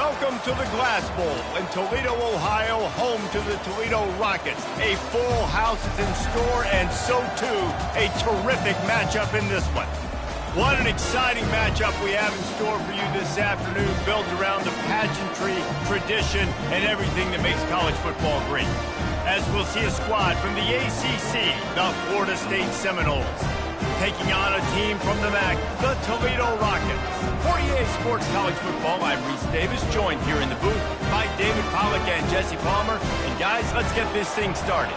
Welcome to the Glass Bowl in Toledo, Ohio, home to the Toledo Rockets. A full house is in store, and so too a terrific matchup in this one. What an exciting matchup we have in store for you this afternoon, built around the pageantry, tradition, and everything that makes college football great. As we'll see a squad from the ACC, the Florida State Seminoles, taking on a team from the MAC, the Toledo Rockets. For EA Sports College Football, I'm Reese Davis, joined here in the booth by David Pollack and Jesse Palmer. And guys, let's get this thing started.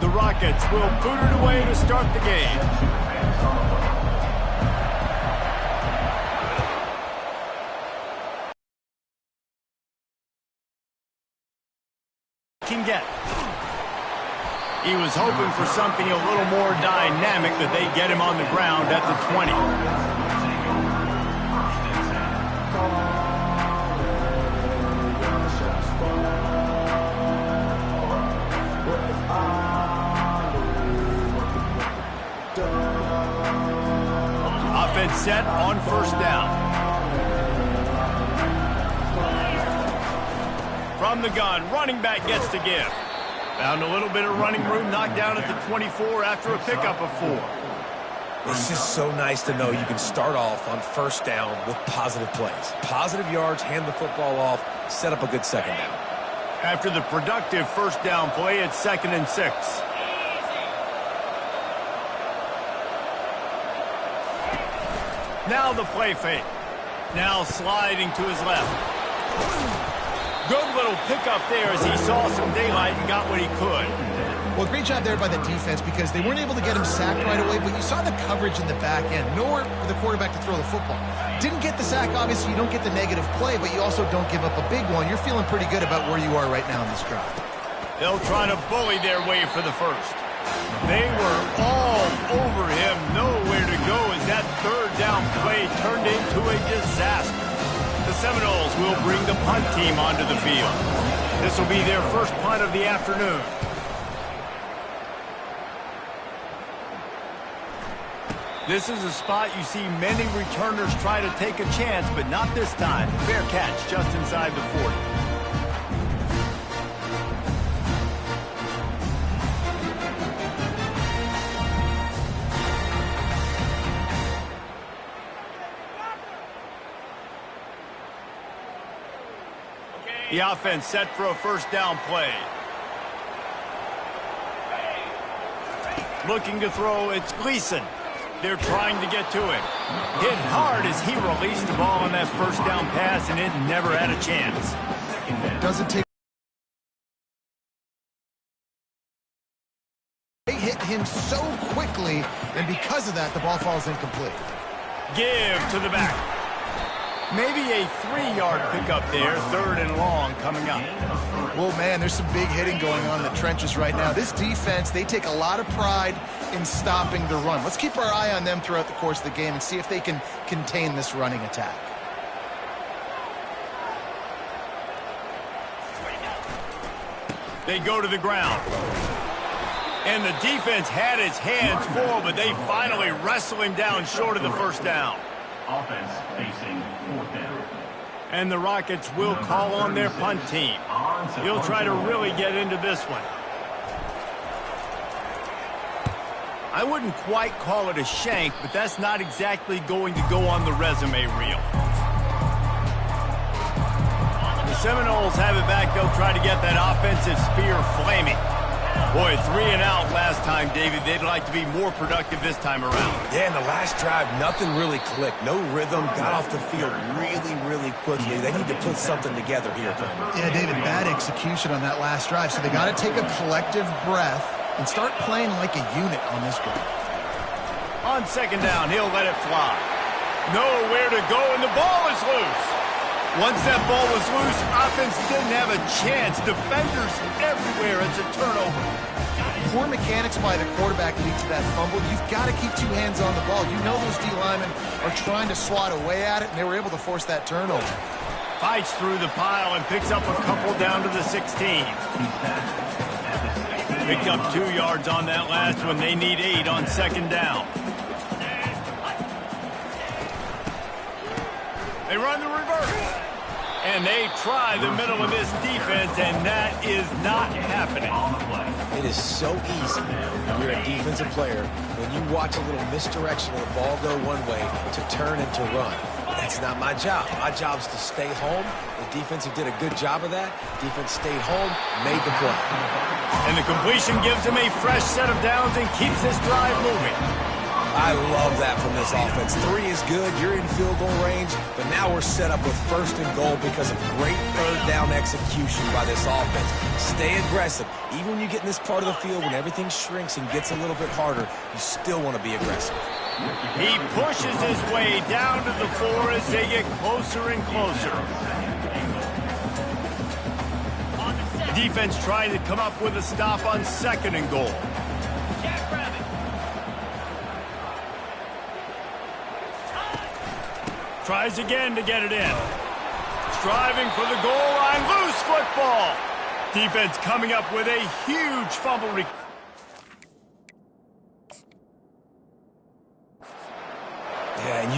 The Rockets will boot it away to start the game. Can get. He was hoping for something a little more dynamic, that they get him on the ground at the 20. Offense set on first down. From the gun, running back gets to give. Found a little bit of running room, knocked down at the 24 after a pickup of 4. It's just so nice to know you can start off on first down with positive plays. Positive yards, hand the football off, set up a good second down. After the productive first down play, it's 2nd and 6. Now the play fake. Now sliding to his left. Good little pickup there as he saw some daylight and got what he could. Well, great job there by the defense because they weren't able to get him sacked right away, but you saw the coverage in the back end. Nowhere for the quarterback to throw the football. Didn't get the sack, obviously you don't get the negative play, but you also don't give up a big one. You're feeling pretty good about where you are right now in this drive. They'll try to bully their way for the first. They were all over him. Nowhere to go as that third down play turned into a disaster. The Seminoles will bring the punt team onto the field. This will be their first punt of the afternoon. This is a spot you see many returners try to take a chance, but not this time. Fair catch just inside the 40. The offense set for a first down play. Looking to throw, it's Gleason. They're trying to get to it. Hit hard as he released the ball on that first down pass, and it never had a chance. Doesn't take. They hit him so quickly, and because of that, the ball falls incomplete. Give to the back. Maybe a 3-yard pickup there, 3rd and long coming up. Well, man, there's some big hitting going on in the trenches right now. This defense, they take a lot of pride in stopping the run. Let's keep our eye on them throughout the course of the game and see if they can contain this running attack. They go to the ground. And the defense had its hands full, but they finally wrestle him down short of the first down. Offense facing 4th down. And the Rockets will call on their punt team. He'll try to really get into this one. I wouldn't quite call it a shank, but that's not exactly going to go on the resume reel. The Seminoles have it back. They'll try to get that offensive spear flaming. Boy, 3 and out last time, David. They'd like to be more productive this time around. Yeah, in the last drive, nothing really clicked. No rhythm, got off the field really quickly. They need to put something together here. Yeah, David, bad execution on that last drive. So they got to take a collective breath and start playing like a unit on this drive. On second down, he'll let it fly. Nowhere to go, and the ball is loose. Once that ball was loose, offense didn't have a chance. Defenders everywhere. It's a turnover. Poor mechanics by the quarterback lead to that fumble. You've got to keep 2 hands on the ball. You know those D linemen are trying to swat away at it, and they were able to force that turnover. Fights through the pile and picks up a couple down to the 16. Picked up 2 yards on that last one. They need 8 on second down. They run the reverse. And they try the middle of this defense, and that is not happening. It is so easy when you're a defensive player, when you watch a little misdirection of the ball go one way, to turn and to run. That's not my job. My job is to stay home. The defense did a good job of that. Defense stayed home, made the play. And the completion gives him a fresh set of downs and keeps this drive moving. I love that from this offense. 3 is good. You're in field goal range, but now we're set up with 1st and goal because of great third down execution by this offense. Stay aggressive. Even when you get in this part of the field, when everything shrinks and gets a little bit harder, you still want to be aggressive. He pushes his way down to the 4 as they get closer and closer. Defense trying to come up with a stop on 2nd and goal. Tries again to get it in. Striving for the goal line. Loose football. Defense coming up with a huge fumble. Yeah, and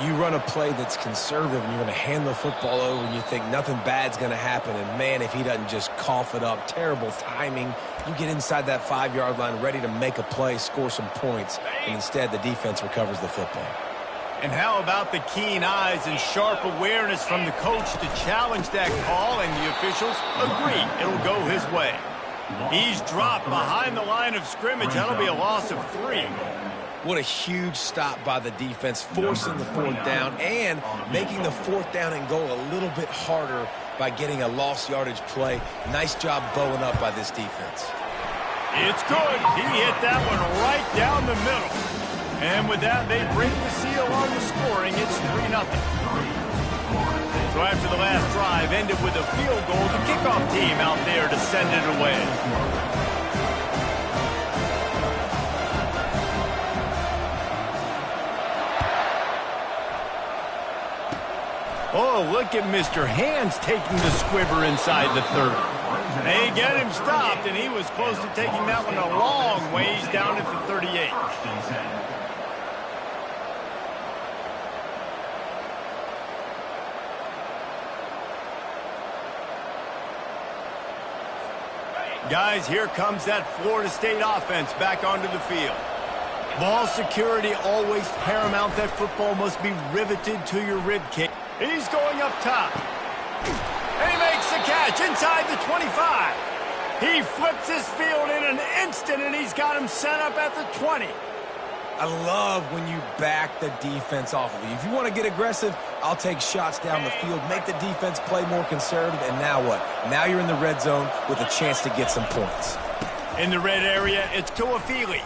you run a play that's conservative, and you're going to hand the football over, and you think nothing bad's going to happen. And, man, if he doesn't just cough it up, terrible timing. You get inside that 5-yard line ready to make a play, score some points, and instead the defense recovers the football. And how about the keen eyes and sharp awareness from the coach to challenge that call, and the officials agree it'll go his way. He's dropped behind the line of scrimmage. That'll be a loss of 3. What a huge stop by the defense, forcing the 4th down and making the 4th down and goal a little bit harder by getting a lost yardage play. Nice job bowing up by this defense. It's good. He hit that one right down the middle. And with that, they break the seal on the scoring. It's 3-0. So after the last drive ended with a field goal, the kickoff team out there to send it away. Oh, look at Mr. Hands taking the squibber inside the 30. They get him stopped, and he was close to taking that one a long ways down at the 38. Guys, here comes that Florida State offense back onto the field. Ball security always paramount. That football must be riveted to your ribcage. He's going up top. And he makes the catch inside the 25. He flips his field in an instant, and he's got him set up at the 20. I love when you back the defense off of you. If you want to get aggressive, I'll take shots down the field, make the defense play more conservative, and now what? Now you're in the red zone with a chance to get some points. In the red area, it's Tuafili.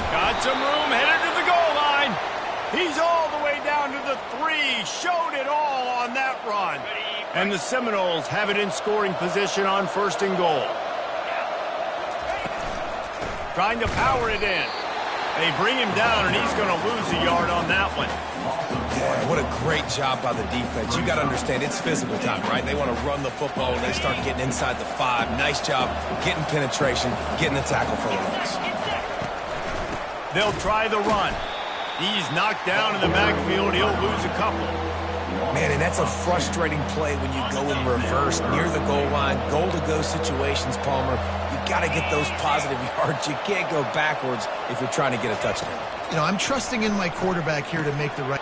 Got some room, headed to the goal line. He's all the way down to the 3. Showed it all on that run. And the Seminoles have it in scoring position on 1st and goal. Trying to power it in. They bring him down, and he's going to lose a yard on that one. Yeah, what a great job by the defense. You got to understand, it's physical time, right? They want to run the football, and they start getting inside the 5. Nice job getting penetration, getting the tackle for the loss. They'll try the run. He's knocked down in the backfield. He'll lose a couple. Man, and that's a frustrating play when you go in reverse near the goal line. Goal-to-go situations, Palmer. You got to get those positive yards. You can't go backwards if you're trying to get a touchdown. You know, I'm trusting in my quarterback here to make the right.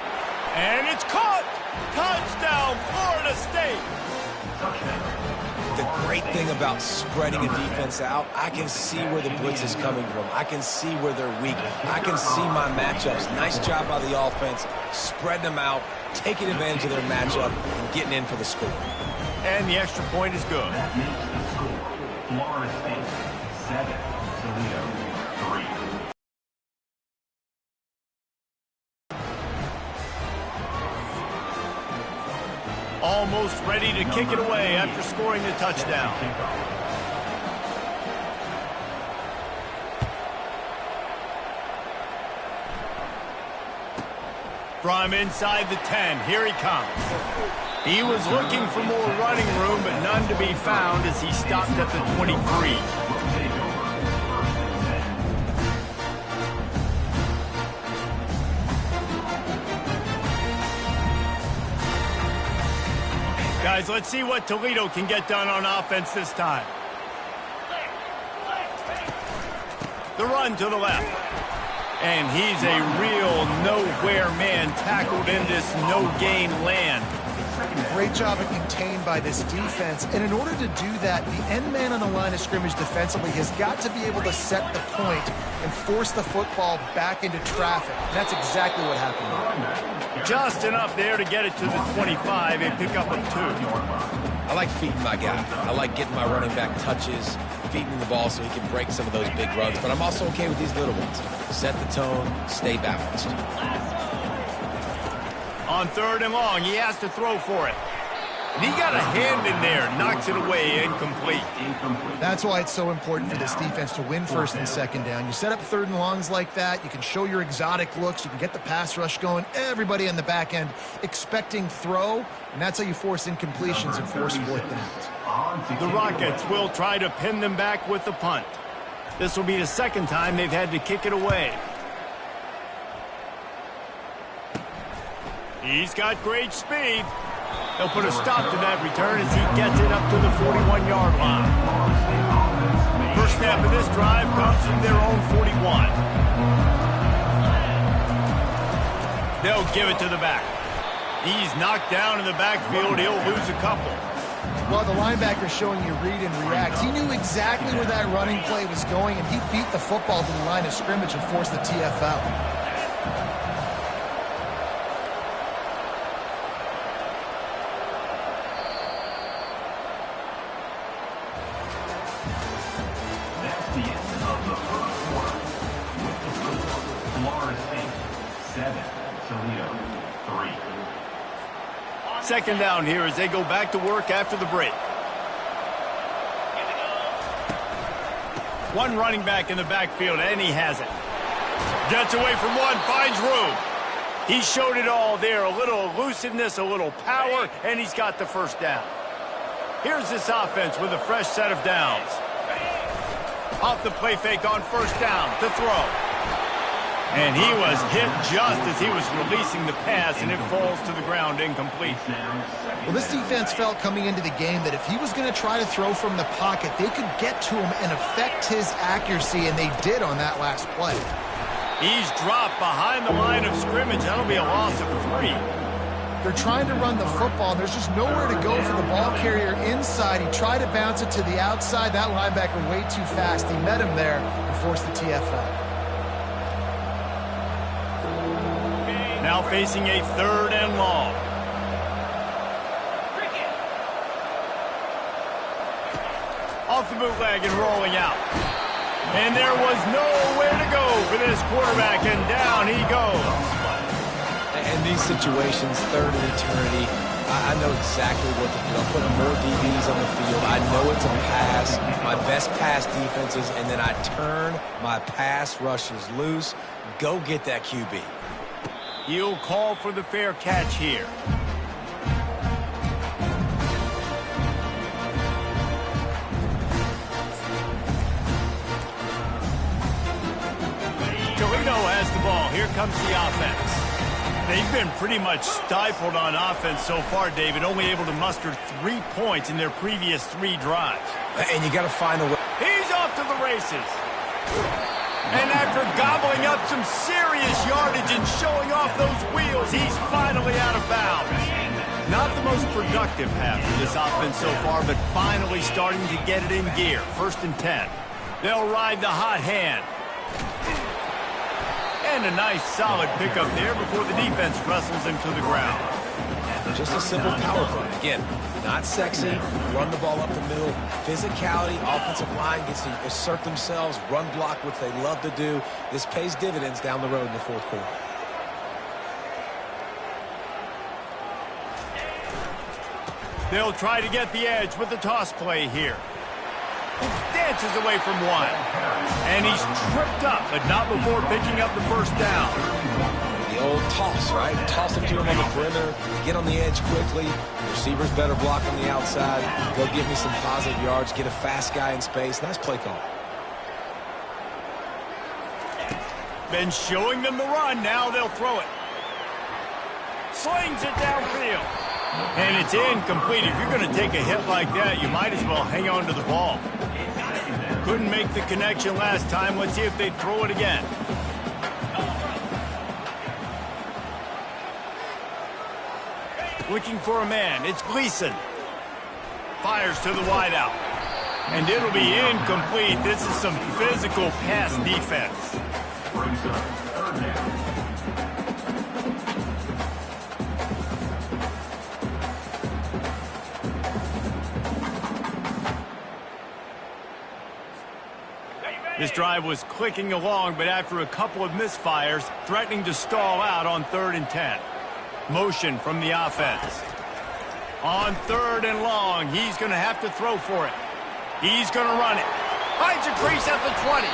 And it's caught. Touchdown, Florida State. The great thing about spreading a defense out, I can see where the blitz is coming from. I can see where they're weak. I can see my matchups. Nice job by the offense, spreading them out, taking advantage of their matchup, and getting in for the score. And the extra point is good. That makes the score Florida State 7, Toledo 3. Almost ready to kick it away after scoring the touchdown. From inside the 10, here he comes. He was looking for more running room, but none to be found as he stopped at the 23. Guys, let's see what Toledo can get done on offense this time. The run to the left. And he's a real nowhere man tackled in this no-gain land. Great job of contained by this defense. And in order to do that, the end man on the line of scrimmage defensively has got to be able to set the point and force the football back into traffic. And that's exactly what happened. Just enough there to get it to the 25 and pick up a 2. I like feeding my guy. I like getting my running back touches, feeding the ball so he can break some of those big runs. But I'm also okay with these little ones. Set the tone, stay balanced. On 3rd and long, he has to throw for it. And he got a hand in there, knocks it away, incomplete. That's why it's so important for this defense to win 1st and 2nd down. You set up 3rd and longs like that, you can show your exotic looks, you can get the pass rush going, everybody on the back end expecting throw, and that's how you force incompletions and force 4th downs. The Rockets will try to pin them back with the punt. This will be the 2nd time they've had to kick it away. He's got great speed. They'll put a stop to that return as he gets it up to the 41-yard line. First snap of this drive comes from their own 41. They'll give it to the back. He's knocked down in the backfield. He'll lose a couple. Well, the linebacker's showing you read and react. He knew exactly where that running play was going, and he beat the football to the line of scrimmage and forced the TFL. Second down here as they go back to work after the break. One running back in the backfield, and he has it. Gets away from one, finds room. He showed it all there, a little elusiveness, a little power, and he's got the first down. Here's this offense with a fresh set of downs. Off the play fake on 1st down to throw. And he was hit just as he was releasing the pass, and it falls to the ground incomplete. Well, this defense felt coming into the game that if he was going to try to throw from the pocket, they could get to him and affect his accuracy, and they did on that last play. He's dropped behind the line of scrimmage. That'll be a loss of 3. They're trying to run the football, and there's just nowhere to go for the ball carrier inside. He tried to bounce it to the outside. That linebacker way too fast. He met him there and forced the TFL. Now facing a 3rd and long. Off the bootleg and rolling out. And there was nowhere to go for this quarterback, and down he goes. In these situations, 3rd and eternity, I know exactly what to do. I'm putting more DBs on the field. I know it's a pass, my best pass defenses, and then I turn my pass rushers loose. Go get that QB. He'll call for the fair catch here. Toledo has the ball. Here comes the offense. They've been pretty much stifled on offense so far, David, only able to muster 3 points in their previous 3 drives. And you got to find a way. He's off to the races. And after gobbling up some serious yardage and showing off those wheels, he's finally out of bounds. Not the most productive half of this offense so far, but finally starting to get it in gear. 1st and 10. They'll ride the hot hand. And a nice solid pickup there before the defense wrestles him to the ground. Just a simple power play. Again, not sexy, run the ball up the middle, physicality, offensive line gets to assert themselves, run block, which they love to do. This pays dividends down the road in the 4th quarter. They'll try to get the edge with the toss play here. He dances away from one. And he's tripped up, but not before picking up the first down. The old toss, right? Toss it to him on the perimeter, get on the edge quickly. Receivers better block on the outside. Go get me some positive yards, get a fast guy in space. Nice play call. Been showing them the run. Now they'll throw it. Slings it downfield. And it's incomplete. If you're going to take a hit like that, you might as well hang on to the ball. Couldn't make the connection last time. Let's see if they throw it again. Looking for a man. It's Gleason. Fires to the wideout. And it'll be incomplete. This is some physical pass defense. Brings up third down. This drive was clicking along, but after a couple of misfires, threatening to stall out on 3rd and 10. Motion from the offense. On 3rd and long, he's going to have to throw for it. He's going to run it. Finds a crease at the 20.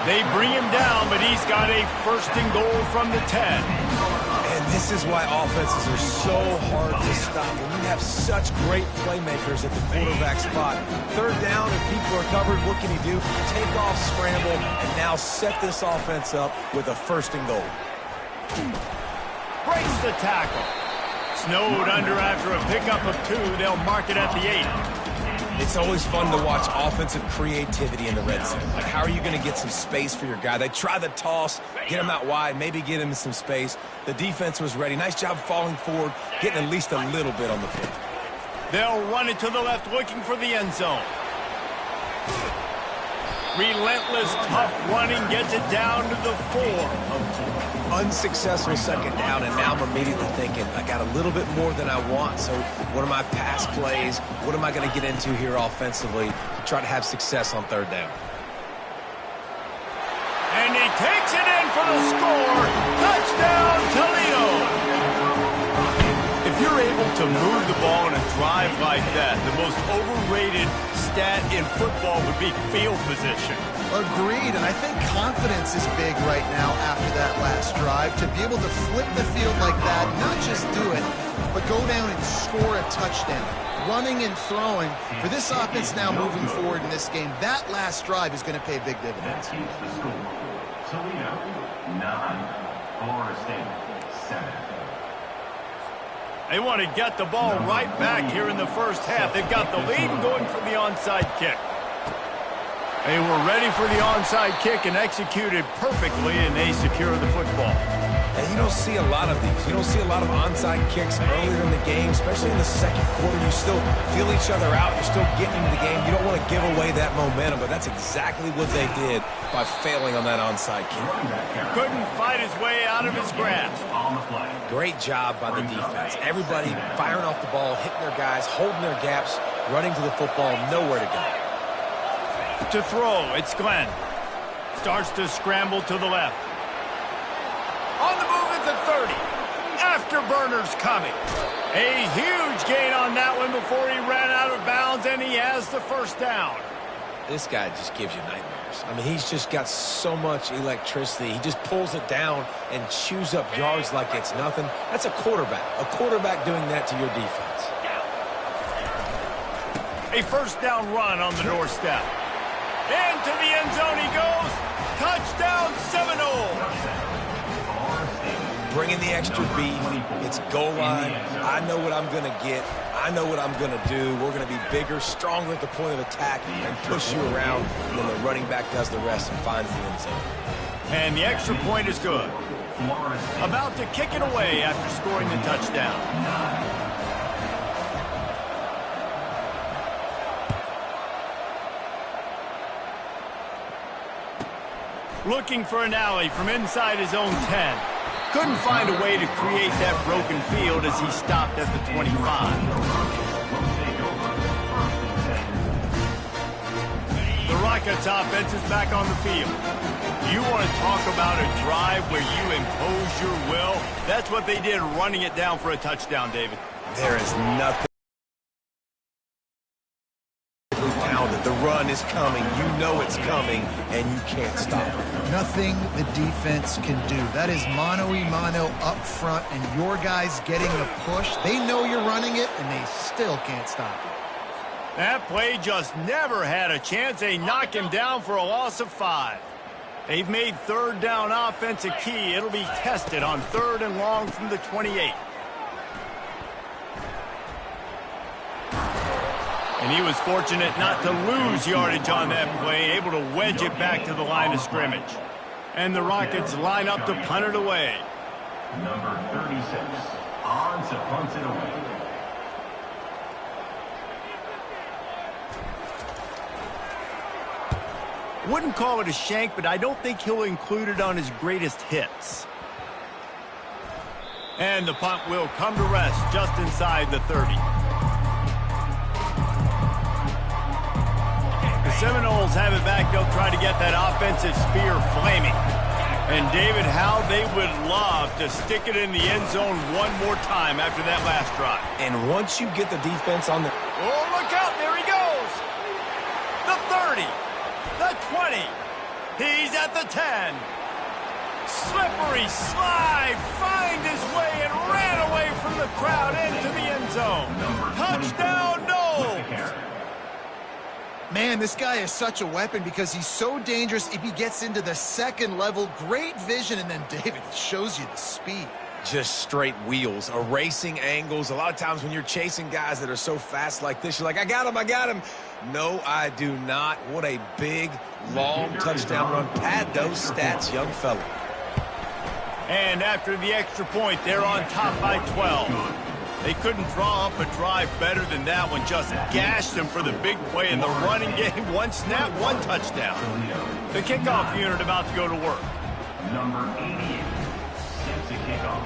They bring him down, but he's got a 1st and goal from the 10. And this is why offenses are so hard to stop. When you have such great playmakers at the quarterback spot, 3rd down, if people are covered, what can he do? Take off, scramble, and now set this offense up with a 1st and goal. Breaks the tackle. Snowed under after a pickup of 2. They'll mark it at the 8. It's always fun to watch offensive creativity in the red zone. Like, how are you going to get some space for your guy? They try the toss, get him out wide, maybe get him in some space. The defense was ready. Nice job falling forward, getting at least a little bit on the field. They'll run it to the left, looking for the end zone. Relentless, tough running gets it down to the 4. Unsuccessful 2nd down, and now I'm immediately thinking, I got a little bit more than I want, so what are my pass plays? What am I going to get into here offensively to try to have success on 3rd down? And he takes it in for the score. Touchdown, Toledo! If you're able to move the ball in a drive like that, the most overrated stat in football would be field position. Agreed, and I think confidence is big right now after that last drive. To be able to flip the field like that, not just do it, but go down and score a touchdown. Running and throwing. For this offense now moving forward in this game, that last drive is going to pay big dividends. That keeps the score. Toledo, 9. Florida State, 7. They want to get the ball right back here in the first half. They've got the lead and going for the onside kick. They were ready for the onside kick and executed perfectly, and they secure the football. And you don't see a lot of these. You don't see a lot of onside kicks earlier in the game, especially in the 2nd quarter. You still feel each other out. You're still getting into the game. You don't want to give away that momentum, but that's exactly what they did by failing on that onside kick. Couldn't fight his way out of his grasp. On the play. Great job by the defense. Everybody firing off the ball, hitting their guys, holding their gaps, running to the football, nowhere to go. To throw, it's Glenn. Starts to scramble to the left. On the move at the 30. Afterburners coming. A huge gain on that one before he ran out of bounds, and he has the 1st down. This guy just gives you nightmares. I mean, he's just got so much electricity. He just pulls it down and chews up yards like it's nothing. That's a quarterback. A quarterback doing that to your defense. A 1st down run on the doorstep. Into the end zone he goes. Touchdown, Seminole. Bringing the extra beef. It's goal line. I know what I'm going to get. I know what I'm going to do. We're going to be bigger, stronger at the point of attack and push you around. And then the running back does the rest and finds the end zone. And the extra point is good. About to kick it away after scoring the touchdown. Looking for an alley from inside his own 10. Couldn't find a way to create that broken field as he stopped at the 25. The Rockets offense is back on the field. You want to talk about a drive where you impose your will? That's what they did, running it down for a touchdown, David. There is nothing talented. The run is coming. You know it's coming, and you can't stop it. Nothing the defense can do. That is mano-a-mano up front, and your guys getting the push. They know you're running it, and they still can't stop it. That play just never had a chance. They knock him down for a loss of 5. They've made third down offense a key. It'll be tested on 3rd and long from the 28. And he was fortunate not to lose yardage on that play, able to wedge it back to the line of scrimmage. And the Rockets line up to punt it away. Number 36 on to punt it away. Wouldn't call it a shank, but I don't think he'll include it on his greatest hits. And the punt will come to rest just inside the 30. The Seminoles have it back. They'll try to get that offensive spear flaming. And David, how they would love to stick it in the end zone one more time after that last drive. And once you get the defense on the... Oh, look out. There he goes. The 30. The 20. He's at the 10. Slippery slide. Find his way and ran away from the crowd into the end zone. Touchdown, Noles. Man, this guy is such a weapon because he's so dangerous if he gets into the second level. Great vision, and then David shows you the speed. Just straight wheels, erasing angles. A lot of times when you're chasing guys that are so fast like this, you're like, I got him, I got him. No, I do not. What a big, long touchdown run. Pad those stats, young fella. And after the extra point, they're on top by 12. They couldn't draw up a drive better than that one. Just gashed them for the big play in the running game. One snap, one touchdown. The kickoff unit about to go to work. Number 88 sets a kickoff.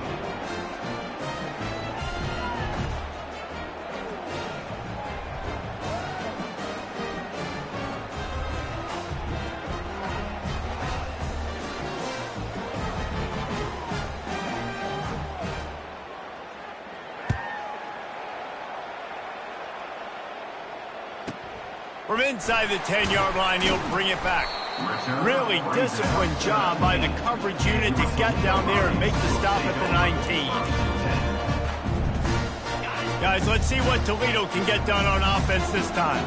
From inside the 10-yard line, he'll bring it back. Really disciplined job by the coverage unit to get down there and make the stop at the 19. Guys, let's see what Toledo can get done on offense this time.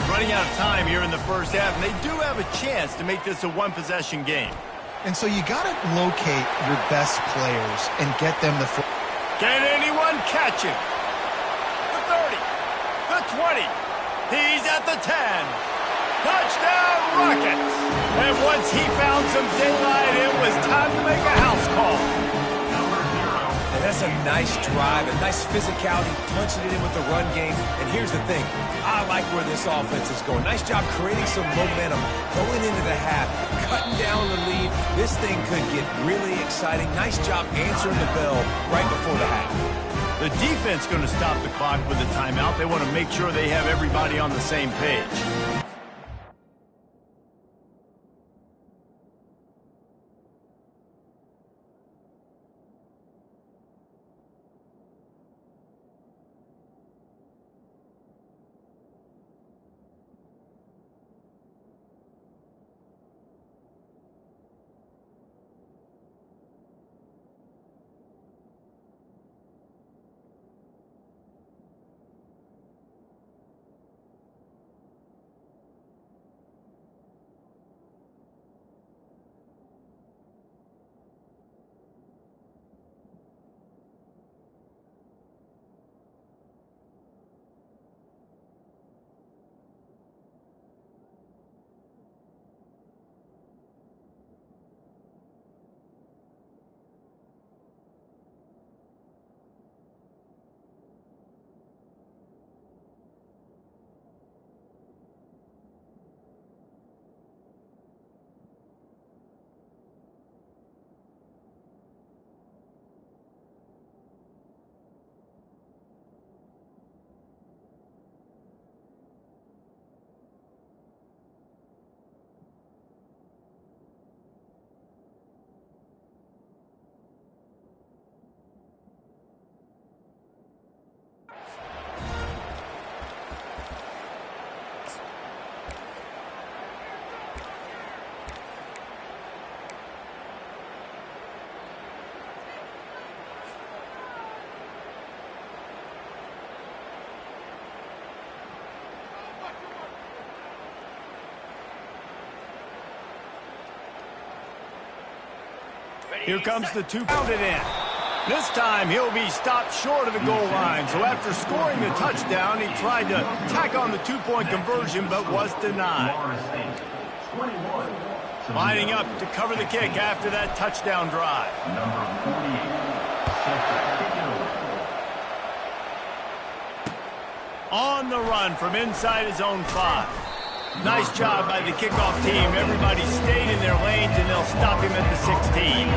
Running out of time here in the first half, and they do have a chance to make this a one-possession game. And so you got to locate your best players and get them the... Can anyone catch him? The 30, the 20. He's at the 10. Touchdown, Rockets. And once he found some daylight, it was time to make a house call. And that's a nice drive, a nice physicality, punching it in with the run game. And here's the thing. I like where this offense is going. Nice job creating some momentum, going into the half, cutting down the lead. This thing could get really exciting. Nice job answering the bell right before the half. The defense going to stop the clock with a timeout. They want to make sure they have everybody on the same page. Here comes the two pounded in. This time he'll be stopped short of the goal line. So after scoring the touchdown, he tried to tack on the two-point conversion but was denied. Lining up to cover the kick after that touchdown drive. Number 48. On the run from inside his own 5. Nice job by the kickoff team. Everybody stayed in their lanes, and they'll stop him at the 16.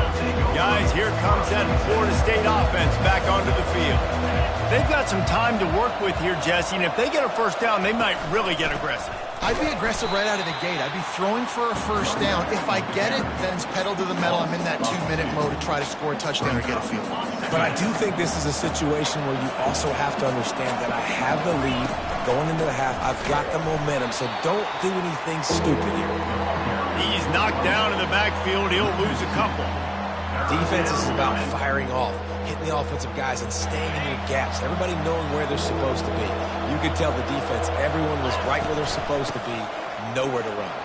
Guys, here comes that Florida State offense back onto the field. They've got some time to work with here, Jesse, and if they get a first down, they might really get aggressive. I'd be aggressive right out of the gate. I'd be throwing for a first down. If I get it, then it's pedal to the metal. I'm in that 2-minute mode to try to score a touchdown or get a field goal. But I do think this is a situation where you also have to understand that I have the lead going into the half. I've got the momentum, so don't do anything stupid here. He's knocked down in the backfield. He'll lose a couple. Defense is about firing off, hitting the offensive guys and staying in your gaps. Everybody knowing where they're supposed to be. You could tell the defense, everyone was right where they're supposed to be, nowhere to run.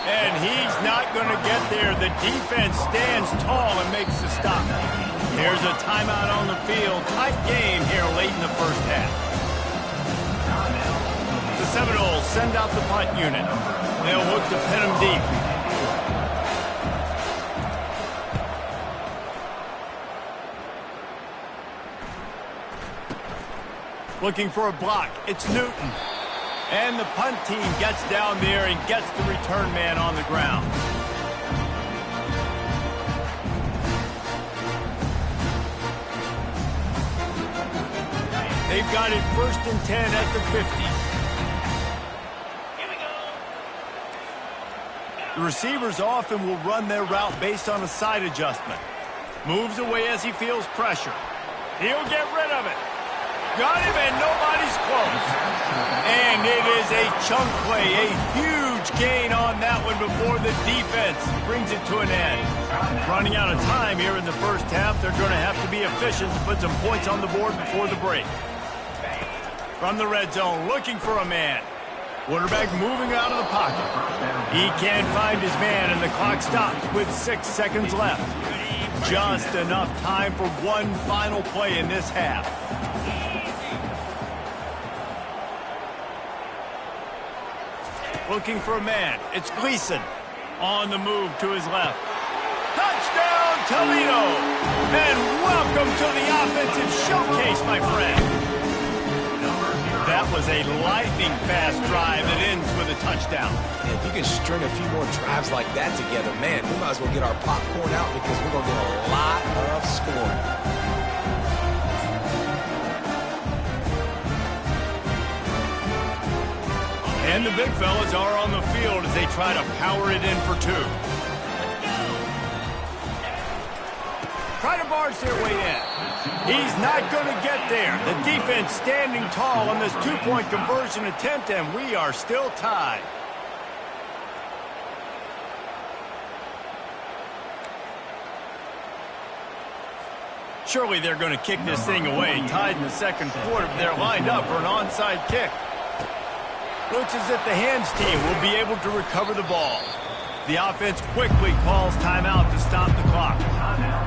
And he's not going to get there. The defense stands tall and makes the stop. Here's a timeout on the field. Tight game here late in the first half. The Seminoles send out the punt unit. They'll look to pin him deep. Looking for a block. It's Newton. And the punt team gets down there and gets the return man on the ground. They've got it 1st and 10 at the 50. The receivers often will run their route based on a side adjustment. Moves away as he feels pressure. He'll get rid of it. Got him, and nobody's close. And it is a chunk play, a huge gain on that one before the defense brings it to an end. Running out of time here in the first half, they're going to have to be efficient to put some points on the board before the break. From the red zone, looking for a man. Quarterback moving out of the pocket. He can't find his man, and the clock stops with 6 seconds left. Just enough time for one final play in this half. Looking for a man. It's Gleason. On the move to his left. Touchdown, Toledo! And welcome to the offensive showcase, my friend. That was a lightning-fast drive that ends with a touchdown. If you can string a few more drives like that together, man, we might as well get our popcorn out because we're going to get a lot of scoring. And the big fellas are on the field as they try to power it in for 2. Try to barge their way in. He's not going to get there. The defense standing tall on this 2-point conversion attempt, and we are still tied. Surely they're going to kick this thing away. Tied in the second quarter, but they're lined up for an onside kick. Looks as if the hands team will be able to recover the ball. The offense quickly calls timeout to stop the clock.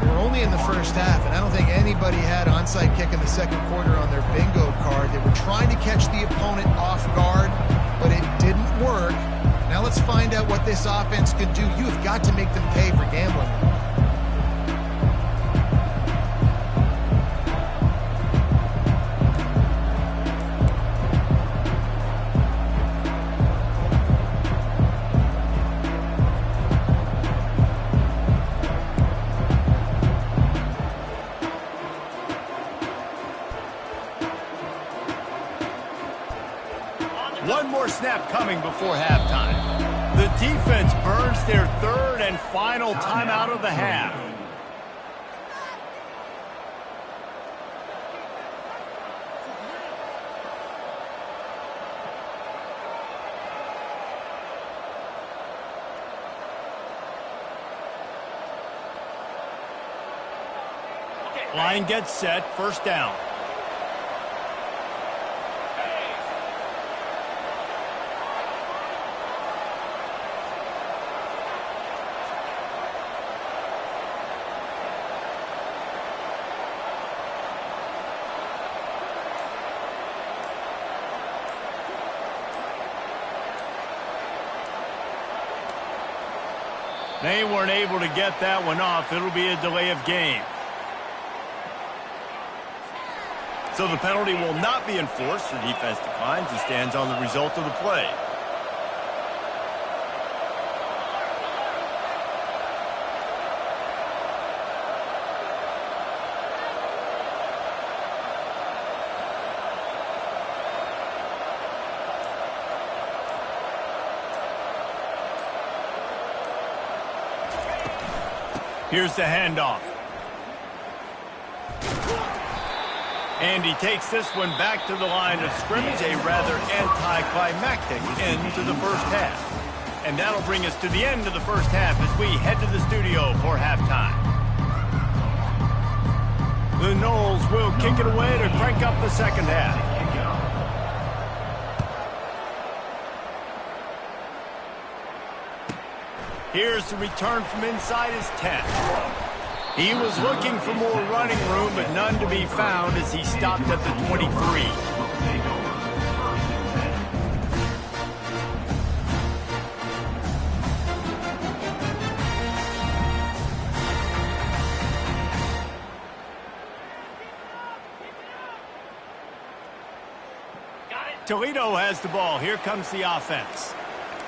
We're only in the first half, and I don't think anybody had onside kick in the second quarter on their bingo card. They were trying to catch the opponent off guard, but it didn't work. Now let's find out what this offense could do. You have got to make them pay for gambling. One more snap coming before halftime. The defense burns their third and final timeout of the half. Line gets set, first down. They weren't able to get that one off. It'll be a delay of game. So the penalty will not be enforced. The defense declines and stands on the result of the play. Here's the handoff. And he takes this one back to the line of scrimmage, a rather anticlimactic end to the first half. And that'll bring us to the end of the first half as we head to the studio for halftime. The Noles will kick it away to crank up the second half. Here's the return from inside his 10. He was looking for more running room, but none to be found as he stopped at the 23. Toledo has the ball. Here comes the offense.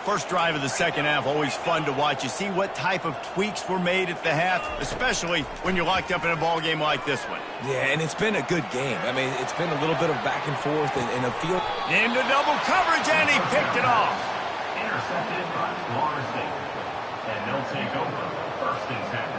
First drive of the second half, always fun to watch. You see what type of tweaks were made at the half, especially when you're locked up in a ball game like this one. Yeah, and it's been a good game. I mean, it's been a little bit of back and forth in a field. Into double coverage, and he picked it off. Intercepted by Florida State. And they'll take over first and 10.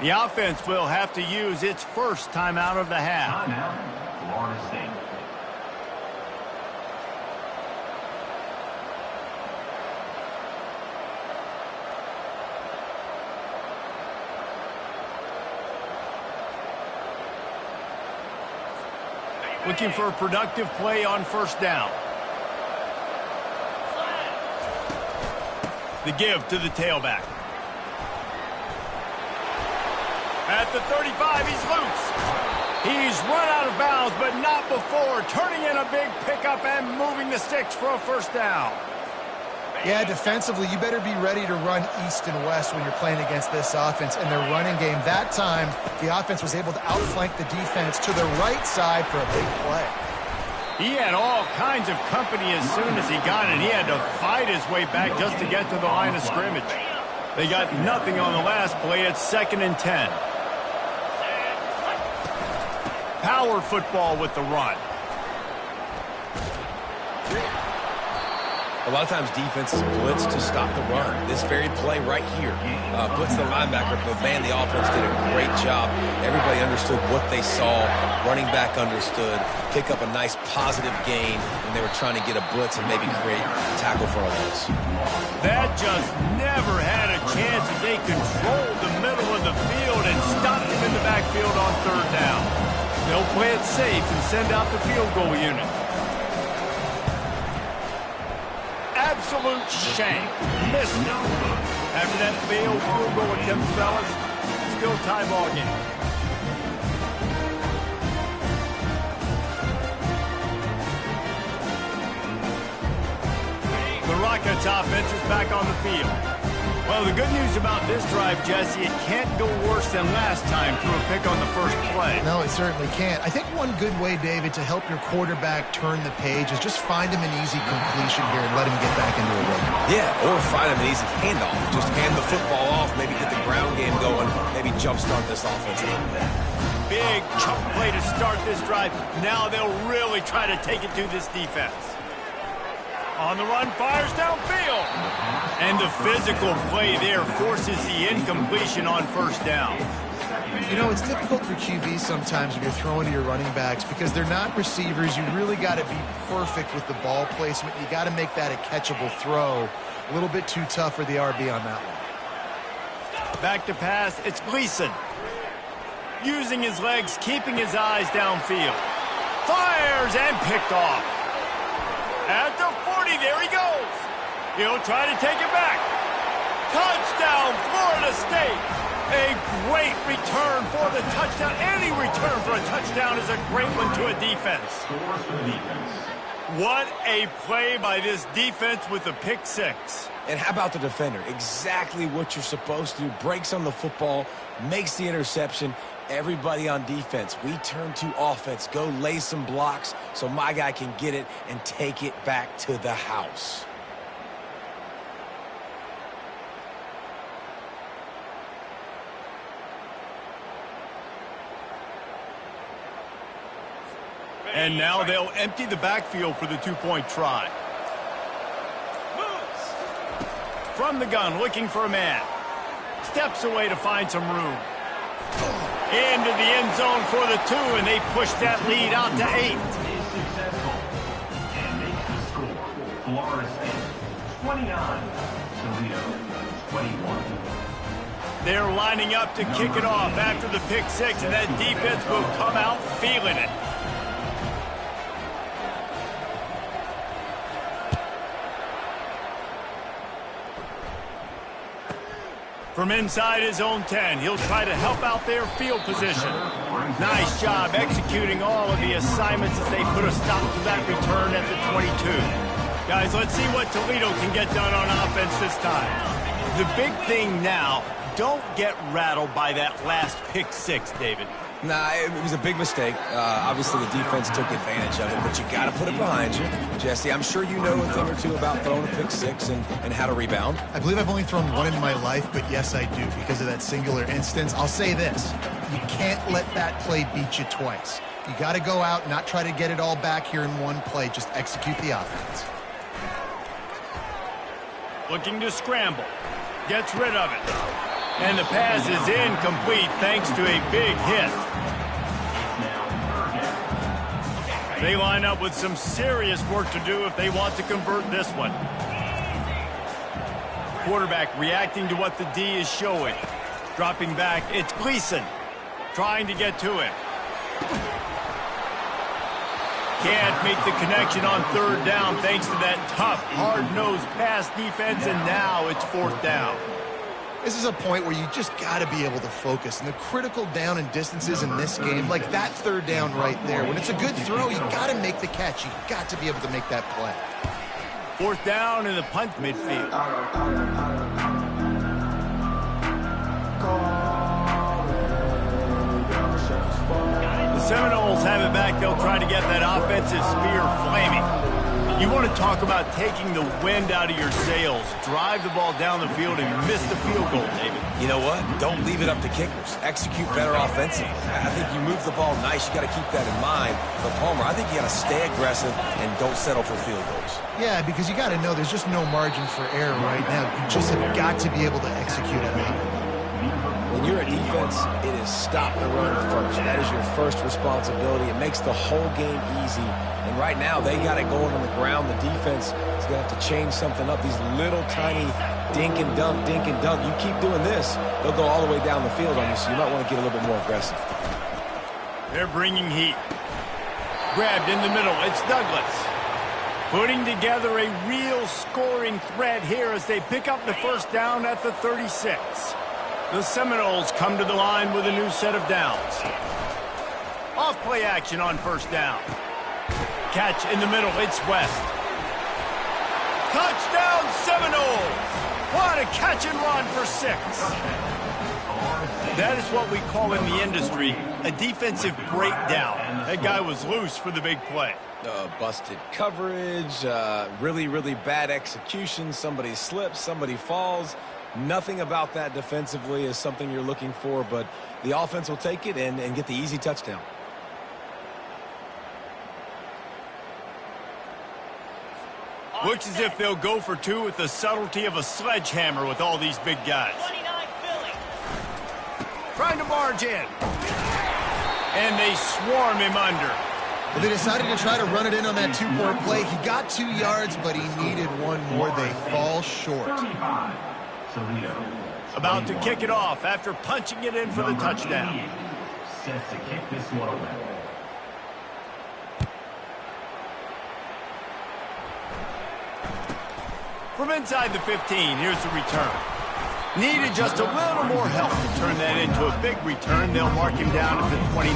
The offense will have to use its first timeout of the half. Timeout, Florida State. Looking for a productive play on first down. The give to the tailback. At the 35, he's loose. He's run out of bounds, but not before turning in a big pickup and moving the sticks for a first down. Yeah, defensively, you better be ready to run east and west when you're playing against this offense and their running game. That time, the offense was able to outflank the defense to the right side for a big play. He had all kinds of company as soon as he got it. He had to fight his way back just to get to the line of scrimmage. They got nothing on the last play. It's 2nd and 10. Power football with the run. A lot of times defenses blitz to stop the run. This very play right here, blitz the linebacker, but man, the offense did a great job. Everybody understood what they saw. Running back understood. Pick up a nice positive gain when they were trying to get a blitz and maybe create tackle for a loss. That just never had a chance as they controlled the middle of the field and stopped him in the backfield on third down. They'll play it safe and send out the field goal unit. Absolute shank. Missed it. After that failed field goal attempt, fellas, still tie ball game. The Rockets offense is back on the field. Well, the good news about this drive, Jesse, it can't go worse than last time through a pick on the first play. No, it certainly can't. I think one good way, David, to help your quarterback turn the page is just find him an easy completion here and let him get back into a rhythm. Yeah, or find him an easy handoff. Just hand the football off, maybe get the ground game going, maybe jumpstart this offense a little bit. Big chunk play to start this drive. Now they'll really try to take it to this defense. On the run, fires downfield. And the physical play there forces the incompletion on first down. You know, it's difficult for QBs sometimes when you're throwing to your running backs because they're not receivers. You really got to be perfect with the ball placement. You got to make that a catchable throw. A little bit too tough for the RB on that one. Back to pass, it's Gleason. Using his legs, keeping his eyes downfield. Fires and picked off. At the ready. There he goes. He'll try to take it back. Touchdown, Florida State. A great return for the touchdown. Any return for a touchdown is a great one to a defense. Scores for the defense. What a play by this defense with the pick six. And how about the defender? Exactly what you're supposed to do. Breaks on the football, makes the interception. Everybody on defense, we turn to offense. Go lay some blocks so my guy can get it and take it back to the house. And now they'll empty the backfield for the two-point try. From the gun, looking for a man. Steps away to find some room. Into the end zone for the two, and they push that lead out to 8. Is successful and makes the score. Florida State 29, Toledo 21. They're lining up to kick it off after the pick six, and that defense will come out feeling it. From inside his own 10, he'll try to help out their field position. Nice job executing all of the assignments as they put a stop to that return at the 22. Guys, let's see what Toledo can get done on offense this time. The big thing now, don't get rattled by that last pick six, David. Nah, it was a big mistake. Obviously, the defense took advantage of it, but you got to put it behind you. Jesse, I'm sure you know a thing or two about throwing a pick six and how to rebound. I believe I've only thrown one in my life, but yes, I do because of that singular instance. I'll say this. You can't let that play beat you twice. You got to go out, not try to get it all back here in one play. Just execute the offense. Looking to scramble. Gets rid of it. And the pass is incomplete thanks to a big hit. They line up with some serious work to do if they want to convert this one. Quarterback reacting to what the D is showing. Dropping back, it's Gleason trying to get to him. Can't make the connection on third down thanks to that tough, hard-nosed pass defense, and now it's fourth down. This is a point where you just got to be able to focus. And the critical down and distances in this game, like that third down right there, when it's a good throw, you got to make the catch. You got to be able to make that play. Fourth down in the punt midfield. The Seminoles have it back. They'll try to get that offensive spear flaming. You want to talk about taking the wind out of your sails. Drive the ball down the field and miss the field goal, David. You know what? Don't leave it up to kickers. Execute better offensively. I think you move the ball nice. You got to keep that in mind. But Palmer, I think you got to stay aggressive and don't settle for field goals. Yeah, because you got to know there's just no margin for error right now. You just have got to be able to execute it out. When you're a defense, it is stop the run first. That is your first responsibility. It makes the whole game easy. And right now, they got it going on the ground. The defense is going to have to change something up. These little tiny dink and dunk, dink and dunk. You keep doing this, they'll go all the way down the field on you, so you might want to get a little bit more aggressive. They're bringing heat. Grabbed in the middle. It's Douglas. Putting together a real scoring threat here as they pick up the first down at the 36. The Seminoles come to the line with a new set of downs. Off play action on first down. Catch in the middle, it's West. Touchdown Seminoles! What a catch and run for 6. That is what we call in the industry a defensive breakdown. That guy was loose for the big play. Busted coverage, really, really bad execution. Somebody slips, somebody falls. Nothing about that defensively is something you're looking for, but the offense will take it and get the easy touchdown. Looks as if they'll go for 2 with the subtlety of a sledgehammer with all these big guys. Trying to barge in. And they swarm him under. Well, they decided to try to run it in on that 2-point play. He got 2 yards, but he needed 1 more. They fall short. About to kick it off after punching it in for the touchdown. Set to kick this one away. From inside the 15, here's the return. Needed just a little more help to turn that into a big return. They'll mark him down at the 29.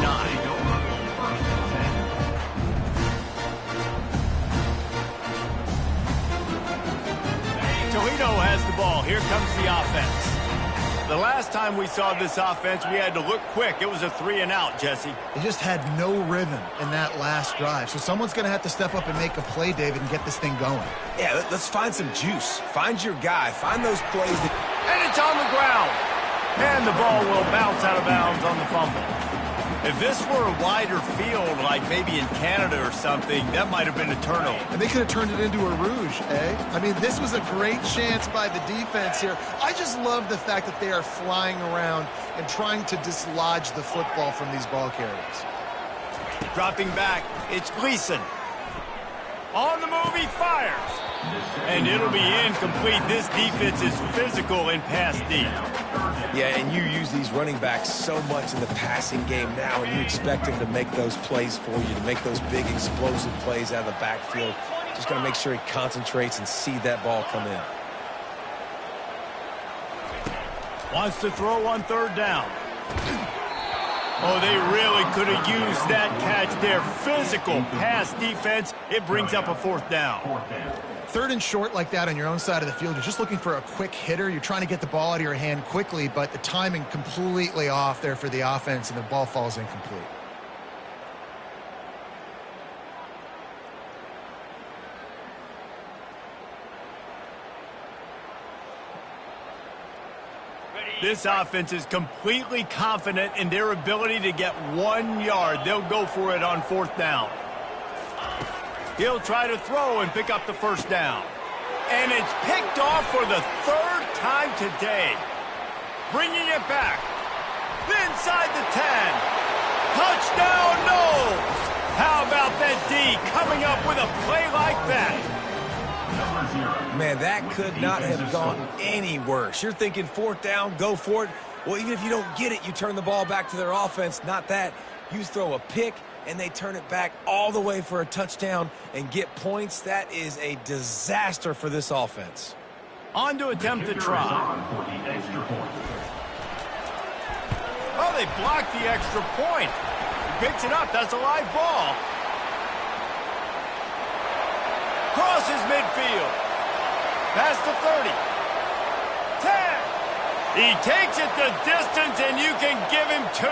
Toledo has the ball. Here comes the offense. The last time we saw this offense, we had to look quick. It was a 3-and-out, Jesse. They just had no rhythm in that last drive. So someone's going to have to step up and make a play, David, and get this thing going. Yeah, let's find some juice. Find your guy. Find those plays. And it's on the ground. And the ball will bounce out of bounds on the fumble. If this were a wider field, like maybe in Canada or something, that might have been a turnover. And they could have turned it into a rouge, eh? I mean, this was a great chance by the defense here. I just love the fact that they are flying around and trying to dislodge the football from these ball carriers. Dropping back, it's Gleason. On the move, he fires. And it'll be incomplete. This defense is physical in pass deep. Yeah, and you use these running backs so much in the passing game now, and you expect them to make those plays for you, to make those big explosive plays out of the backfield. Just got to make sure he concentrates and see that ball come in. Wants to throw on third down. Oh, they really could have used that catch there. Physical pass defense. It brings up a fourth down. Third and short like that on your own side of the field, you're just looking for a quick hitter. You're trying to get the ball out of your hand quickly, but the timing completely off there for the offense, and the ball falls incomplete. This offense is completely confident in their ability to get 1 yard. They'll go for it on fourth down. He'll try to throw and pick up the first down. And it's picked off for the third time today. Bringing it back. Inside the 10. Touchdown, Knowles. How about that D coming up with a play like that? Man, that could not have gone any worse. You're thinking fourth down, go for it. Well, even if you don't get it, you turn the ball back to their offense. Not that. You throw a pick, and they turn it back all the way for a touchdown and get points. That is a disaster for this offense. On to attempt the try. Oh, they blocked the extra point. He picks it up. That's a live ball. Crosses midfield. Past the 30. 10. He takes it the distance, and you can give him 2.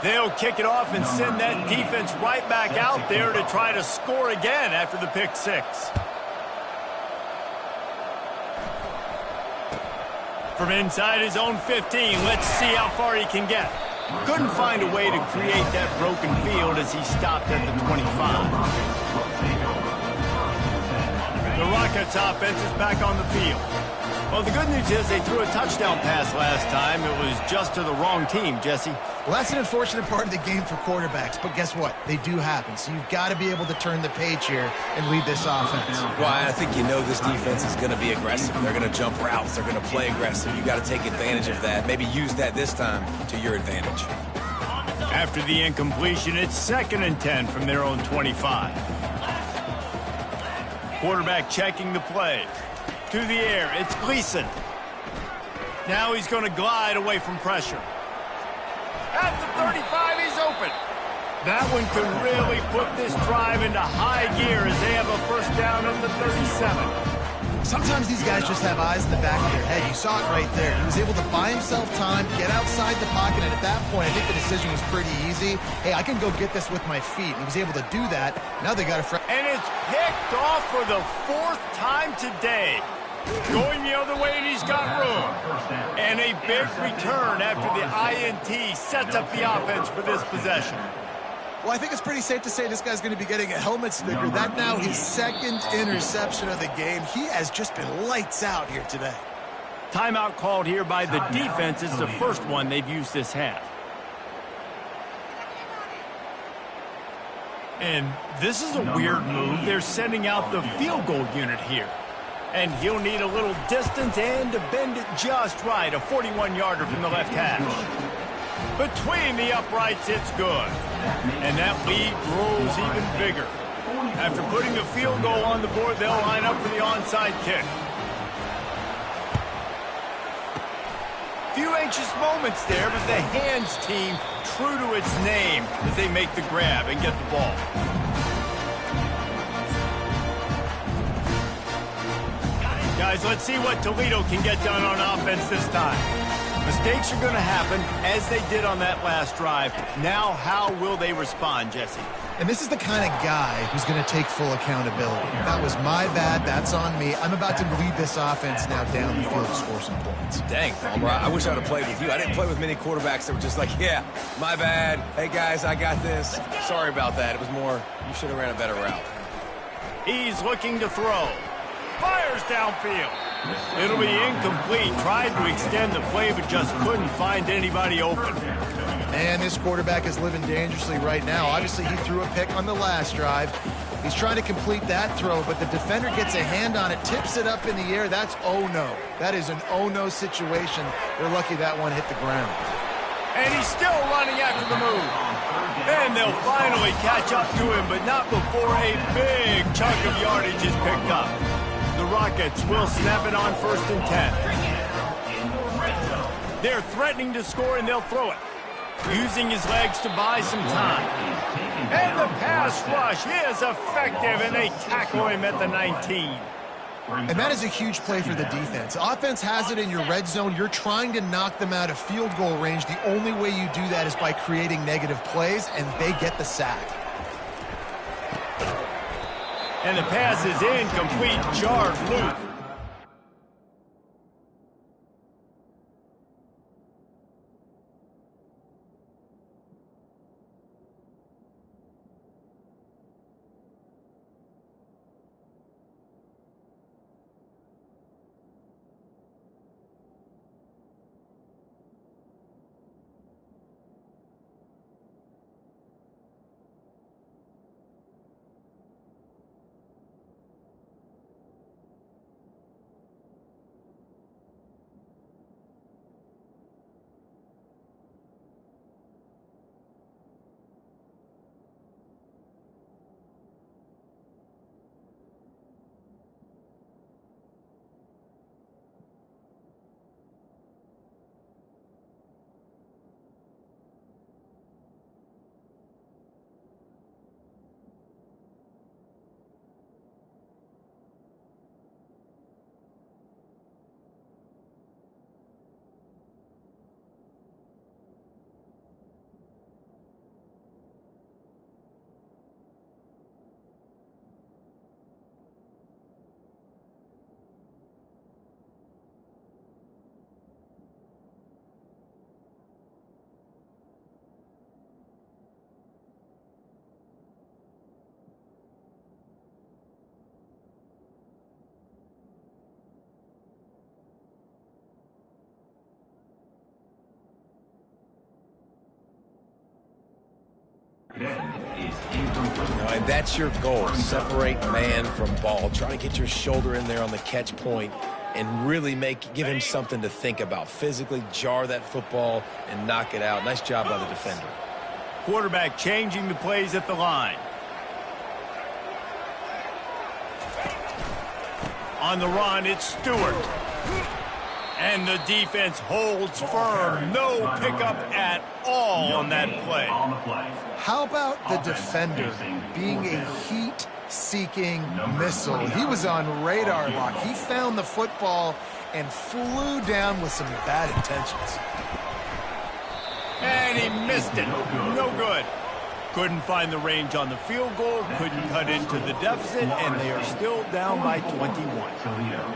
They'll kick it off and send that defense right back out there to try to score again after the pick 6. From inside his own 15, let's see how far he can get. Couldn't find a way to create that broken field as he stopped at the 25. The Rockets offense is back on the field. Well, the good news is they threw a touchdown pass last time. It was just to the wrong team, Jesse. Well, that's an unfortunate part of the game for quarterbacks, but guess what? They do happen. So you've got to be able to turn the page here and lead this offense. Well, I think you know this defense is going to be aggressive. They're going to jump routes. They're going to play aggressive. You've got to take advantage of that. Maybe use that this time to your advantage. After the incompletion, it's 2nd and 10 from their own 25. Quarterback checking the play. To the air, it's Gleason. Now he's going to glide away from pressure. At the 35, he's open. That one could really put this drive into high gear as they have a first down at the 37. Sometimes these guys just have eyes in the back of their head. You saw it right there. He was able to buy himself time, get outside the pocket, and at that point, I think the decision was pretty easy. Hey, I can go get this with my feet. And he was able to do that. Now they got a and it's picked off for the 4th time today. Going the other way, and he's got room. And a big return after the INT sets up the offense for this possession. Well, I think it's pretty safe to say this guy's going to be getting a helmet sticker. That now his 2nd interception of the game. He has just been lights out here today. Timeout called here by the defense. It's the first one they've used this half. And this is a weird move. They're sending out the field goal unit here. And he'll need a little distance and to bend it just right. A 41-yarder from the left hash. Between the uprights, it's good. And that lead grows even bigger. After putting the field goal on the board, they'll line up for the onside kick. Few anxious moments there, but the hands team true to its name as they make the grab and get the ball. Guys, let's see what Toledo can get done on offense this time. Mistakes are going to happen, as they did on that last drive. Now, how will they respond, Jesse? And this is the kind of guy who's going to take full accountability. That was my bad. That's on me. I'm about to lead this offense now down the field to score some points. Dang, Palmer, I wish I would have played with you. I didn't play with many quarterbacks that were just like, yeah, my bad. Hey, guys, I got this. Sorry about that. It was more, you should have ran a better route. He's looking to throw. Fires downfield. It'll be incomplete. Tried to extend the play, but just couldn't find anybody open. And this quarterback is living dangerously right now. Obviously, he threw a pick on the last drive. He's trying to complete that throw, but the defender gets a hand on it, tips it up in the air. That's oh-no. That is an oh-no situation. They're lucky that one hit the ground. And he's still running after the move. And they'll finally catch up to him, but not before a big chunk of yardage is picked up. The Rockets will snap it on 1st and 10. They're threatening to score, and they'll throw it. Using his legs to buy some time. And the pass rush is effective, and they tackle him at the 19. And that is a huge play for the defense. Offense has it in your red zone. You're trying to knock them out of field goal range. The only way you do that is by creating negative plays, and they get the sack. And the pass is incomplete, jarred loose. And that's your goal. Separate man from ball. Try to get your shoulder in there on the catch point and really give him something to think about. Physically jar that football and knock it out. Nice job by the defender. Quarterback changing the plays at the line. On the run, it's Stewart. And the defense holds firm. No pickup at all on that play. How about the defender being a heat-seeking missile? He was on radar lock. He found the football and flew down with some bad intentions. And he missed it. No good. Couldn't find the range on the field goal, couldn't cut into the deficit, and they are still down by 21. Toledo,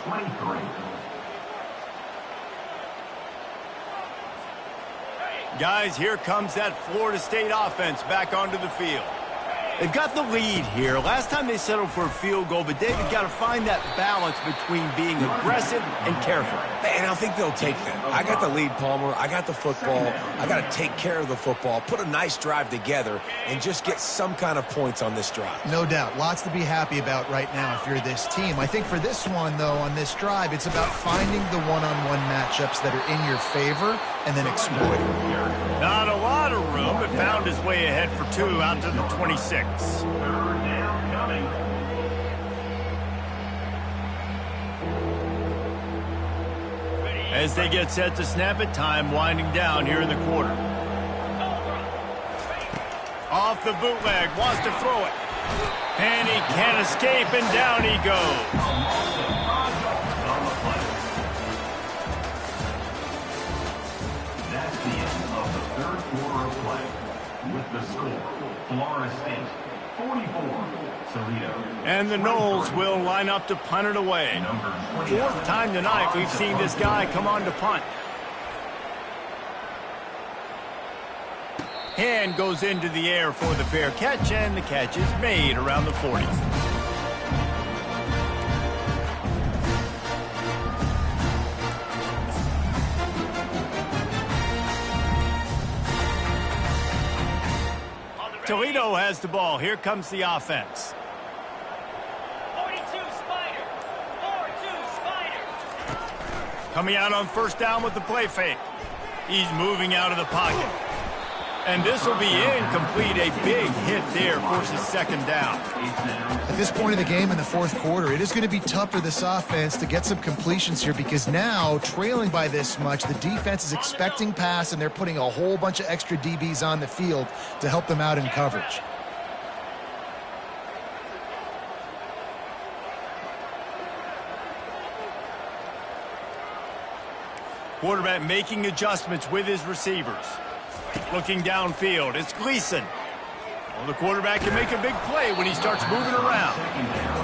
23. Guys, here comes that Florida State offense back onto the field. They've got the lead here. Last time they settled for a field goal, but David got to find that balance between being aggressive and careful. And I think they'll take that. I got the lead, Palmer. I got the football. I got to take care of the football, put a nice drive together, and just get some kind of points on this drive. No doubt. Lots to be happy about right now if you're this team. I think for this one, though, on this drive, it's about finding the one-on-one matchups that are in your favor and then exploiting them. Not a lot of room, but found his way ahead for 2 out to the 26. Third down coming. As they get set to snap it, time winding down here in the quarter. Off the bootleg, wants to throw it. And he can't escape, and down he goes. That's the end of the third quarter of play. With the score, Florida State 44, Toledo. And the Noles will line up to punt it away. Number 20. 4th time tonight we've seen this guy come on to punt. Hand goes into the air for the fair catch, and the catch is made around the 40. Toledo has the ball. Here comes the offense. 42 Spider. 4-2 Spider. Coming out on first down with the play fake. He's moving out of the pocket. And this will be incomplete. A big hit there, forces 2nd down. At this point of the game in the 4th quarter, it is going to be tough for this offense to get some completions here because now, trailing by this much, the defense is expecting pass, and they're putting a whole bunch of extra DBs on the field to help them out in coverage. Quarterback making adjustments with his receivers. Looking downfield, it's Gleason. Well, the quarterback can make a big play when he starts moving around.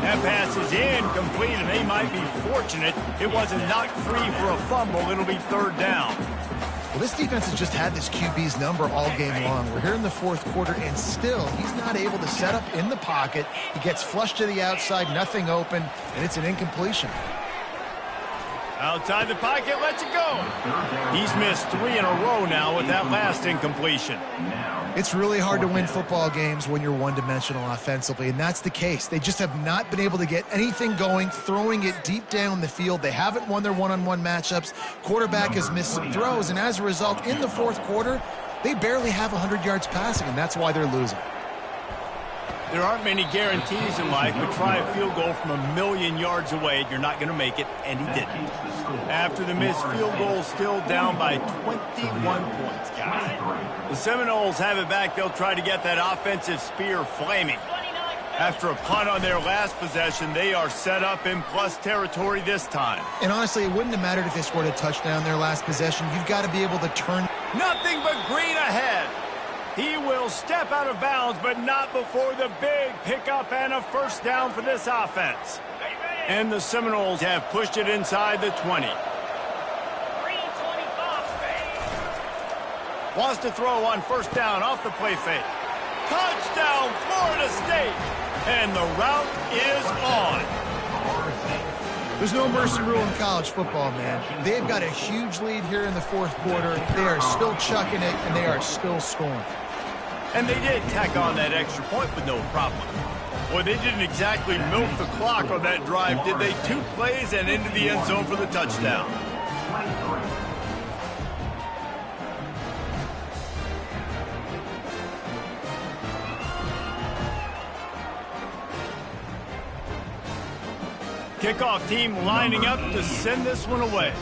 That pass is incomplete, and they might be fortunate it wasn't knocked free for a fumble. It'll be 3rd down. Well, this defense has just had this QB's number all game long. We're here in the 4th quarter, and still he's not able to set up in the pocket. He gets flushed to the outside, nothing open, and it's an incompletion. Outside the pocket, lets it go. He's missed 3 in a row now with that last incompletion. It's really hard to win football games when you're one-dimensional offensively, and that's the case. They just have not been able to get anything going, throwing it deep down the field. They haven't won their one-on-one matchups. Quarterback has missed some throws, and as a result, in the 4th quarter, they barely have 100 yards passing, and that's why they're losing. There aren't many guarantees in life, but try a field goal from 1,000,000 yards away. You're not going to make it, and he didn't. After the missed field goal, still down by 21 points, guys. The Seminoles have it back. They'll try to get that offensive spear flaming. After a punt on their last possession, they are set up in plus territory this time. And honestly, it wouldn't have mattered if they scored a touchdown their last possession. You've got to be able to turn. Nothing but green ahead. He will step out of bounds, but not before the big pickup and a 1st down for this offense. And the Seminoles have pushed it inside the 20. Wants to throw on 1st down off the play fake. Touchdown, Florida State. And the route is on. There's no mercy rule in college football, man. They've got a huge lead here in the 4th quarter. They are still chucking it, and they are still scoring. And they did tack on that extra point with no problem. Boy, they didn't exactly milk the clock on that drive, did they? 2 plays and into the end zone for the touchdown. Kickoff team lining up to send this one away.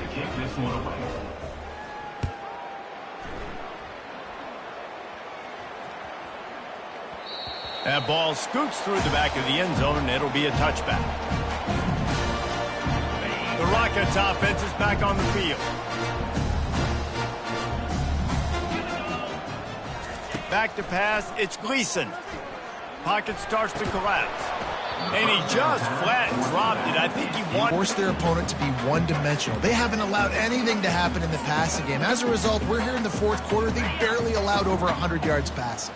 That ball scoots through the back of the end zone, and it'll be a touchback. The Rockets offense is back on the field. Back to pass, it's Gleason. Pocket starts to collapse. And he just flat dropped it. I think he wanted... Force their opponent to be one-dimensional. They haven't allowed anything to happen in the passing game. As a result, we're here in the 4th quarter. They barely allowed over 100 yards passing.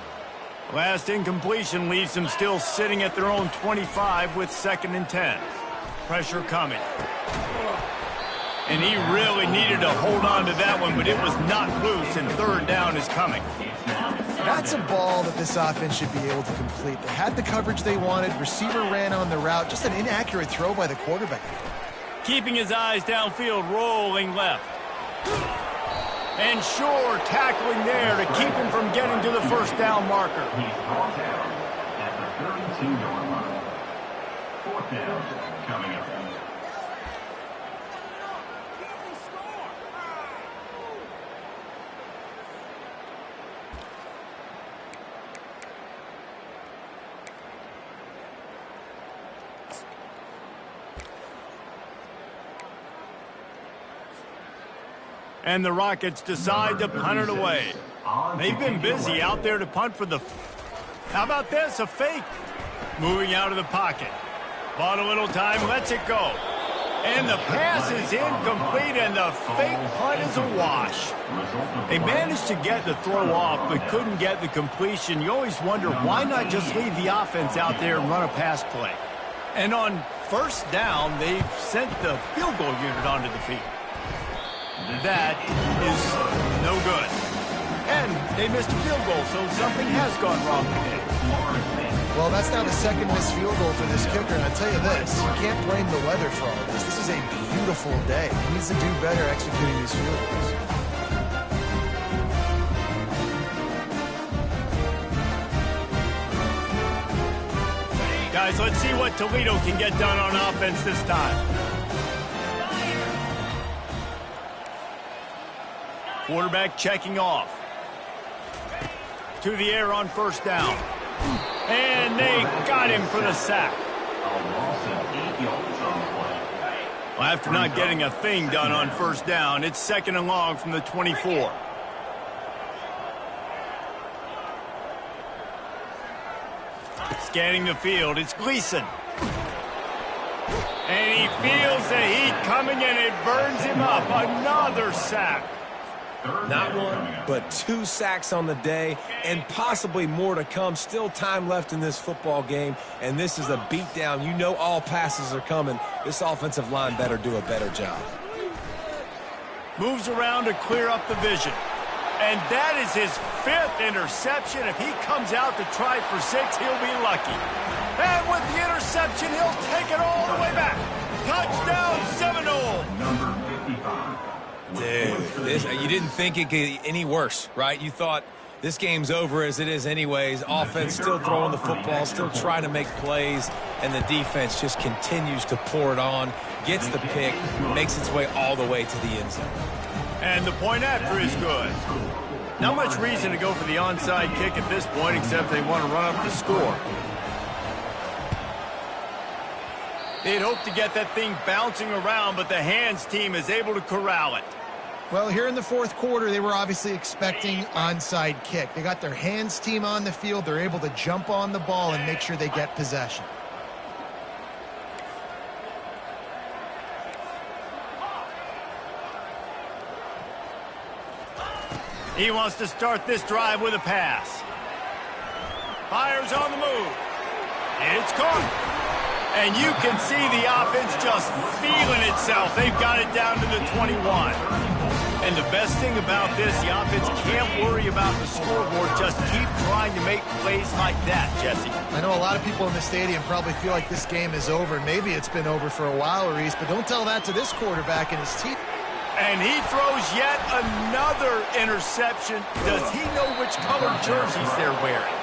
Last incompletion leaves them still sitting at their own 25 with 2nd and 10. Pressure coming. And he really needed to hold on to that one, but it was not loose, and 3rd down is coming. That's a ball that this offense should be able to complete. They had the coverage they wanted. Receiver ran on the route. Just an inaccurate throw by the quarterback. Keeping his eyes downfield, rolling left. And Shore tackling there to keep him from getting to the 1st down marker. He's brought down at the 32-yard line. 4th down coming up. And the Rockets decide to punt it away. They've been busy out there to punt for the... How about this? A fake. Moving out of the pocket. Bought a little time, lets it go. And the pass is incomplete, and the fake punt is a wash. They managed to get the throw off, but couldn't get the completion. You always wonder, why not just leave the offense out there and run a pass play? And on 1st down, they've sent the field goal unit onto the field. That is no good. And they missed a field goal, so something has gone wrong today. Well, that's now the 2nd missed field goal for this kicker, and I'll tell you this, you can't blame the weather for all this. This is a beautiful day. He needs to do better executing these field goals. Guys, let's see what Toledo can get done on offense this time. Quarterback checking off. To the air on 1st down. And they got him for the sack. Well, after not getting a thing done on 1st down, it's 2nd and long from the 24. Scanning the field, it's Gleason. And he feels the heat coming, and it burns him up. Another sack. Not one, but 2 sacks on the day, and possibly more to come. Still time left in this football game, and this is a beatdown. You know all passes are coming. This offensive line better do a better job. Moves around to clear up the vision. And that is his 5th interception. If he comes out to try for 6, he'll be lucky. And with the interception, he'll take it all the way back. Touchdown, Seminole. Number 55. Dude, you didn't think it could get any worse, right? You thought this game's over as it is anyways. Offense still throwing the football, still trying to make plays, and the defense just continues to pour it on, gets the pick, makes its way all the way to the end zone. And the point after is good. Not much reason to go for the onside kick at this point, except they want to run up the score. They'd hoped to get that thing bouncing around, but the hands team is able to corral it. Well, here in the 4th quarter, they were obviously expecting onside kick. They got their hands team on the field. They're able to jump on the ball and make sure they get possession. He wants to start this drive with a pass. Fires on the move. It's caught. And you can see the offense just feeling itself. They've got it down to the 21. And the best thing about this, the offense can't worry about the scoreboard. Just keep trying to make plays like that, Jesse. I know a lot of people in the stadium probably feel like this game is over. Maybe it's been over for a while, Reese, but don't tell that to this quarterback and his team. And he throws yet another interception. Does he know which colored jerseys they're wearing?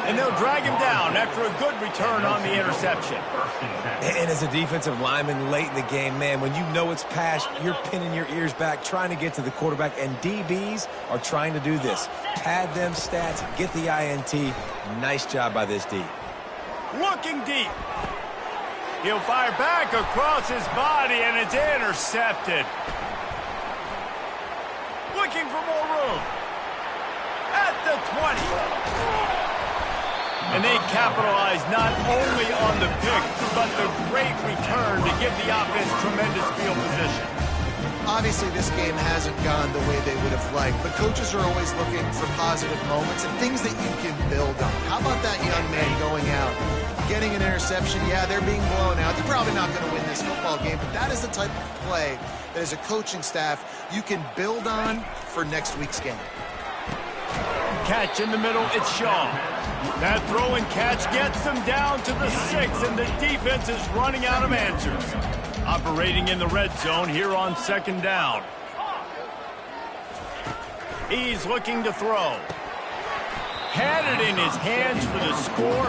And they'll drag him down after a good return on the interception. And as a defensive lineman late in the game, man, when you know it's pass, you're pinning your ears back, trying to get to the quarterback, and DBs are trying to do this. Pad them stats, get the INT. Nice job by this D. Looking deep. He'll fire back across his body, and it's intercepted. Looking for more room. At the 20. And they capitalize not only on the pick, but the great return to give the offense tremendous field position. Obviously, this game hasn't gone the way they would have liked, but coaches are always looking for positive moments and things that you can build on. How about that young man going out, getting an interception? Yeah, they're being blown out. They're probably not going to win this football game, but that is the type of play that as a coaching staff you can build on for next week's game. Catch in the middle, it's Shaw. That throw and catch gets them down to the 6, and the defense is running out of answers. Operating in the red zone here on 2nd down. He's looking to throw. Had it in his hands for the score.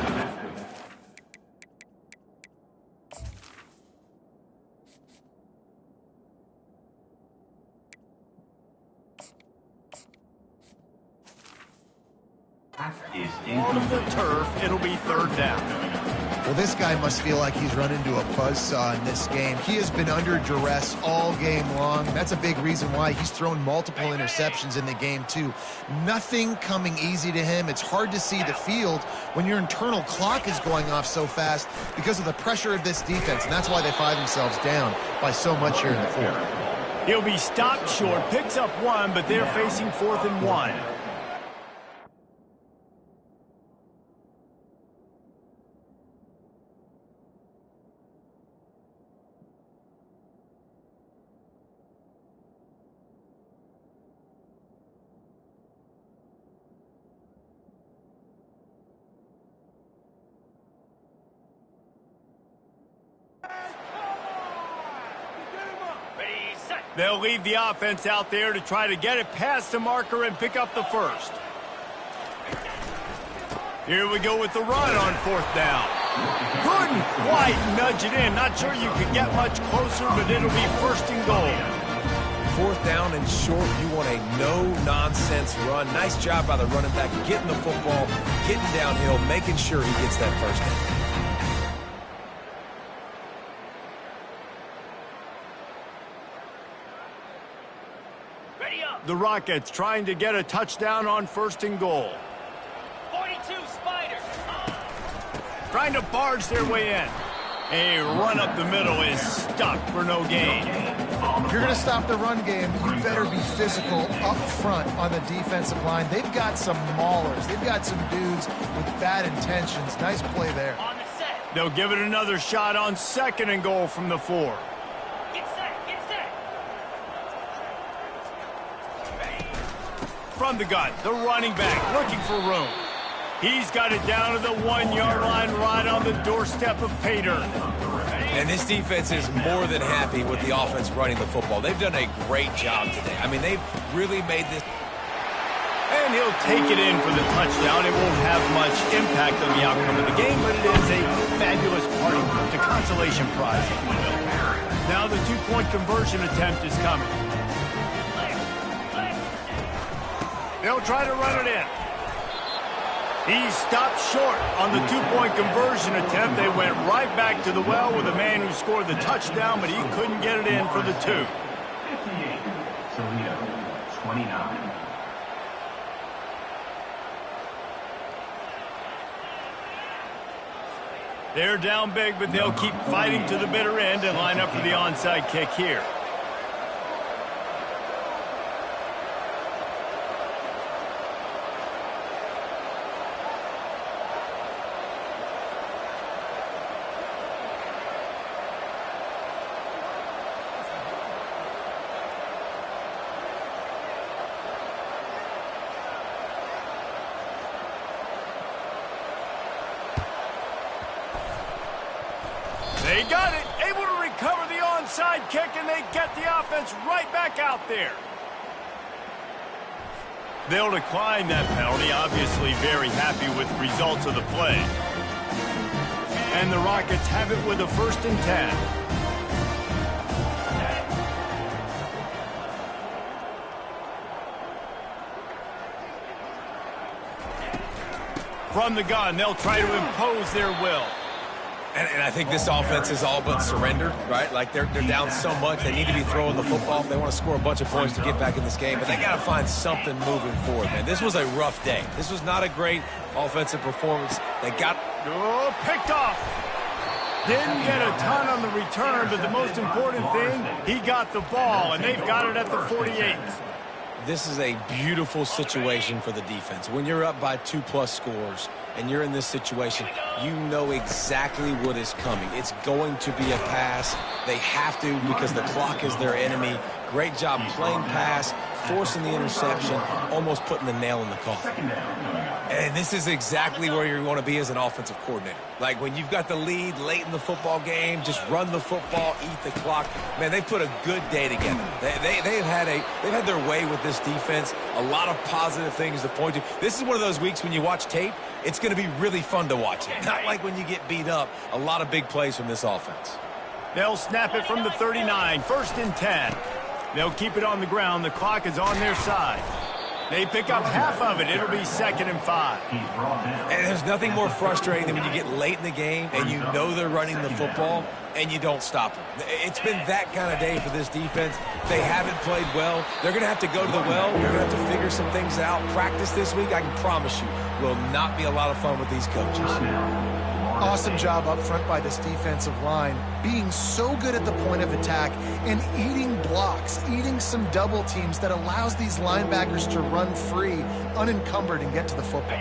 Is On the turf, it'll be 3rd down. Well, this guy must feel like he's run into a buzzsaw in this game. He has been under duress all game long. That's a big reason why he's thrown multiple interceptions in the game, too. Nothing coming easy to him. It's hard to see the field when your internal clock is going off so fast because of the pressure of this defense, and that's why they find themselves down by so much here in the 4th. He'll be stopped short, picks up 1, but they're facing 4th and 1. They'll leave the offense out there to try to get it past the marker and pick up the 1st. Here we go with the run on 4th down. Couldn't quite nudge it in. Not sure you could get much closer, but it'll be 1st and goal. 4th down and short, you want a no-nonsense run. Nice job by the running back, getting the football, getting downhill, making sure he gets that 1st down. The Rockets trying to get a touchdown on 1st and goal. 42 Spiders. Trying to barge their way in. A run up the middle is stuck for no gain. If you're going to stop the run game, you better be physical up front on the defensive line. They've got some maulers. They've got some dudes with bad intentions. Nice play there. On the set. They'll give it another shot on 2nd and goal from the 4. Get set. Get set. From the gun, the running back looking for room. He's got it down to the 1-yard line right on the doorstep of pay dirt. And this defense is more than happy with the offense running the football. They've done a great job today. I mean, they've really made this. And he'll take it in for the touchdown. It won't have much impact on the outcome of the game, but it is a fabulous party, the consolation prize, if you will. Now the 2-point conversion attempt is coming. They'll try to run it in. He stopped short on the 2-point conversion attempt. They went right back to the well with the man who scored the touchdown, but he couldn't get it in for the 2. 58, Toledo, 29. They're down big, but they'll keep fighting to the bitter end and line up for the onside kick here. They got it, able to recover the onside kick, and they get the offense right back out there. They'll decline that penalty, obviously very happy with the results of the play. And the Rockets have it with a 1st and 10. From the gun, they'll try to impose their will. And I think this offense is all but surrendered, right? Like they're down so much, they need to be throwing the football if they want to score a bunch of points to get back in this game. But they got to find something moving forward, man. This was a rough day. This was not a great offensive performance. They got... Oh, picked off. Didn't get a ton on the return, but the most important thing, he got the ball, and they've got it at the 48. This is a beautiful situation for the defense. When you're up by 2+ scores and you're in this situation, you know exactly what is coming. It's going to be a pass. They have to because the clock is their enemy. Great job playing pass, forcing the interception, almost putting the nail in the coffin. And this is exactly where you want to be as an offensive coordinator. Like when you've got the lead late in the football game, just run the football, eat the clock. Man, they put a good day together. They've had their way with this defense. A lot of positive things to point to. This is one of those weeks when you watch tape, it's going to be really fun to watch it. Not like when you get beat up. A lot of big plays from this offense. They'll snap it from the 39, 1st and 10. They'll keep it on the ground. The clock is on their side. They pick up half of it. It'll be 2nd and 5. And there's nothing more frustrating than when you get late in the game and you know they're running the football and you don't stop them. It's been that kind of day for this defense. They haven't played well. They're going to have to go to the well. They're going to have to figure some things out. Practice this week, I can promise you, will not be a lot of fun with these coaches. Awesome job up front by this defensive line, being so good at the point of attack and eating blocks, eating some double teams that allows these linebackers to run free, unencumbered, and get to the football.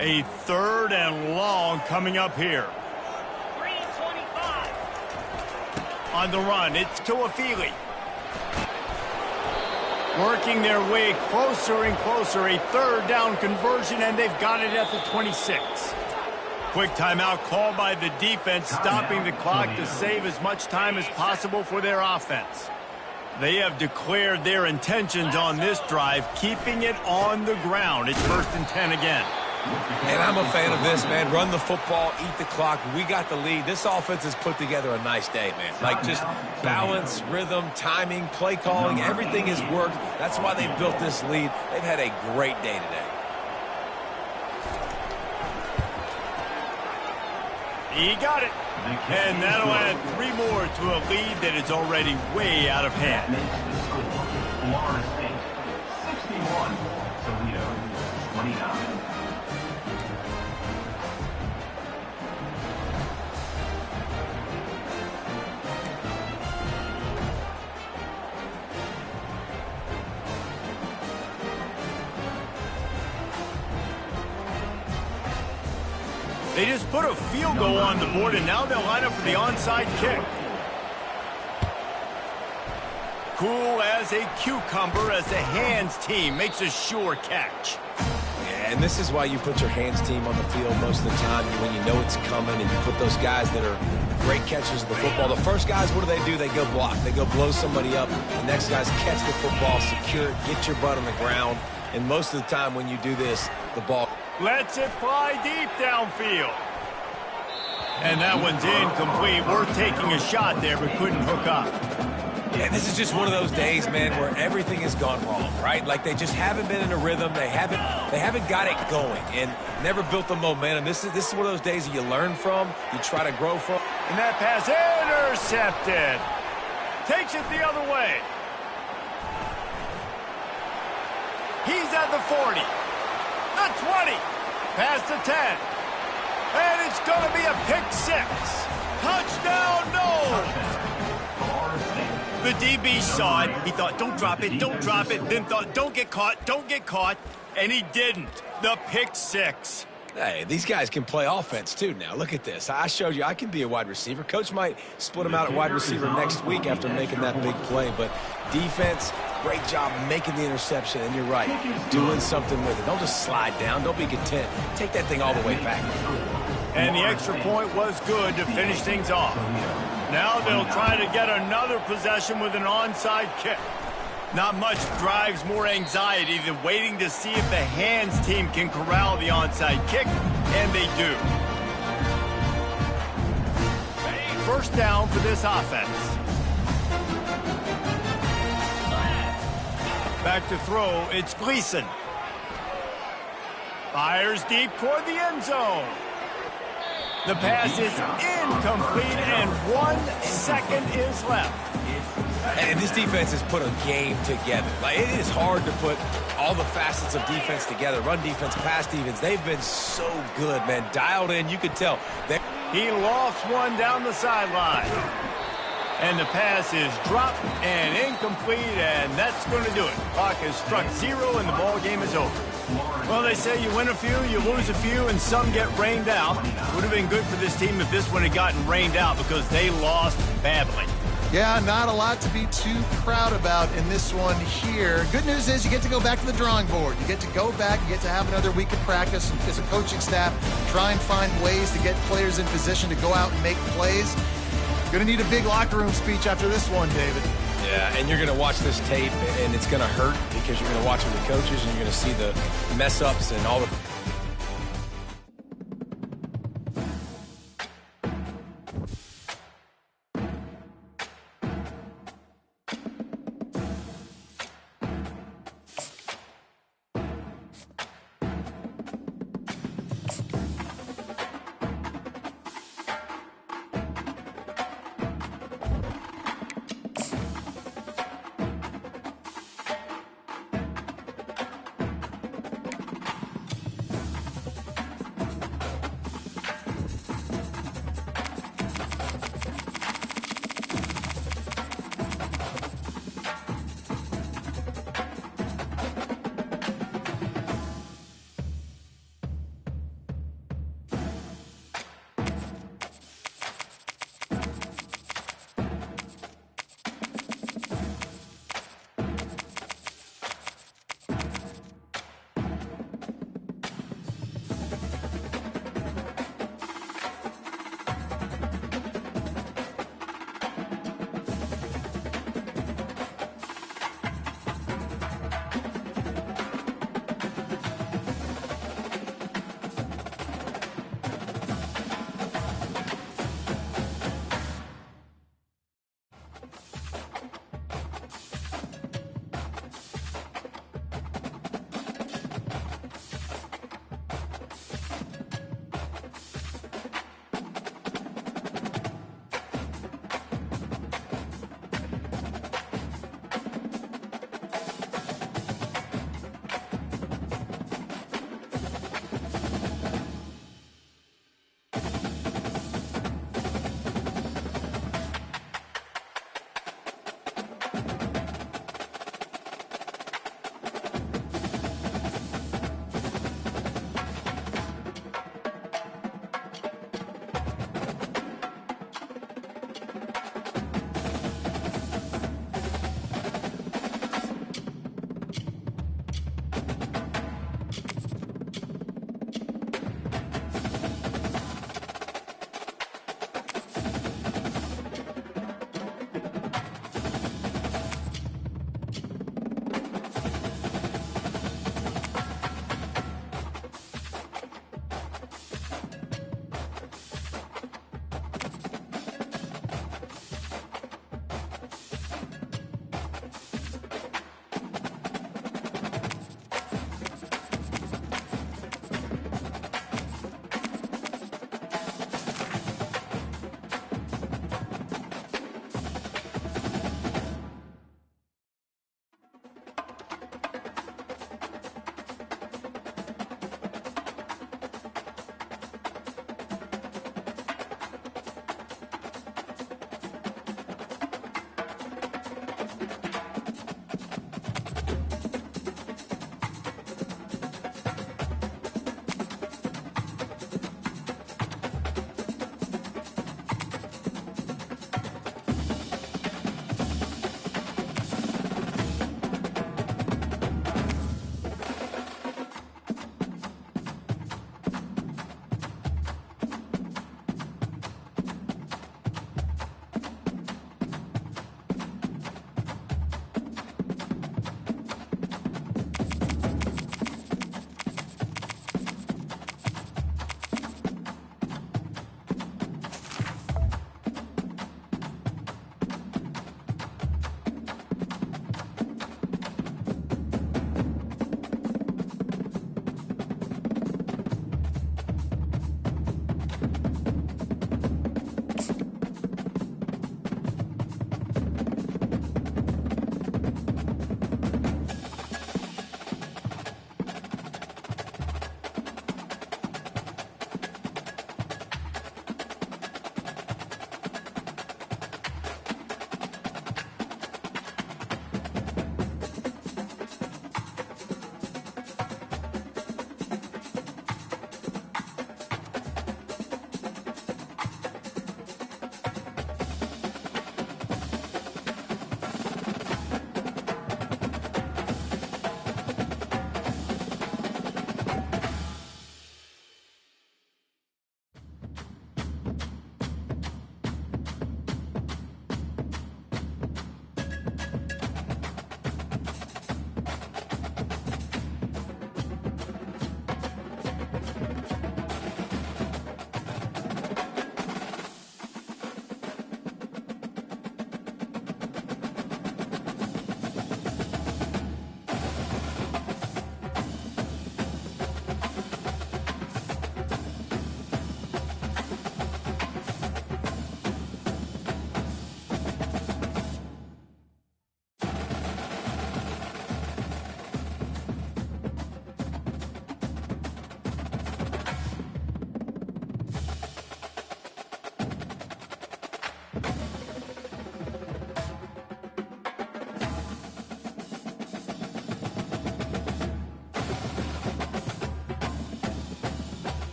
A 3rd and long coming up here. 3:25. On the run, it's Tuafili. Working their way closer and closer. A 3rd down conversion, and they've got it at the 26. Quick timeout called by the defense, stopping the clock to save as much time as possible for their offense. They have declared their intentions on this drive, keeping it on the ground. It's 1st and 10 again. And I'm a fan of this, man. Run the football, eat the clock. We got the lead. This offense has put together a nice day, man. Like just balance, rhythm, timing, play calling, everything has worked. That's why they've built this lead. They've had a great day today. He got it. And that'll add 3 more to a lead that is already way out of hand. Florida State, 61. Toledo, 29. They just put a field goal on the board, and now they'll line up for the onside kick. Cool as a cucumber as the hands team makes a sure catch. Yeah, and this is why you put your hands team on the field most of the time when you know it's coming, and you put those guys that are great catchers of the football. The first guys, what do? They go block. They go blow somebody up. The next guys catch the football, secure it, get your butt on the ground. And most of the time when you do this, the ball Lets it fly deep downfield. And that one's incomplete. Worth taking a shot there, but couldn't hook up. Yeah, this is just one of those days, man, where everything has gone wrong, right? Like they just haven't been in a rhythm. They haven't got it going and never built the momentum. This is one of those days that you learn from, you try to grow from. And that pass intercepted. Takes it the other way. He's at the 40. The 20. Past the 10. And it's going to be a pick six. Touchdown, no. The DB saw it. He thought, don't drop it, don't drop it. Then thought, don't get caught. And he didn't. The pick six. Hey, these guys can play offense, too, now. Look at this. I showed you I can be a wide receiver. Coach might split them out at wide receiver next week after making that big play. But defense, great job making the interception. And you're right, doing something with it. Don't just slide down. Don't be content. Take that thing all the way back. And the extra point was good to finish things off. Now they'll try to get another possession with an onside kick. Not much drives more anxiety than waiting to see if the hands team can corral the onside kick, and they do. First down for this offense. Back to throw, it's Gleason. Fires deep toward the end zone. The pass is incomplete, and 1 second is left. And this defense has put a game together. Like, it is hard to put all the facets of defense together. Run defense, pass defense. They've been so good, man. Dialed in. You could tell. He lofts one down the sideline. And the pass is dropped and incomplete, and that's going to do it. Clock has struck 0, and the ball game is over. Well, they say you win a few, you lose a few, and some get rained out. Would have been good for this team if this one had gotten rained out because they lost badly. Yeah, not a lot to be too proud about in this one here. Good news is you get to go back to the drawing board. You get to go back, you get to have another week of practice as a coaching staff, try and find ways to get players in position to go out and make plays. Going to need a big locker room speech after this one, David. Yeah, and you're going to watch this tape, and it's going to hurt because you're going to watch it with coaches, and you're going to see the mess-ups and all the...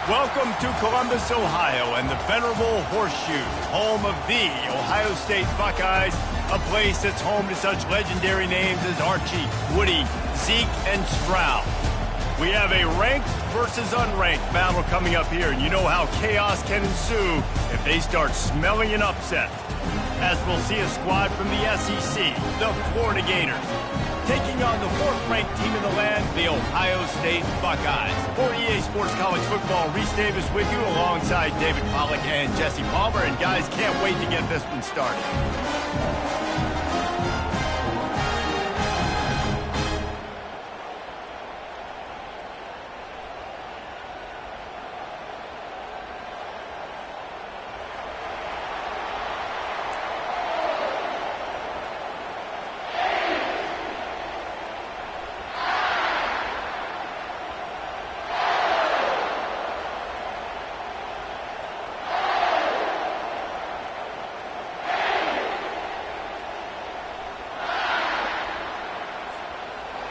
Welcome to Columbus, Ohio, and the venerable Horseshoe, home of the Ohio State Buckeyes, a place that's home to such legendary names as Archie, Woody, Zeke, and Stroud. We have a ranked versus unranked battle coming up here, and you know how chaos can ensue if they start smelling an upset. As we'll see a squad from the SEC, the Florida Gators, taking on the fourth-ranked team in the land, the Ohio State Buckeyes. For EA Sports College Football, Reese Davis with you alongside David Pollack and Jesse Palmer. And guys, can't wait to get this one started.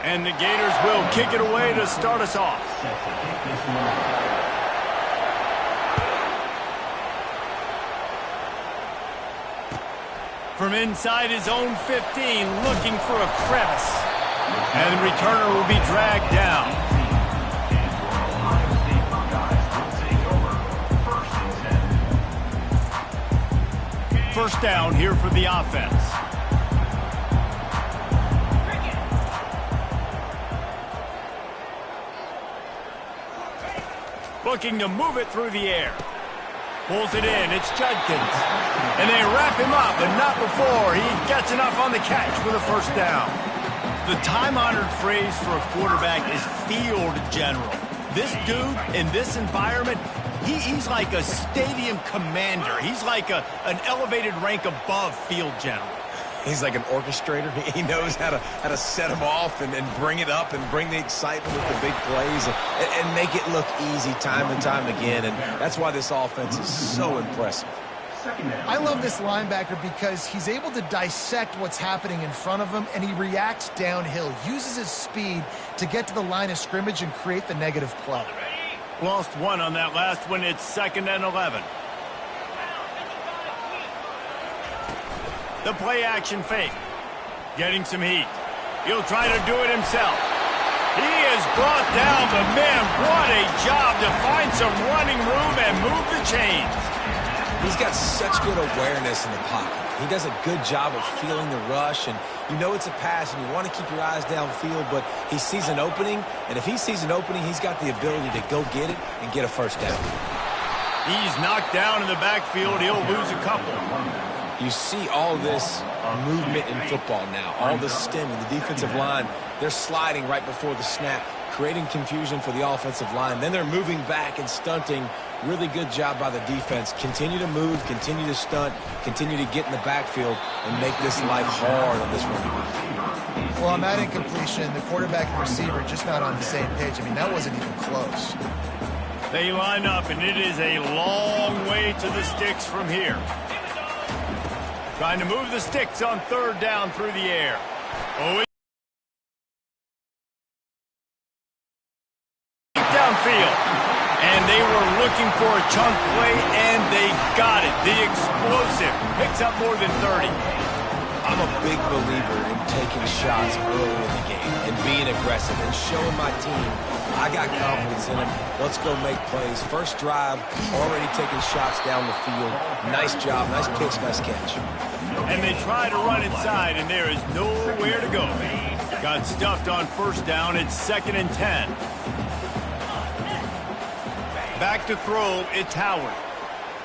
And the Gators will kick it away to start us off. From inside his own 15, looking for a crevice. And the returner will be dragged down. First down here for the offense. Looking to move it through the air. Pulls it in. It's Judkins. And they wrap him up, but not before he gets enough on the catch for the first down. The time-honored phrase for a quarterback is field general. This dude, in this environment, he's like a stadium commander. He's like an elevated rank above field general. He's like an orchestrator. He knows how to set them off and bring it up and bring the excitement with the big plays and make it look easy time and time again. And that's why this offense is so impressive. I love this linebacker because he's able to dissect what's happening in front of him, and he reacts downhill, uses his speed to get to the line of scrimmage and create the negative play. Lost one on that last one. It's 2nd and 11. The play-action fake. Getting some heat. He'll try to do it himself. He is brought down, but man, what a job to find some running room and move the chains. He's got such good awareness in the pocket. He does a good job of feeling the rush, and you know it's a pass, and you want to keep your eyes downfield, but he sees an opening, and if he sees an opening, he's got the ability to go get it and get a first down. He's knocked down in the backfield. He'll lose a couple. You see all this movement in football now, all the stemming, the defensive line, they're sliding right before the snap, creating confusion for the offensive line. Then they're moving back and stunting. Really good job by the defense. Continue to move, continue to stunt, continue to get in the backfield and make this life hard on this running back. Well, on that incompletion, the quarterback and receiver just not on the same page. I mean, that wasn't even close. They line up, and it is a long way to the sticks from here. Trying to move the sticks on 3rd down through the air. Oh, downfield. And they were looking for a chunk play, and they got it. The explosive picks up more than 30. I'm a big believer in taking shots early in the game and being aggressive and showing my team I got confidence in them. Let's go make plays. First drive, already taking shots down the field. Nice job, nice pitch, nice catch. And they try to run inside, and there is nowhere to go. Got stuffed on 1st down. It's 2nd and 10. Back to throw, it's Howard.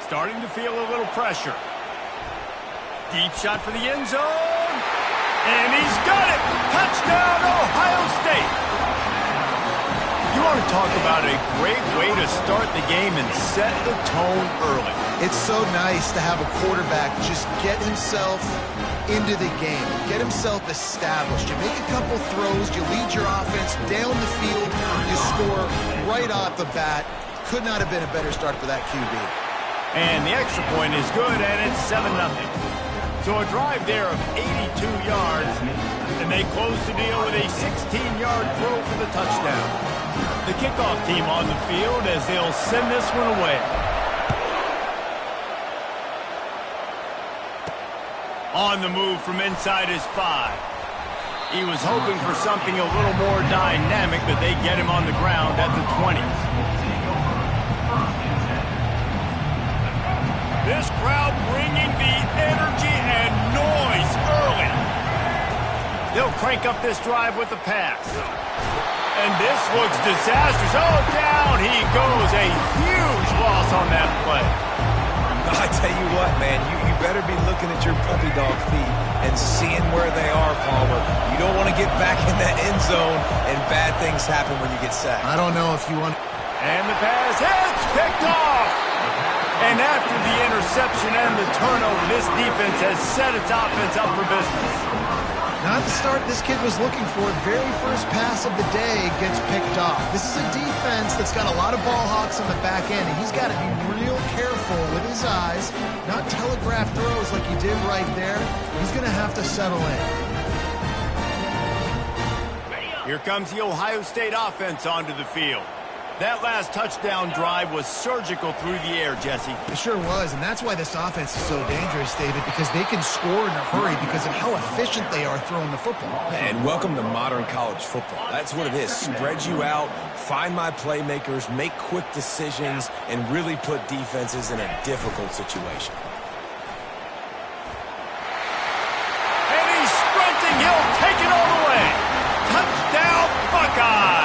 Starting to feel a little pressure. Deep shot for the end zone. And he's got it. Touchdown, Ohio State. You want to talk about a great way to start the game and set the tone early. It's so nice to have a quarterback just get himself into the game, get himself established. You make a couple throws, you lead your offense down the field, you score right off the bat. Could not have been a better start for that QB. And the extra point is good, and it's 7-0. So a drive there of 82 yards, and they close the deal with a 16-yard throw for the touchdown. The kickoff team on the field as they'll send this one away. On the move from inside his 5. He was hoping for something a little more dynamic, but they get him on the ground at the 20. This crowd bringing the energy and noise early. They'll crank up this drive with the pass. And this looks disastrous. Oh, down he goes. A huge loss on that play. I tell you what, man, you better be looking at your puppy dog feet and seeing where they are, Palmer. You don't want to get back in that end zone and bad things happen when you get sacked. I don't know if you want... And the pass hits, picked off. And after the interception and the turnover, this defense has set its offense up for business. Not the start this kid was looking for. Very first pass of the day gets picked off. This is a defense that's got a lot of ball hawks on the back end, and he's got to be real careful with his eyes, not telegraph throws like he did right there. He's going to have to settle in. Here comes the Ohio State offense onto the field. That last touchdown drive was surgical through the air, Jesse. It sure was, and that's why this offense is so dangerous, David, because they can score in a hurry because of how efficient they are throwing the football. And welcome to modern college football. That's what it is. Spread you out, find my playmakers, make quick decisions, and really put defenses in a difficult situation. And he's sprinting. He'll take it all the way. Touchdown, Buckeyes!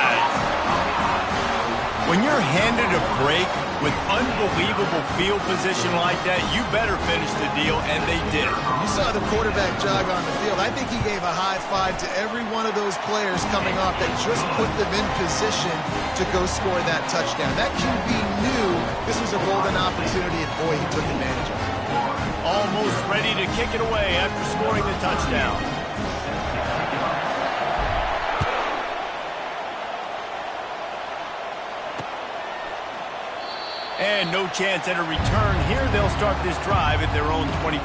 When you're handed a break with unbelievable field position like that, you better finish the deal, and they did. You saw the quarterback jog on the field. I think he gave a high five to every one of those players coming off that just put them in position to go score that touchdown. That QB knew this was a golden opportunity, and boy, he took advantage of it. Almost ready to kick it away after scoring the touchdown. And no chance at a return here. They'll start this drive at their own 25.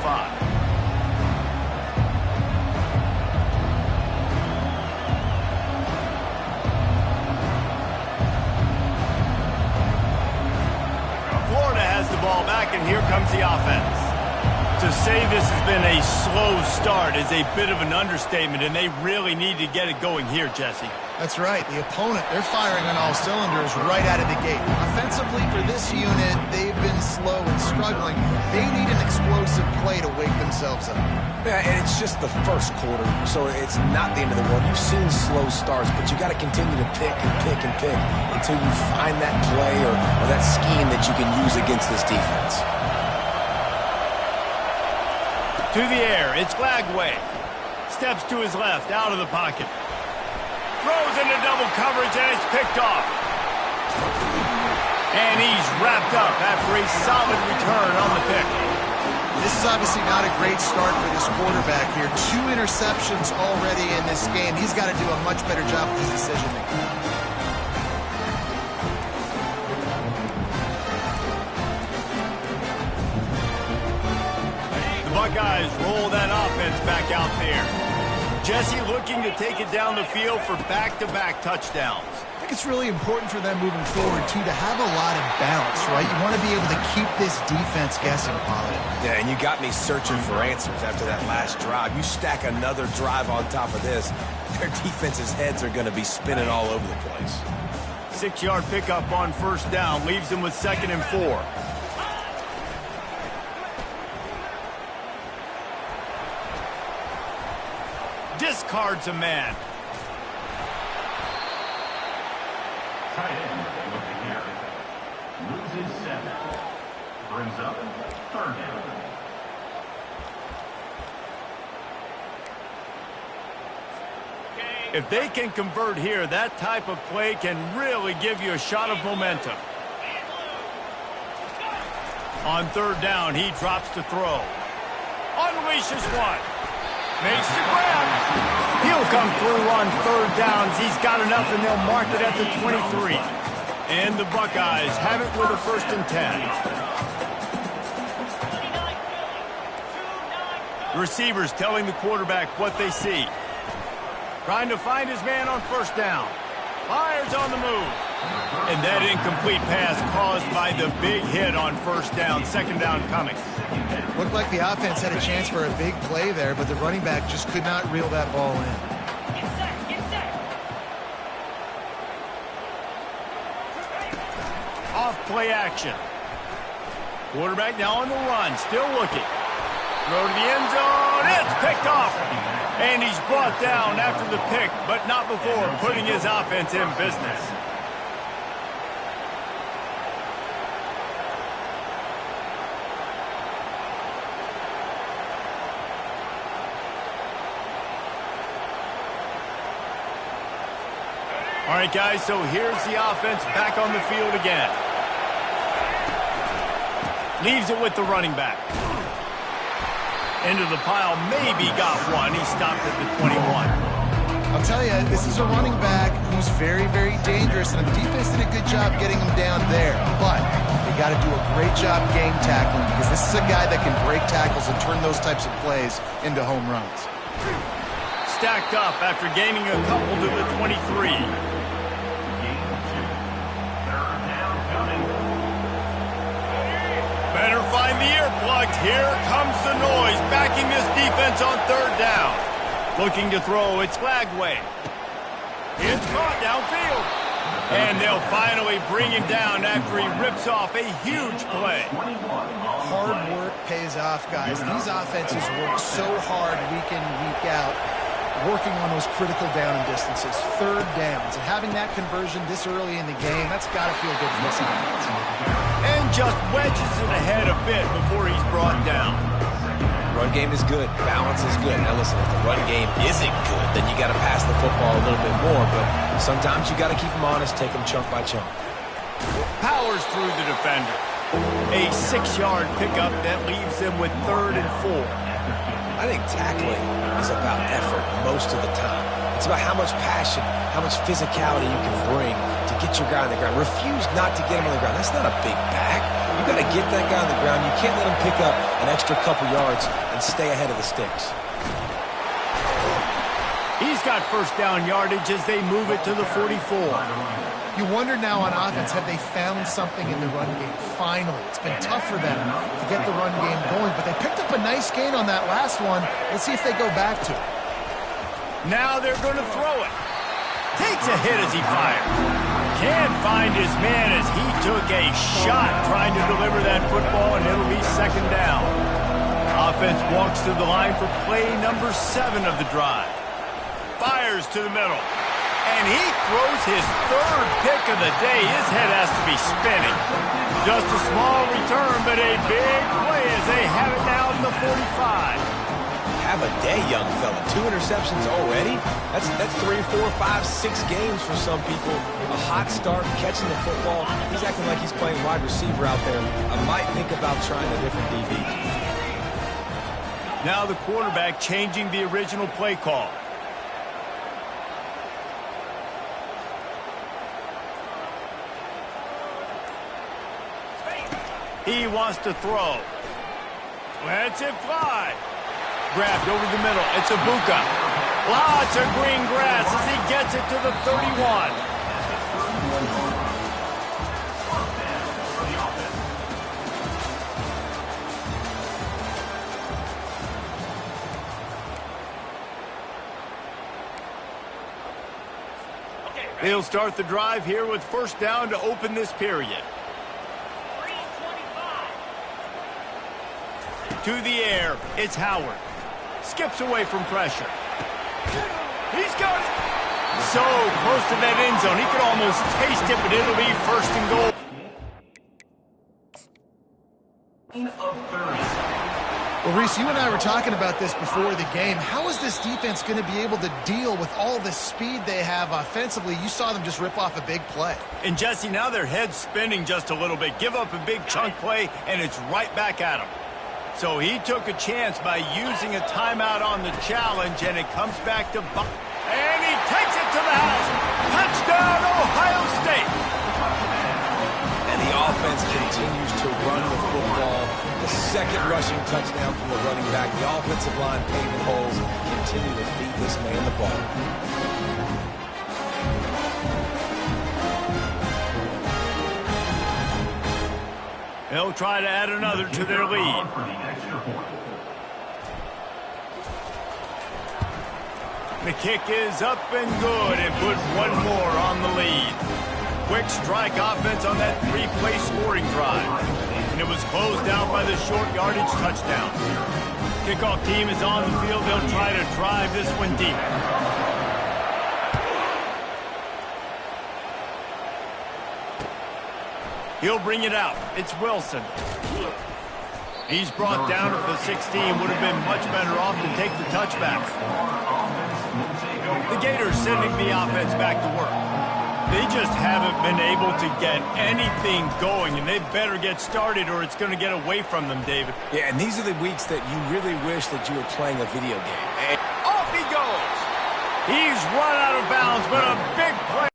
Florida has the ball back, and here comes the offense. To say this has been a slow start is a bit of an understatement, and they really need to get it going here, Jesse. That's right. The opponent, they're firing on all cylinders right out of the gate. Offensively for this unit, they've been slow and struggling. They need an explosive play to wake themselves up. Yeah, and it's just the first quarter, so it's not the end of the world. You've seen slow starts, but you got to continue to pick and pick and pick until you find that play or that scheme that you can use against this defense. To the air, it's Glagway. Steps to his left, out of the pocket. Throws into double coverage, and it's picked off. And he's wrapped up after a solid return on the pick. This is obviously not a great start for this quarterback here. 2 interceptions already in this game. He's got to do a much better job with his decision-making. Buckeyes roll that offense back out there. Jesse looking to take it down the field for back-to-back touchdowns. I think it's really important for them moving forward, too, to have a lot of balance, right? You want to be able to keep this defense guessing, Pollard. Yeah, and you got me searching for answers after that last drive. You stack another drive on top of this, their defense's heads are going to be spinning all over the place. 6-yard pickup on first down leaves them with 2nd and 4. Discards a man. Tight end with the carry. Loses 7. Brings up 3rd down. If they can convert here, that type of play can really give you a shot of momentum. On 3rd down, he drops to throw. Unleashes one. Makes the grab. He'll come through on 3rd downs. He's got enough, and they'll mark it at the 23. And the Buckeyes have it with a 1st and 10. The receivers telling the quarterback what they see. Trying to find his man on 1st down. Fires on the move. And that incomplete pass caused by the big hit on first down, second down coming. Looked like the offense had a chance for a big play there, but the running back just could not reel that ball in. Get set, get set. Off play action. Quarterback now on the run, still looking. Throw to the end zone, it's picked off. And he's brought down after the pick, but not before putting his offense in business. All right, guys, so here's the offense back on the field again. Leaves it with the running back. Into the pile, maybe got one. He stopped at the 21. I'll tell you, this is a running back who's very, very dangerous, and the defense did a good job getting him down there. But they got to do a great job game tackling, because this is a guy that can break tackles and turn those types of plays into home runs. Stacked up after gaining a couple to the 23. Better find the earplugs. Here comes the noise, backing this defense on third down. Looking to throw, it's Lagway. It's caught downfield. And they'll finally bring him down after he rips off a huge play. Hard work pays off, guys. These offenses work so hard week in, week out, working on those critical down and distances, third downs. And having that conversion this early in the game, that's got to feel good for this offense. And just wedges it ahead a bit before he's brought down. Run game is good. Balance is good. Now listen, if the run game isn't good, then you got to pass the football a little bit more. But sometimes you got to keep them honest, take them chunk by chunk. Powers through the defender. A 6-yard pickup that leaves them with 3rd and 4. I think tackling is about effort most of the time. It's about how much passion, how much physicality you can bring to get your guy on the ground. Refuse not to get him on the ground. That's not a big back. You got to get that guy on the ground. You can't let him pick up an extra couple yards and stay ahead of the sticks. He's got first down yardage as they move it to the 44. You wonder now on offense, have they found something in the run game? Finally. It's been tough for them to get the run game going, but they picked up a nice gain on that last one. Let's see if they go back to it. Now they're going to throw it. Takes a hit as he fires. Can't find his man as he took a shot trying to deliver that football, and it'll be second down. Offense walks to the line for play number 7 of the drive. Fires to the middle. And he throws his 3rd pick of the day. His head has to be spinning. Just a small return, but a big play as they have it now at the 45. Have a day, young fella. 2 interceptions already? That's 3, 4, 5, 6 games for some people. A hot start, catching the football. He's acting like he's playing wide receiver out there. I might think about trying a different DB. Now the quarterback changing the original play call. He wants to throw. Lets it fly. Grabbed over the middle. It's Ibuka. Lots of green grass as he gets it to the 31. They'll start the drive here with first down to open this period. 3:25. To the air, it's Howard. Skips away from pressure. He's got it. So close to that end zone. He could almost taste it, but it'll be first and goal. Well, Reese, you and I were talking about this before the game. How is this defense going to be able to deal with all the speed they have offensively? You saw them just rip off a big play. And, Jesse, now their head's spinning just a little bit. Give up a big chunk play, and it's right back at him. So he took a chance by using a timeout on the challenge, and it comes back to Buck. And he takes it to the house. Touchdown, Ohio State. And the offense continues to run the football. The second rushing touchdown from the running back. The offensive line paving holes. Continue to feed this man the ball. They'll try to add another to their lead. For the extra point. The kick is up and good and put one more on the lead. Quick strike offense on that three-play scoring drive. And it was closed out by the short yardage touchdown. Kickoff team is on the field. They'll try to drive this one deep. He'll bring it out. It's Wilson. He's brought down at the 16. Would have been much better off to take the touchback. The Gators sending the offense back to work. They just haven't been able to get anything going, and they better get started or it's going to get away from them, David. Yeah, and these are the weeks that you really wish that you were playing a video game. And off he goes. He's run out of bounds, but a big play.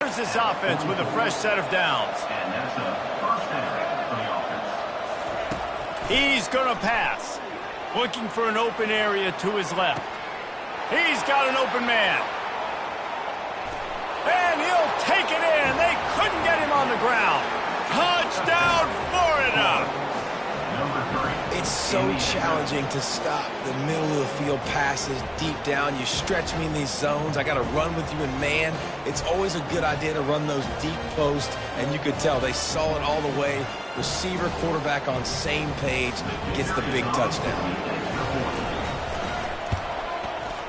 Here's this offense with a fresh set of downs. And that's a first down for the offense. He's going to pass. Looking for an open area to his left. He's got an open man. And he'll take it in. They couldn't get him on the ground. Touchdown, Florida! It's so challenging to stop the middle of the field passes deep down. You stretch me in these zones. I got to run with you in man. It's always a good idea to run those deep posts, and you could tell they saw it all the way. Receiver, quarterback on same page, gets the big touchdown.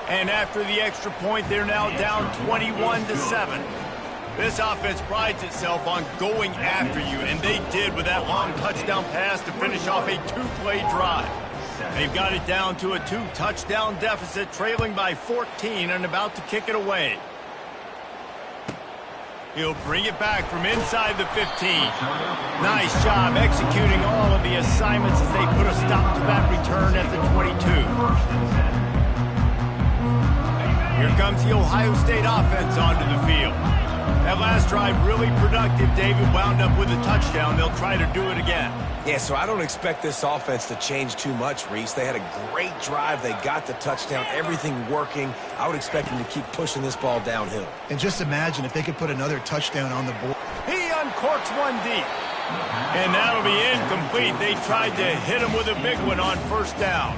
And after the extra point, they're now down 21-7. This offense prides itself on going after you, and they did with that long touchdown pass to finish off a two-play drive. They've got it down to a two-touchdown deficit, trailing by 14 and about to kick it away. He'll bring it back from inside the 15. Nice job executing all of the assignments as they put a stop to that return at the 22. Here comes the Ohio State offense onto the field. That last drive really productive. David wound up with a touchdown. They'll try to do it again. Yeah, so I don't expect this offense to change too much, Reese. They had a great drive. They got the touchdown. Everything working. I would expect them to keep pushing this ball downhill. And just imagine if they could put another touchdown on the board. He uncorks one deep. And that'll be incomplete. They tried to hit him with a big one on first down.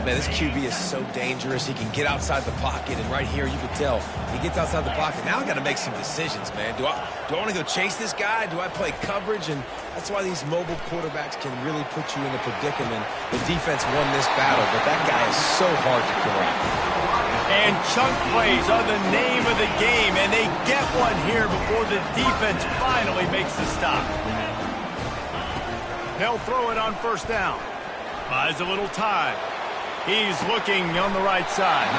Man, this QB is so dangerous. He can get outside the pocket, and right here you can tell he gets outside the pocket. Now I got to make some decisions, man. Do I want to go chase this guy? Do I play coverage? And that's why these mobile quarterbacks can really put you in a predicament. The defense won this battle, but that guy is so hard to corral. And chunk plays are the name of the game, and they get one here before the defense finally makes the stop. They'll throw it on first down. Buys a little time. He's looking on the right side.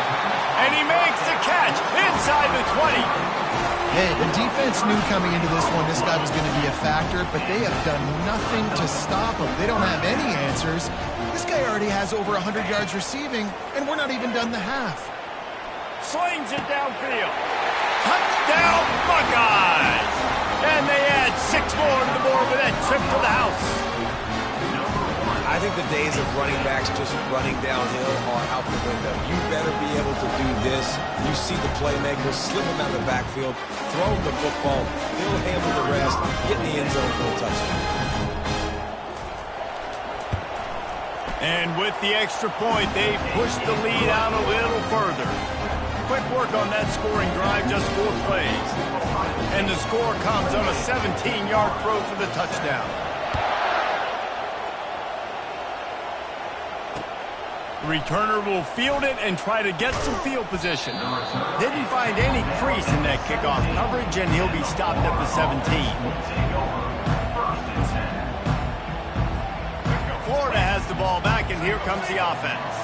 And he makes the catch inside the 20. Hey, the defense knew coming into this one this guy was going to be a factor, but they have done nothing to stop him. They don't have any answers. This guy already has over 100 yards receiving, and we're not even done the half. Slings it downfield. Touchdown, Buckeyes! And they add 6 more to the board with that trip to the house. I think the days of running backs just running downhill are out the window. You better be able to do this. You see the playmakers, slip him out of the backfield, throw him the football, he'll handle the rest, get in the end zone for a touchdown. And with the extra point, they push the lead out a little further. Quick work on that scoring drive, just 4 plays. And the score comes on a 17-yard throw for the touchdown. Returner will field it and try to get some field position. Didn't find any crease in that kickoff coverage, and he'll be stopped at the 17. Florida has the ball back, and here comes the offense.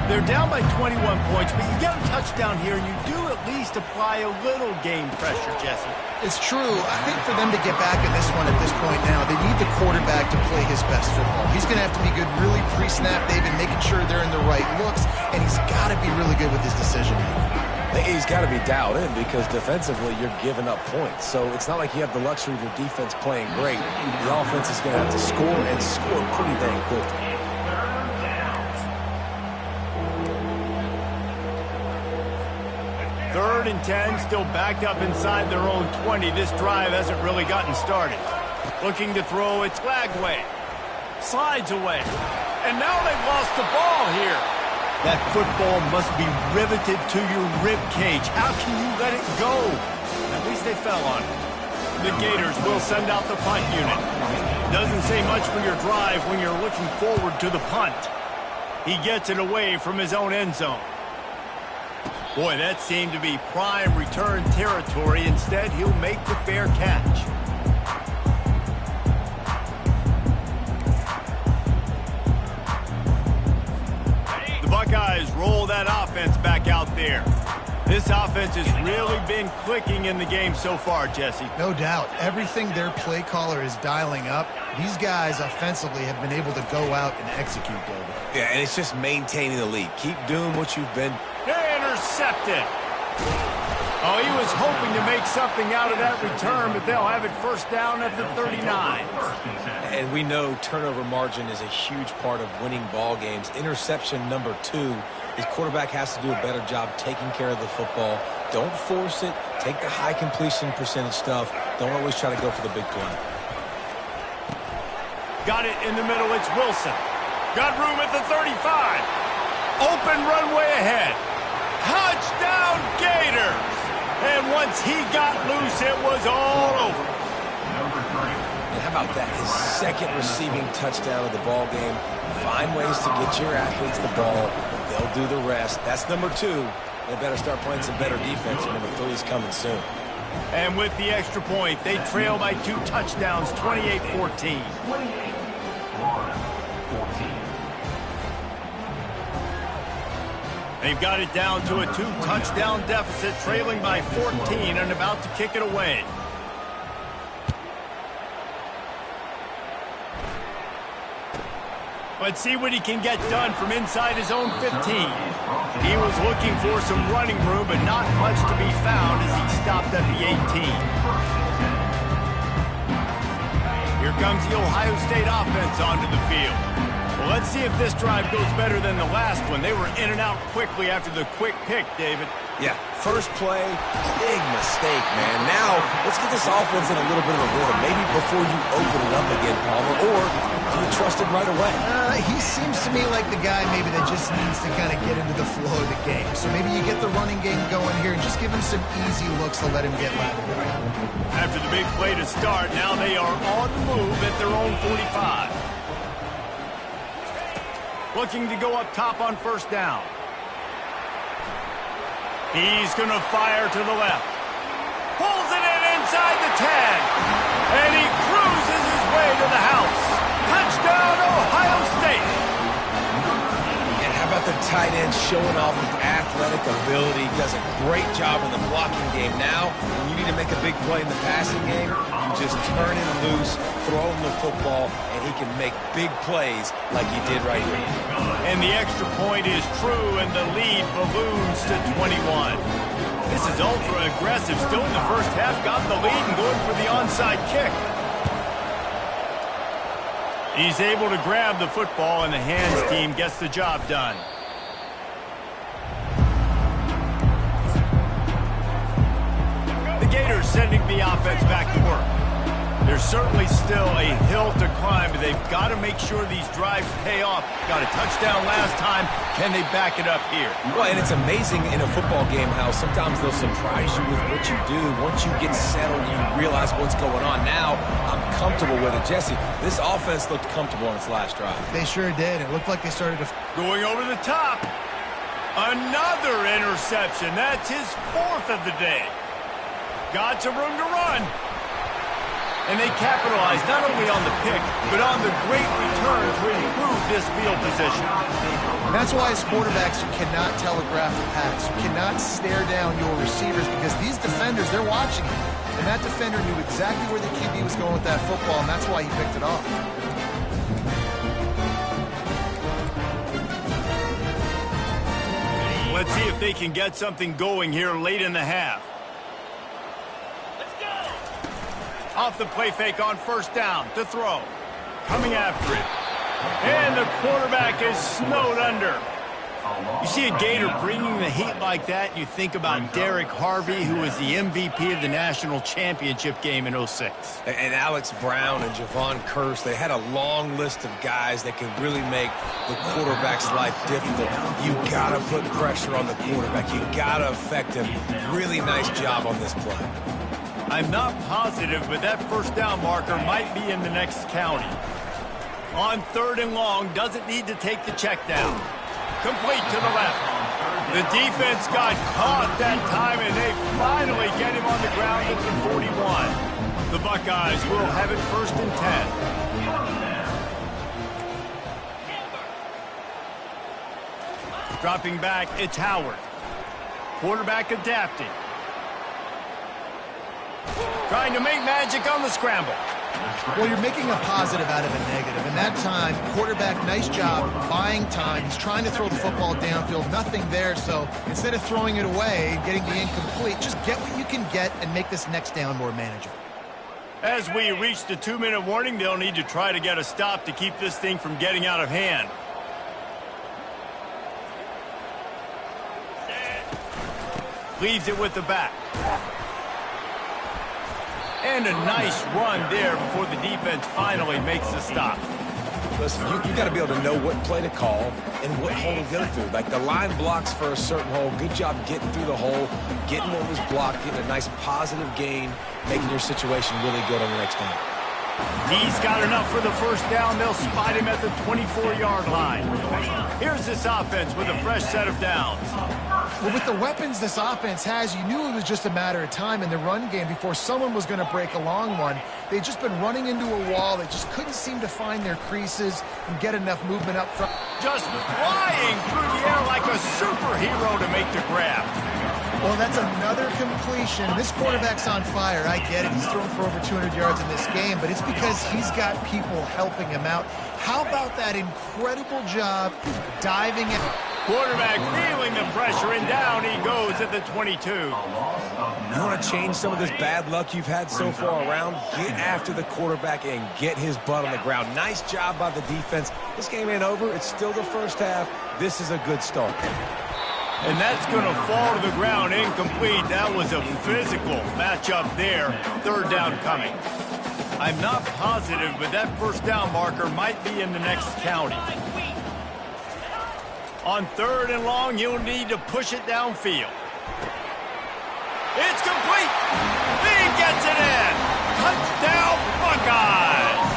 They're down by 21 points, but you get a touchdown here, and you do at least apply a little game pressure, Jesse. It's true. I think for them to get back in this one at this point now, they need the quarterback to play his best football. He's going to have to be good really pre-snap, David, making sure they're in the right looks, and he's got to be really good with his decision-making. He's got to be dialed in because defensively you're giving up points. So it's not like you have the luxury of your defense playing great. The offense is going to have to score and score pretty dang quickly. 3rd and 10, still backed up inside their own 20. This drive hasn't really gotten started. Looking to throw, it's Lagway. Slides away. And now they've lost the ball here. That football must be riveted to your rib cage. How can you let it go? At least they fell on it. The Gators will send out the punt unit. Doesn't say much for your drive when you're looking forward to the punt. He gets it away from his own end zone. Boy, that seemed to be prime return territory. Instead, he'll make the fair catch. The Buckeyes roll that offense back out there. This offense has really been clicking in the game so far, Jesse. No doubt. Everything their play caller is dialing up, these guys offensively have been able to go out and execute, David. Yeah, and it's just maintaining the lead. Keep doing what you've been. Intercepted. Oh, he was hoping to make something out of that return, but they'll have it first down at the 39. And we know turnover margin is a huge part of winning ball games. Interception number 2. His quarterback has to do a better job taking care of the football. Don't force it. Take the high completion percentage stuff. Don't always try to go for the big play. Got it in the middle. It's Wilson. Got room at the 35. Open runway ahead. Touchdown Gators. And once he got loose, it was all over. And how about that? His second receiving touchdown of the ball game. Find ways to get your athletes the ball. They'll do the rest. That's number 2. They better start playing some better defense. Number 3 is coming soon. And with the extra point, they trail by 2 touchdowns, 28-14. They've got it down to a 2-touchdown deficit, trailing by 14 and about to kick it away. Let's see what he can get done from inside his own 15. He was looking for some running room, but not much to be found as he stopped at the 18. Here comes the Ohio State offense onto the field. Well, let's see if this drive goes better than the last one. They were in and out quickly after the quick pick, David. Yeah, first play, big mistake, man. Now, let's get this offense in a little bit of a rhythm. Maybe before you open it up again, Palmer, or do you trust him right away? He seems to me like the guy maybe that just needs to kind of get into the flow of the game. So maybe you get the running game going here and just give him some easy looks to let him get lathered up. After the big play to start, now they are on the move at their own 45. Looking to go up top on first down. He's going to fire to the left. Pulls it in inside the 10. And he cruises his way to the house. Touchdown, Ohio State. And how about the tight end showing off his athletic ability? Does a great job in the blocking game. Now, when you need to make a big play in the passing game, you just turn him loose, throw him the football, and he can make big plays like he did right here. And the extra point is true, and the lead balloons to 21. This is ultra aggressive. Still in the first half, got the lead and going for the onside kick. He's able to grab the football, and the hands team gets the job done. The Gators sending the offense back to work. There's certainly still a hill to climb, but they've got to make sure these drives pay off. Got a touchdown last time. Can they back it up here? Well, and it's amazing in a football game how sometimes they'll surprise you with what you do. Once you get settled, you realize what's going on. Now, I'm comfortable with it. Jesse, this offense looked comfortable on its last drive. They sure did. It looked like they started to... Going over the top. Another interception. That's his 4th of the day. Got some room to run. And they capitalized not only on the pick, but on the great return to improve this field position. And that's why as quarterbacks, you cannot telegraph the pass. You cannot stare down your receivers because these defenders, they're watching you. And that defender knew exactly where the QB was going with that football, and that's why he picked it off. Let's see if they can get something going here late in the half. Off the play fake on first down to throw. Coming after it. And the quarterback is snowed under. You see a Gator bringing the heat like that, you think about Derek Harvey, who was the MVP of the national championship game in '06. And Alex Brown and Javon Curse, they had a long list of guys that can really make the quarterback's life difficult. You got to put pressure on the quarterback. You got to affect him. Really nice job on this play. I'm not positive, but that first down marker might be in the next county. On 3rd and long, doesn't need to take the check down. Complete to the left. The defense got caught that time, and they finally get him on the ground at the 41. The Buckeyes will have it 1st and 10. Dropping back, it's Howard. Quarterback adapting. Trying to make magic on the scramble. Well, you're making a positive out of a negative. And that time, quarterback, nice job buying time. He's trying to throw the football downfield. Nothing there. So instead of throwing it away and getting the incomplete, just get what you can get and make this next down more manageable. As we reach the 2-minute warning, they'll need to try to get a stop to keep this thing from getting out of hand. Leaves it with the back. And a nice run there before the defense finally makes the stop. Listen, you got to be able to know what play to call and what hole to go through. Like the line blocks for a certain hole. Good job getting through the hole, getting what was blocked, getting a nice positive gain, making your situation really good on the next down. He's got enough for the first down. They'll spot him at the 24-yard line. Here's this offense with a fresh set of downs. Well, with the weapons this offense has, you knew it was just a matter of time in the run game before someone was going to break a long one. They'd just been running into a wall. They just couldn't seem to find their creases and get enough movement up front. Just flying through the air like a superhero to make the grab. Well, that's another completion. This quarterback's on fire. I get it. He's thrown for over 200 yards in this game, but it's because he's got people helping him out. How about that incredible job diving in? Quarterback feeling the pressure, and down he goes at the 22. You want to change some of this bad luck you've had so far around? Get after the quarterback and get his butt on the ground. Nice job by the defense. This game ain't over. It's still the first half. This is a good start. And that's going to fall to the ground incomplete. That was a physical matchup there. 3rd down coming. I'm not positive, but that first down marker might be in the next county. On 3rd and long, you'll need to push it downfield. It's complete. He gets it in. Touchdown, Buckeyes.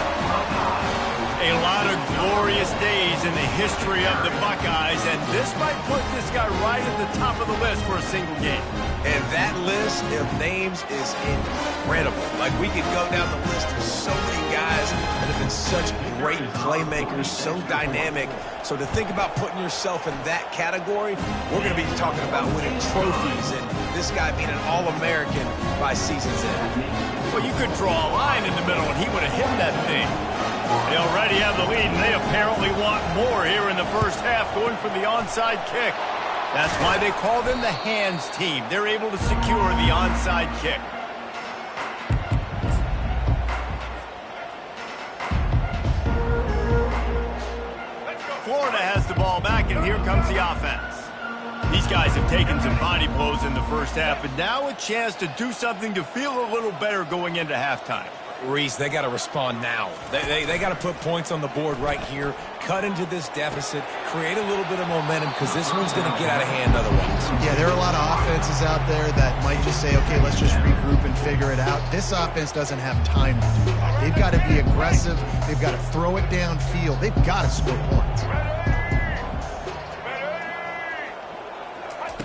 A lot of glorious days in the history of the Buckeyes, and this might put this guy right at the top of the list for a single game. And that list of names is incredible. Like, we could go down the list of so many guys that have been such great playmakers, so dynamic. So to think about putting yourself in that category, we're going to be talking about winning trophies and this guy being an All-American by season's end. Well, you could draw a line in the middle, and he would have hit that thing. They already have the lead, and they apparently want more here in the first half, going for the onside kick. That's why they call them the hands team. They're able to secure the onside kick. Florida has the ball back, and here comes the offense. These guys have taken some body blows in the first half, but now a chance to do something to feel a little better going into halftime. Reese, they got to respond now. They got to put points on the board right here, cut into this deficit, create a little bit of momentum, because this one's going to get out of hand otherwise. Yeah, there are a lot of offenses out there that might just say, okay, let's just regroup and figure it out. This offense doesn't have time to do that. They've got to be aggressive. They've got to throw it downfield. They've got to score points.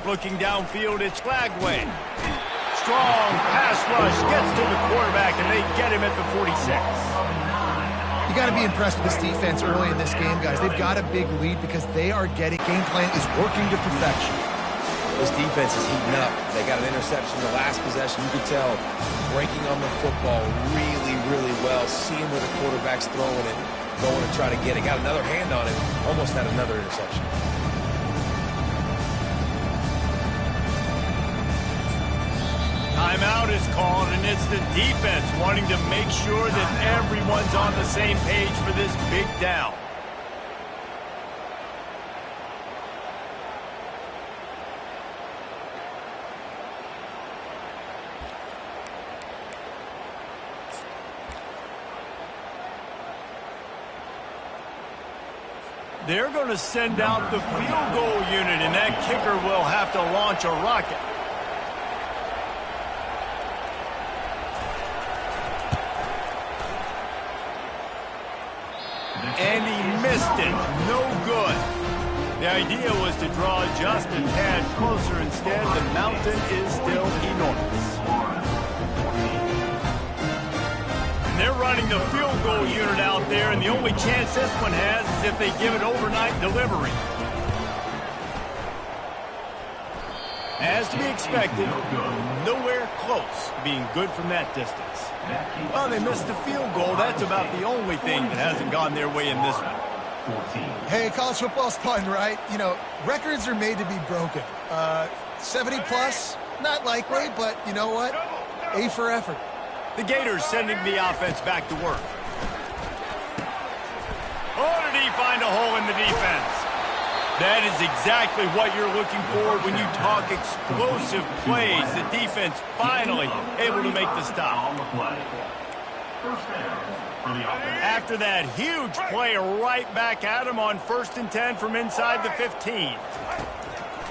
Looking downfield, it's Flagway. Strong pass rush gets to the quarterback, and they get him at the 46. You got to be impressed with this defense early in this game, guys. They've got a big lead because they are getting game plan is working to perfection. This defense is heating up. They got an interception the last possession. You could tell breaking on the football really, really well, seeing where the quarterback's throwing it, going to try to get it. Got another hand on it, almost had another interception. Timeout is called, and it's the defense wanting to make sure that everyone's on the same page for this big down. They're going to send out the field goal unit, and that kicker will have to launch a rocket. And he missed it. No good. The idea was to draw just a tad closer. Instead, the mountain is still enormous. And they're running the field goal unit out there, and the only chance this one has is if they give it overnight delivery. As to be expected, nowhere close to being good from that distance. Well, they missed the field goal. That's about the only thing that hasn't gone their way in this one. Hey, college football's fun, right? You know, records are made to be broken. 70 plus, not likely, but you know what? A for effort. The Gators sending the offense back to work. Oh, did he find a hole in the defense? That is exactly what you're looking for when you talk explosive plays. The defense finally able to make the stop. After that huge play, right back at him on 1st and 10 from inside the 15.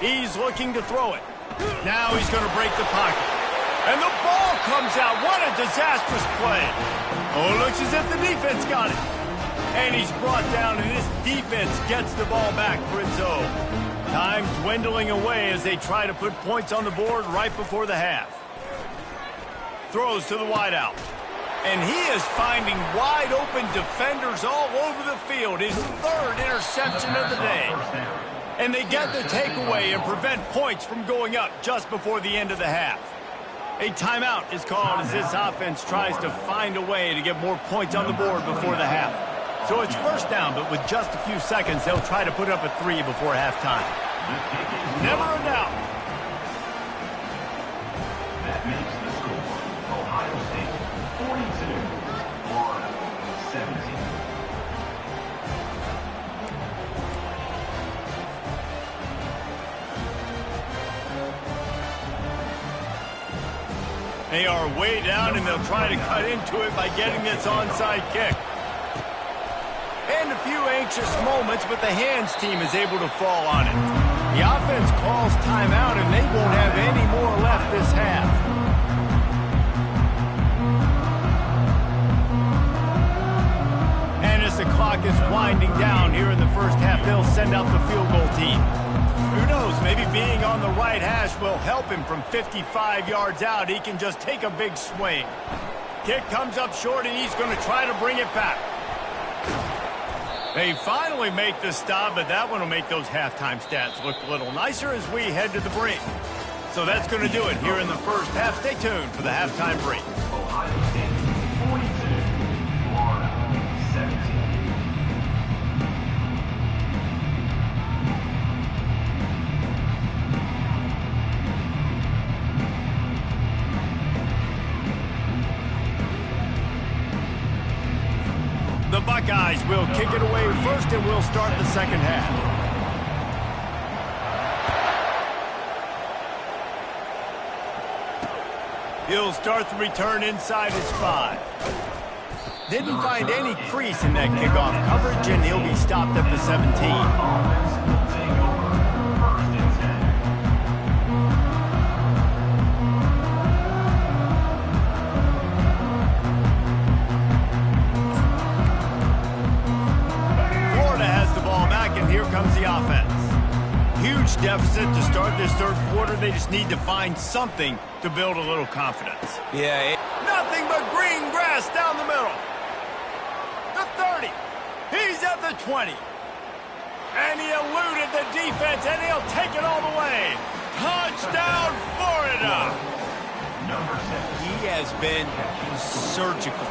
He's looking to throw it. Now he's going to break the pocket. And the ball comes out. What a disastrous play. Oh, it looks as if the defense got it. And he's brought down, and this defense gets the ball back for its own. Time dwindling away as they try to put points on the board right before the half. Throws to the wideout. And he is finding wide-open defenders all over the field. His 3rd interception of the day. And they get the takeaway and prevent points from going up just before the end of the half. A timeout is called as this offense tries to find a way to get more points on the board before the half. So it's 1st down, but with just a few seconds, they'll try to put up a 3 before halftime. Never a doubt. That makes the score Ohio State 42, Florida 17. They are way down, and they'll try to cut into it by getting this onside kick. And a few anxious moments, but the hands team is able to fall on it. The offense calls timeout, and they won't have any more left this half. And as the clock is winding down here in the 1st half, they'll send out the field goal team. Who knows, maybe being on the right hash will help him from 55 yards out. He can just take a big swing. Kick comes up short, and he's going to try to bring it back. They finally make the stop, but that one will make those halftime stats look a little nicer as we head to the break. So that's going to do it here in the 1st half. Stay tuned for the halftime break. Ohio State 42, Florida 17. The Buckeyes will kick it away first, and we'll start the 2nd half. He'll start the return inside his 5. Didn't find any crease in that kickoff coverage, and he'll be stopped at the 17. Offense will take over 1st and 10. Florida has the ball back, and here comes the offense. Huge deficit to start this 3rd quarter. They just need to find something to build a little confidence. Yeah. Nothing but green grass down the middle. The 30. He's at the 20. And he eluded the defense, and he'll take it all the way. Touchdown, Florida! Number 6. He has been surgical.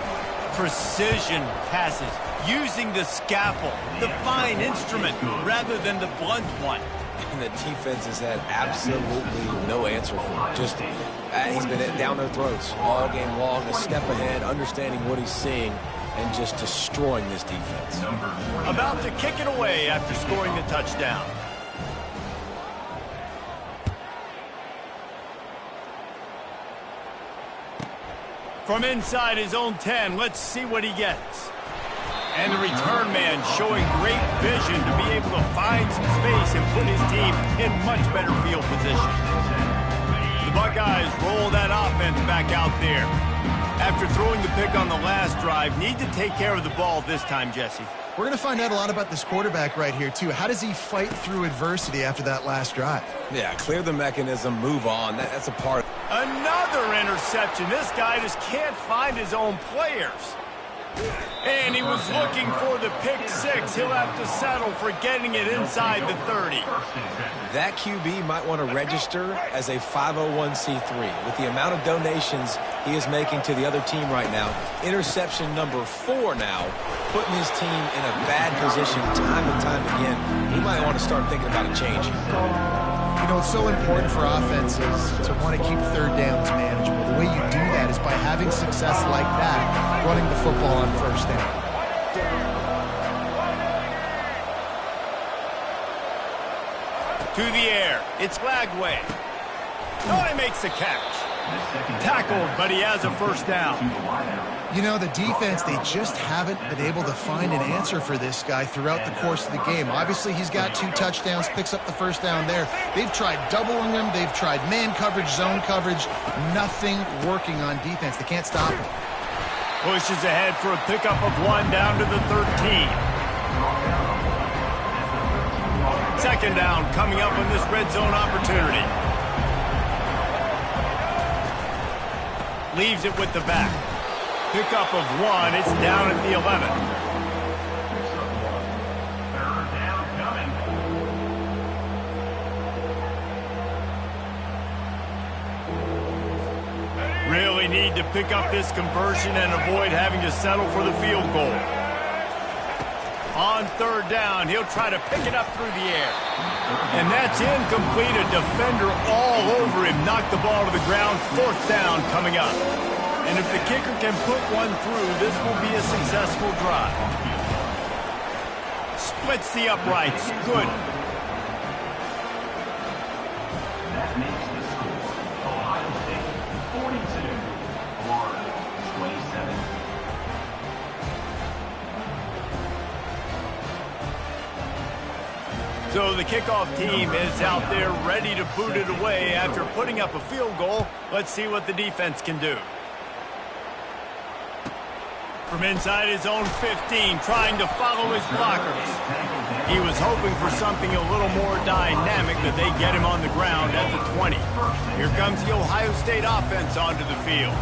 Precision passes, using the scalpel, the fine instrument, rather than the blunt one. And the defense has had absolutely no answer for him. Just, he's been down their throats all game long, a step ahead, understanding what he's seeing, and just destroying this defense. About to kick it away after scoring the touchdown. From inside his own 10, let's see what he gets. And the return man showing great vision to be able to find some space and put his team in much better field position. The Buckeyes roll that offense back out there. After throwing the pick on the last drive, need to take care of the ball this time, Jesse. We're going to find out a lot about this quarterback right here, too. How does he fight through adversity after that last drive? Yeah, clear the mechanism, move on. That's a part. Another interception. This guy just can't find his own players. And he was looking for the pick six. He'll have to settle for getting it inside the 30. That QB might want to register as a 501c3. With the amount of donations he is making to the other team right now, interception number 4 now, putting his team in a bad position time and time again. He might want to start thinking about a change. You know, it's so important for offenses to want to keep third downs manageable. The way you do that is by having success like that, running the football on first down. To the air. It's Lagway. Oh, he makes the catch. Tackled, but he has a first down. You know, the defense, they just haven't been able to find an answer for this guy throughout the course of the game. Obviously, he's got 2 touchdowns, picks up the first down there. They've tried doubling him. They've tried man coverage, zone coverage. Nothing working on defense. They can't stop him. Pushes ahead for a pickup of 1 down to the 13. Second down coming up on this red zone opportunity. Leaves it with the back. Pickup of 1. It's down at the 11. Third down coming. Really need to pick up this conversion and avoid having to settle for the field goal. On third down, he'll try to pick it up through the air. And that's incomplete. A defender all over him. Knocked the ball to the ground. Fourth down coming up. And if the kicker can put one through, this will be a successful drive. Splits the uprights. Good. That makes the score Ohio State 42, Florida 27. So the kickoff team is out there ready to boot it away after putting up a field goal. Let's see what the defense can do. From inside his own 15, trying to follow his blockers. He was hoping for something a little more dynamic, but they get him on the ground at the 20. Here comes the Ohio State offense onto the field.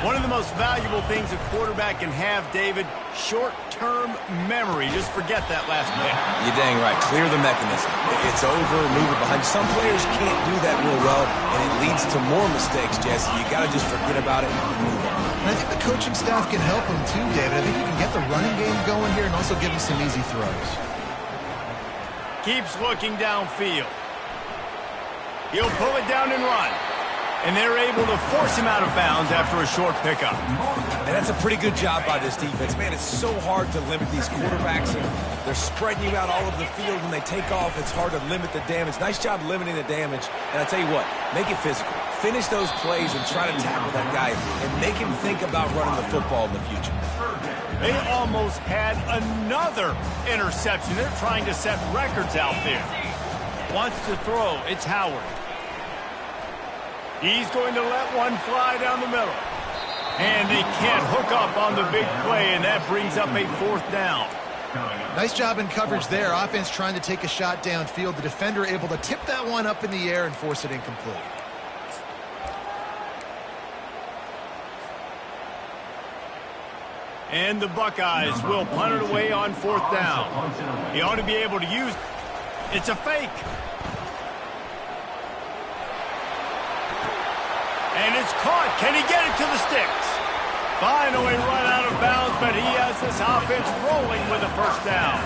One of the most valuable things a quarterback can have, David, short-term memory. Just forget that last play. You're dang right. Clear the mechanism. It's over, move it behind. Some players can't do that real well, and it leads to more mistakes, Jesse. You got to just forget about it and move on. And I think the coaching staff can help him too, David. I think you can get the running game going here and also give him some easy throws. Keeps looking downfield. He'll pull it down and run. And they're able to force him out of bounds after a short pickup. And that's a pretty good job by this defense. Man, it's so hard to limit these quarterbacks. And they're spreading you out all over the field. When they take off, it's hard to limit the damage. Nice job limiting the damage. And I tell you what, make it physical. Finish those plays and try to tackle that guy and make him think about running the football in the future. They almost had another interception. They're trying to set records out there. Wants to throw. It's Howard. He's going to let one fly down the middle. And they can't hook up on the big play, and that brings up a fourth down. Nice job in coverage there. Offense trying to take a shot downfield. The defender able to tip that one up in the air and force it incomplete. And the Buckeyes will punt it away on fourth down. He ought to be able to use. It's a fake. And it's caught. Can he get it to the sticks? Finally run out of bounds, but he has this offense rolling with a first down.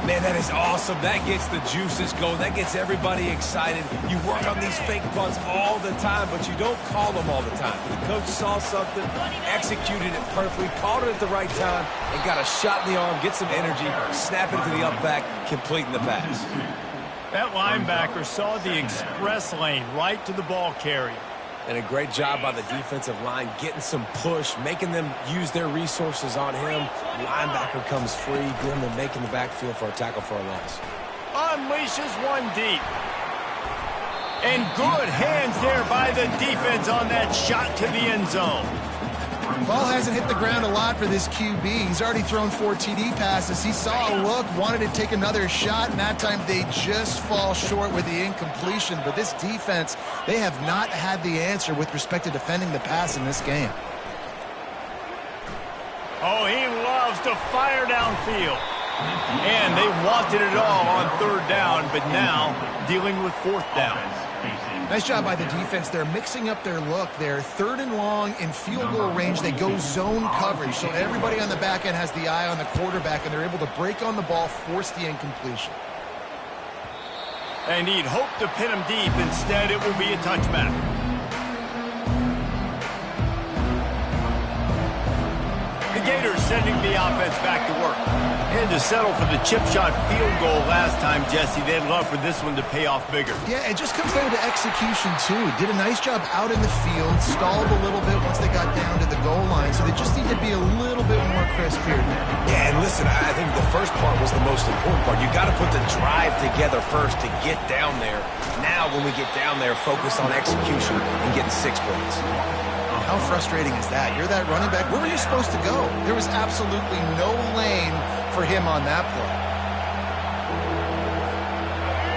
Man, that is awesome. That gets the juices going. That gets everybody excited. You work on these fake punts all the time, but you don't call them all the time. The coach saw something, executed it perfectly, called it at the right time, and got a shot in the arm, get some energy, snap it to the up back, completing the pass. That linebacker saw the express lane right to the ball carrier. And a great job by the defensive line, getting some push, making them use their resources on him. Linebacker comes free, Gremlin making the backfield for a tackle for a loss. Unleashes one deep. And good hands there by the defense on that shot to the end zone. Ball hasn't hit the ground a lot for this QB. He's already thrown 4 TD passes. He saw a look, wanted to take another shot, and that time they just fall short with the incompletion. But this defense, they have not had the answer with respect to defending the pass in this game. Oh, he loves to fire downfield. And they wanted it all on 3rd down, but now dealing with 4th down. Nice job by the defense. They're mixing up their look. They're 3rd and long in field goal range. They go zone coverage, so everybody on the back end has the eye on the quarterback, and they're able to break on the ball, force the incompletion. And he'd hope to pin him deep. Instead, it will be a touchback. The Gators sending the offense back to work. Had to settle for the chip shot field goal last time, Jesse. They'd love for this one to pay off bigger. Yeah, it just comes down to execution, too. Did a nice job out in the field, stalled a little bit once they got down to the goal line, so they just need to be a little bit more crisp here and there. Yeah, and listen, I think the first part was the most important part. You got to put the drive together first to get down there. Now, when we get down there, focus on execution and getting 6 points. How frustrating is that? You're that running back. Where were you supposed to go? There was absolutely no lane for him on that play.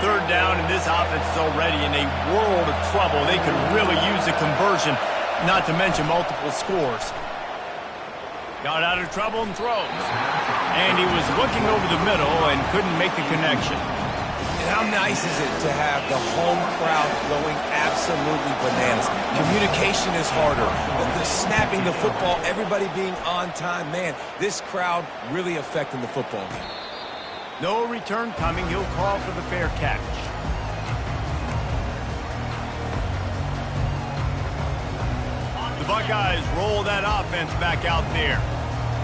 3rd down, and this offense is already in a world of trouble. They could really use a conversion, not to mention multiple scores. Got out of trouble and throws. And he was looking over the middle and couldn't make the connection. And how nice is it to have the home crowd going absolutely bananas? Communication is harder. The snapping the football, everybody being on time. Man, this crowd really affecting the football game. No return coming. He'll call for the fair catch. The Buckeyes roll that offense back out there.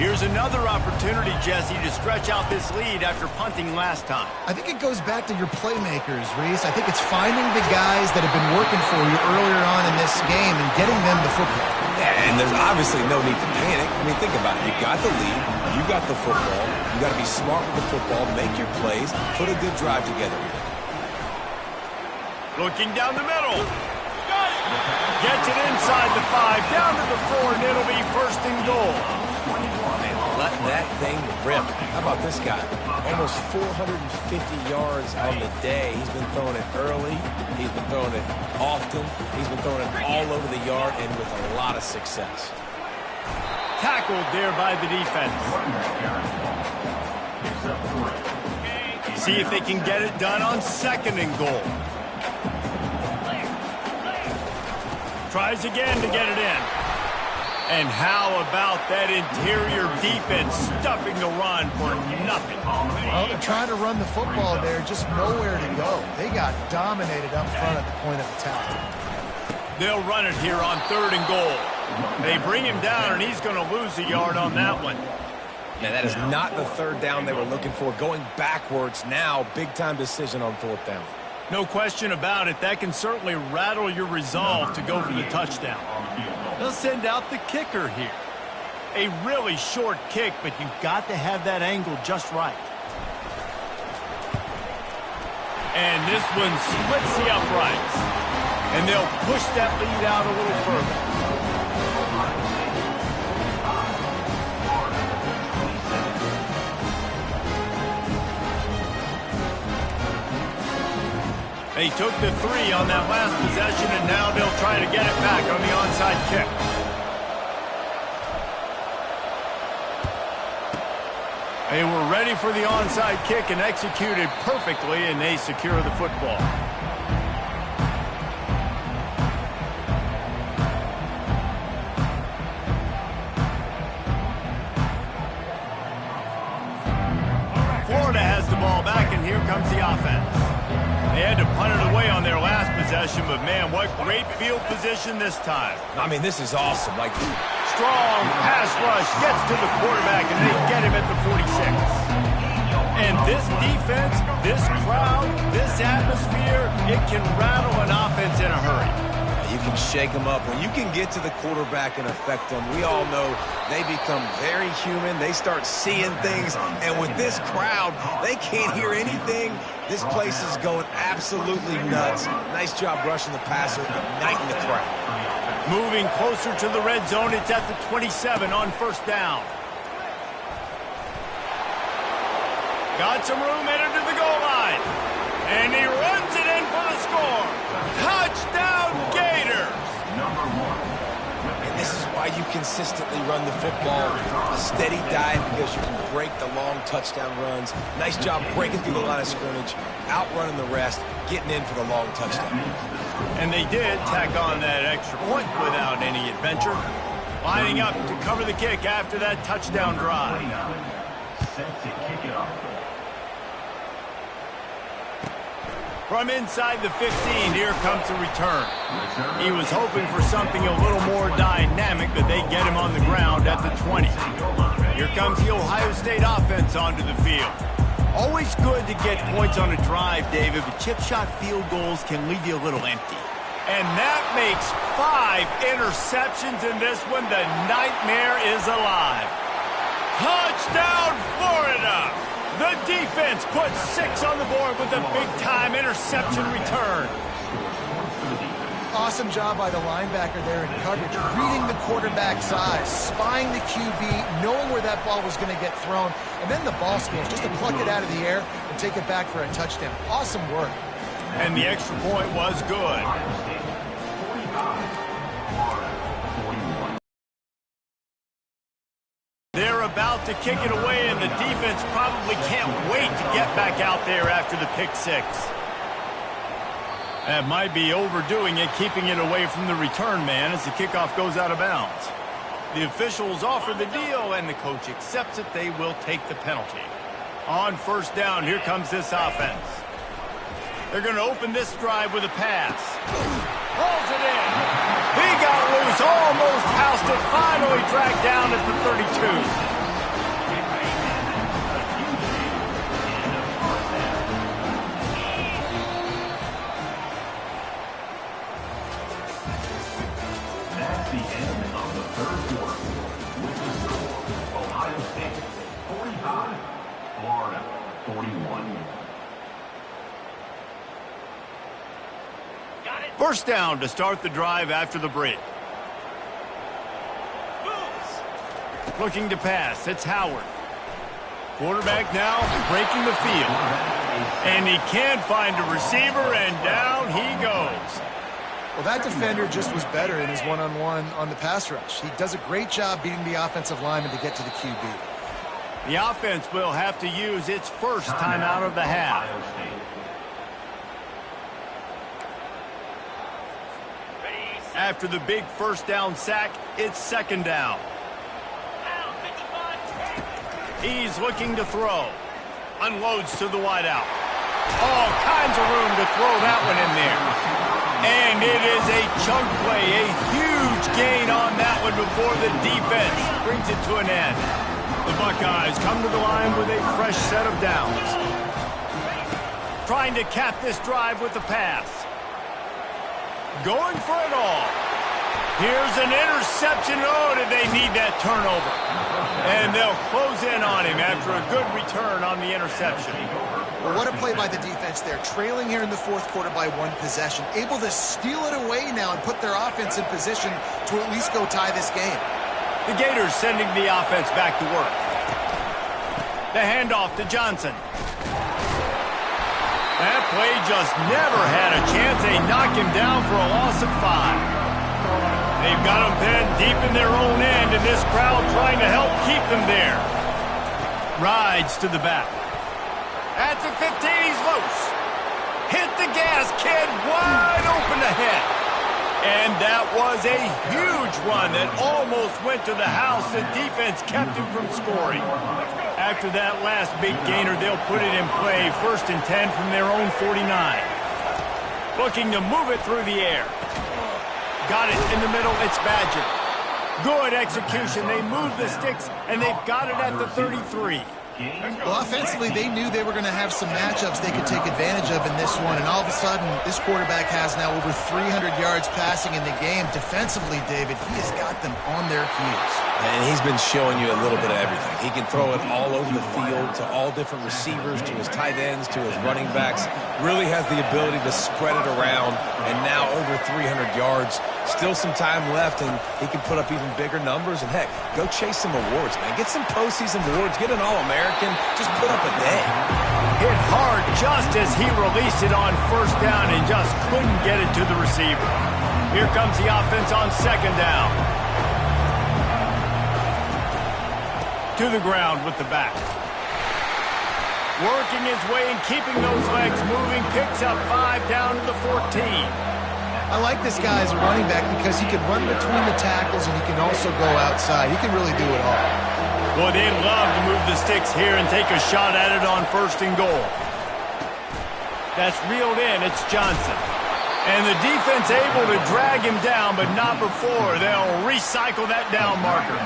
Here's another opportunity, Jesse, to stretch out this lead after punting last time. I think it goes back to your playmakers, Reese. I think it's finding the guys that have been working for you earlier on in this game and getting them the football. Yeah, and there's obviously no need to panic. I mean, think about it. You got the lead. You got the football. You got to be smart with the football, make your plays, put a good drive together here. Looking down the middle. Gets it inside the 5, down to the 4, and it'll be 1st and goal. Letting that thing rip. How about this guy? Almost 450 yards on the day. He's been throwing it early. He's been throwing it often. He's been throwing it all over the yard and with a lot of success. Tackled there by the defense. See if they can get it done on 2nd and goal. Tries again to get it in. And how about that interior defense stuffing the run for nothing? Well, they're trying to run the football there, just nowhere to go. They got dominated up front at the point of attack. They'll run it here on 3rd and goal. They bring him down, and he's going to lose a yard on that one. Man, that is not the 3rd down they were looking for. Going backwards now, big-time decision on 4th down. No question about it. That can certainly rattle your resolve to go for the touchdown. They'll send out the kicker here. A really short kick, but you've got to have that angle just right. And this one splits the uprights. And they'll push that lead out a little further. They took the 3 on that last possession, and now they'll try to get it back on the onside kick. They were ready for the onside kick and executed perfectly, and they secure the football. Florida has the ball back, and here comes the offense. They had to punt it away on their last possession, but man, what great field position this time. I mean, this is awesome. Like, strong pass rush gets to the quarterback, and they get him at the 46. And this defense, this crowd, this atmosphere, it can rattle an offense in a hurry. You can can shake them up. When you can get to the quarterback and affect them, we all know they become very human. They start seeing things, and with this crowd, they can't hear anything. This place is going absolutely nuts. Nice job rushing the passer, igniting the crowd. Moving closer to the red zone, it's at the 27 on first down. Got some room headed to the goal line. And he runs it in for the score. Touchdown, Gators! And this is why you consistently run the football. A steady dive because you can break the long touchdown runs. Nice job breaking through the line of scrimmage, outrunning the rest, getting in for the long touchdown. And they did tack on that extra point without any adventure. Lining up to cover the kick after that touchdown drive. Set to kick it off. From inside the 15, here comes the return. He was hoping for something a little more dynamic, but they get him on the ground at the 20. Here comes the Ohio State offense onto the field. Always good to get points on a drive, David, but chip shot field goals can leave you a little empty. And that makes 5 interceptions in this one. The nightmare is alive. Touchdown, Florida! The defense puts 6 on the board with a big-time interception return. Awesome job by the linebacker there in coverage, reading the quarterback's eyes, spying the QB, knowing where that ball was going to get thrown, and then the ball skills, just to pluck it out of the air and take it back for a touchdown. Awesome work. And the extra point was good. They're about to kick it away, and the defense probably can't wait to get back out there after the pick 6. That might be overdoing it, keeping it away from the return man as the kickoff goes out of bounds. The officials offer the deal, and the coach accepts it. They will take the penalty. On first down, here comes this offense. They're going to open this drive with a pass. Hauls it in. He got loose, almost housed it, finally dragged down at the 32. That's the end of the third quarter. With the score, Ohio State 45, Florida 41. First down to start the drive after the break. Looking to pass, it's Howard. Quarterback now breaking the field. And he can't find a receiver, and down he goes. Well, that defender just was better in his one-on-one on the pass rush. He does a great job beating the offensive lineman to get to the QB. The offense will have to use its first time out of the half. After the big first down sack, it's second down. He's looking to throw. Unloads to the wideout. All kinds of room to throw that one in there. And it is a chunk play, a huge gain on that one before the defense brings it to an end. The Buckeyes come to the line with a fresh set of downs. Trying to cap this drive with the pass. Going for it all. Here's an interception. Oh, did they need that turnover? And they'll close in on him after a good return on the interception. Well, what a play by the defense there. Trailing here in the fourth quarter by 1 possession. Able to steal it away now and put their offense in position to at least go tie this game. The Gators sending the offense back to work. The handoff to Johnson. That play just never had a chance. They knock him down for a loss of 5. They've got him pinned deep in their own end, and this crowd trying to help keep them there. Rides to the back. At the 15, he's loose. Hit the gas, kid, wide open ahead. And that was a huge run that almost went to the house. The defense kept him from scoring. After that last big gainer, they'll put it in play. 1st and 10 from their own 49. Looking to move it through the air. Got it in the middle, it's Badger. Good execution. They move the sticks, and they've got it at the 33. Well, offensively, they knew they were going to have some matchups they could take advantage of in this one, and all of a sudden, this quarterback has now over 300 yards passing in the game. Defensively, David, he has got them on their heels. And he's been showing you a little bit of everything. He can throw it all over the field to all different receivers, to his tight ends, to his running backs. Really has the ability to spread it around, and now over 300 yards. Still some time left, and he can put up even bigger numbers. And, heck, go chase some awards, man. Get some postseason awards. Get an All-American. Just put up a day. Hit hard just as he released it on first down and just couldn't get it to the receiver. Here comes the offense on second down. To the ground with the back. Working his way and keeping those legs moving. Picks up 5 down to the 14. I like this guy as a running back because he can run between the tackles and he can also go outside. He can really do it all. Boy, they'd love to move the sticks here and take a shot at it on first and goal. That's reeled in. It's Johnson. And the defense able to drag him down, but not before. They'll recycle that down marker.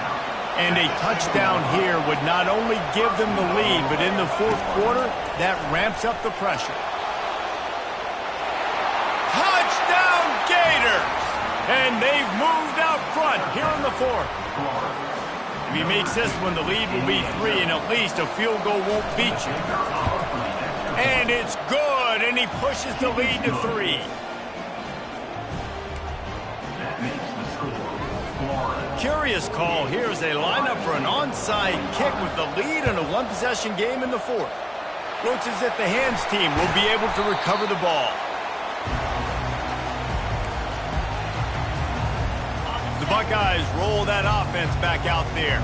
And a touchdown here would not only give them the lead, but in the fourth quarter, that ramps up the pressure. Touchdown Gators! And they've moved out front here in the fourth. If he makes this one, the lead will be 3, and at least a field goal won't beat you. And it's good, and he pushes the lead to 3. Curious call here as they line up for an onside kick with the lead in a one-possession game in the fourth. Looks as if the hands team will be able to recover the ball. The Buckeyes roll that offense back out there.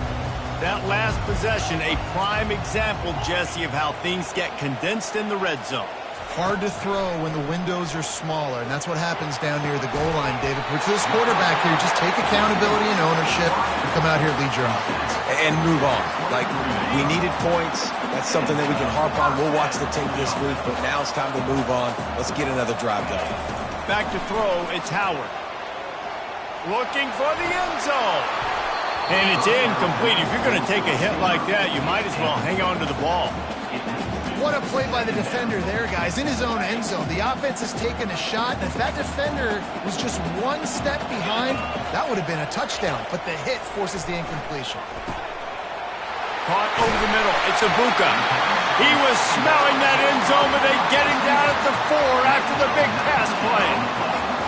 That last possession, a prime example, Jesse, of how things get condensed in the red zone. Hard to throw when the windows are smaller, and that's what happens down near the goal line, David. For this quarterback here, just take accountability and ownership and come out here and lead your offense. And move on. Like, we needed points. That's something that we can harp on. We'll watch the tape this week, but now it's time to move on. Let's get another drive going. Back to throw, it's Howard. Looking for the end zone. And it's incomplete. If you're going to take a hit like that, you might as well hang on to the ball. What a play by the defender there, guys. In his own end zone, the offense has taken a shot, and if that defender was just one step behind, that would have been a touchdown, but the hit forces the incompletion. Caught over the middle. It's Ibuka. He was smelling that end zone, but they get him down at the 4 after the big pass play.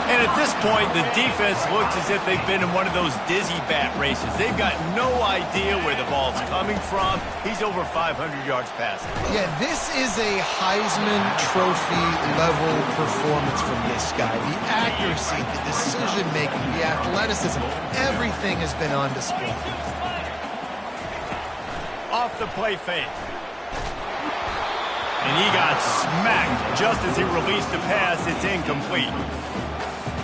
And at this point, the defense looks as if they've been in one of those dizzy bat races. They've got no idea where the ball's coming from. He's over 500 yards passing. Yeah, this is a Heisman Trophy level performance from this guy. The accuracy, the decision-making, the athleticism, everything has been on display. Off the play fake. And he got smacked just as he released the pass. It's incomplete.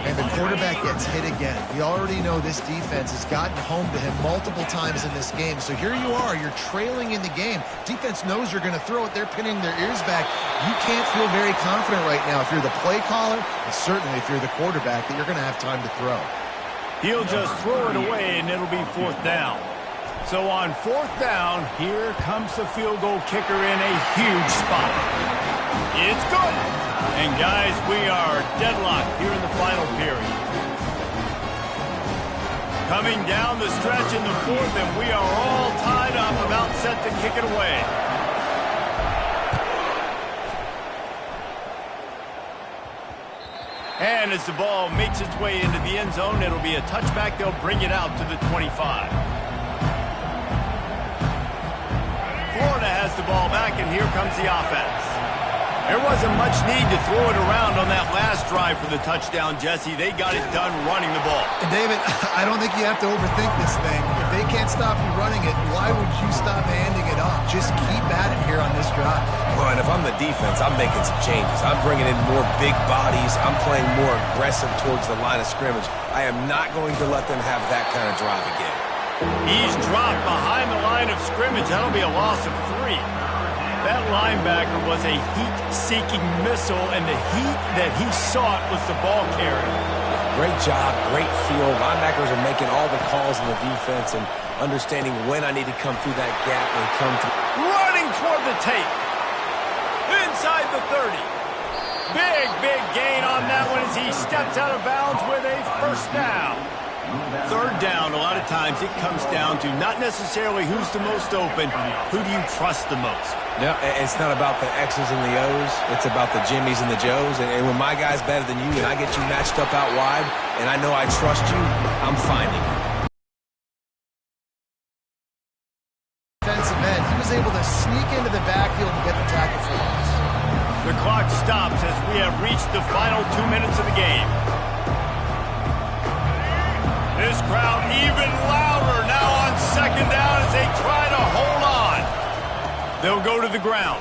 And the quarterback gets hit again. We already know this defense has gotten home to him multiple times in this game. So here you are, you're trailing in the game. Defense knows you're going to throw it. They're pinning their ears back. You can't feel very confident right now if you're the play caller, and certainly if you're the quarterback, that you're going to have time to throw. He'll just throw it away, and it'll be 4th down. So on 4th down, here comes the field goal kicker in a huge spot. It's good. And, guys, we are deadlocked here in the final period. Coming down the stretch in the 4th, and we are all tied up, about set to kick it away. And as the ball makes its way into the end zone, it'll be a touchback. They'll bring it out to the 25. Florida has the ball back, and here comes the offense. There wasn't much need to throw it around on that last drive for the touchdown, Jesse. They got it done running the ball. And David, I don't think you have to overthink this thing. If they can't stop you running it, why would you stop handing it off? Just keep at it here on this drive. Well, and if I'm the defense, I'm making some changes. I'm bringing in more big bodies. I'm playing more aggressive towards the line of scrimmage. I am not going to let them have that kind of drive again. He's dropped behind the line of scrimmage. That'll be a loss of 3. That linebacker was a heat-seeking missile, and the heat that he sought was the ball carrier. Great job, great feel. Linebackers are making all the calls in the defense and understanding when I need to come through that gap and come through. Running toward the tape. Inside the 30. Big gain on that one as he steps out of bounds with a first down. Third down, a lot of times it comes down to not necessarily who's the most open, who do you trust the most? Yeah, it's not about the X's and the O's. It's about the Jimmies and the Joes. And when my guy's better than you and I get you matched up out wide and I know I trust you, I'm finding you. Defensive end, he was able to sneak into the backfield and get the tackle for loss. The clock stops as we have reached the final 2 minutes of the game. This crowd even louder now on second down as they try to hold on. They'll go to the ground.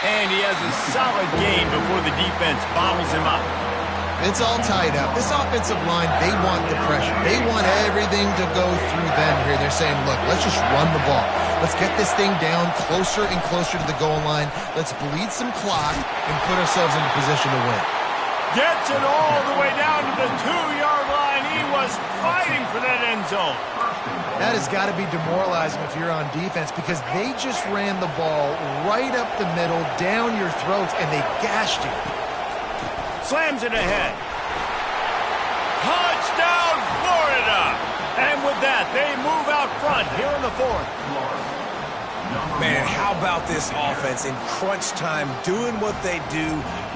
And he has a solid gain before the defense bottles him up. It's all tied up. This offensive line, they want the pressure. They want everything to go through them here. They're saying, look, let's just run the ball. Let's get this thing down closer and closer to the goal line. Let's bleed some clock and put ourselves in a position to win. Gets it all the way down to the 2-yard line. He was fighting for that end zone. That has got to be demoralizing if you're on defense because they just ran the ball right up the middle, down your throats, and they gashed you. Slams it ahead. Touchdown, Florida! And with that, they move out front here in the fourth. Man, how about this offense in crunch time, doing what they do,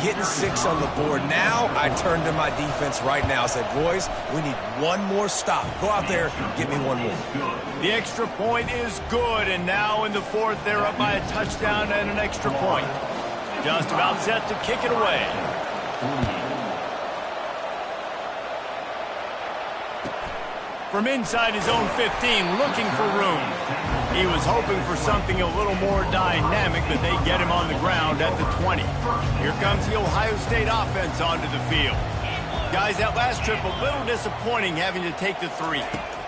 getting 6 on the board. Now I turn to my defense right now. I said, boys, we need one more stop. Go out there, get me one more. The extra point is good, and now in the fourth, they're up by a touchdown and an extra point. Just about set to kick it away. From inside his own 15, looking for room. He was hoping for something a little more dynamic, but they get him on the ground at the 20. Here comes the Ohio State offense onto the field. Guys, that last trip, a little disappointing having to take the 3.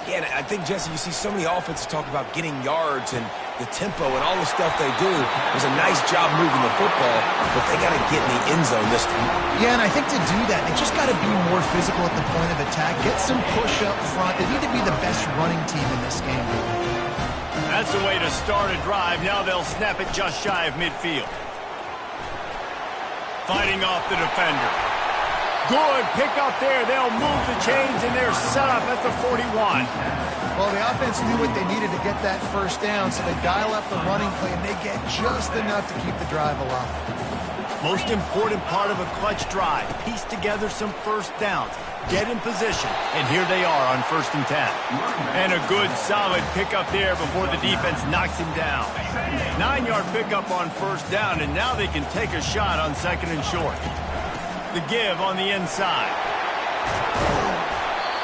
Yeah, and I think, Jesse, you see so many offenses talk about getting yards and the tempo and all the stuff they do. It was a nice job moving the football, but they got to get in the end zone this time. Yeah, and I think to do that, they just got to be more physical at the point of attack, get some push up front. They need to be the best running team in this game. That's the way to start a drive. Now they'll snap it just shy of midfield. Fighting off the defender. Good pick up there. They'll move the chains, and they're set up at the 41. Well, the offense knew what they needed to get that first down, so they dial up the running play, and they get just enough to keep the drive alive. Most important part of a clutch drive, piece together some first downs, get in position, and here they are on 1st and 10. And a good, solid pickup there before the defense knocks him down. 9-yard pickup on 1st down, and now they can take a shot on 2nd and short. The give on the inside.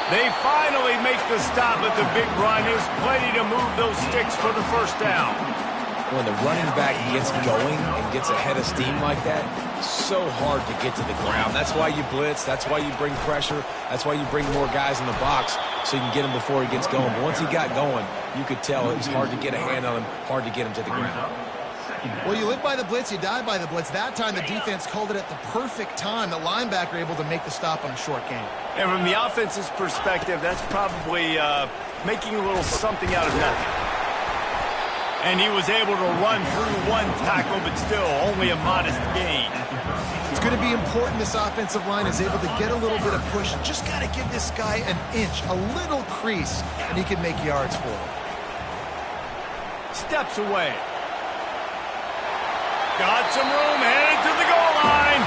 They finally make the stop at the big run. There's plenty to move those sticks for the first down. When the running back gets going and gets ahead of steam like that, so hard to get to the ground. That's why you blitz. That's why you bring pressure. That's why you bring more guys in the box so you can get him before he gets going. But once he got going, you could tell it was hard to get a hand on him, hard to get him to the ground. Well, you live by the blitz, you die by the blitz. That time, the defense called it at the perfect time. The linebacker able to make the stop on a short gain. And from the offense's perspective, that's probably making a little something out of nothing. And he was able to run through one tackle, but still only a modest gain. It's going to be important this offensive line is able to get a little bit of push. Just got to give this guy an inch, a little crease, and he can make yards for him. Steps away. Got some room, headed to the goal line.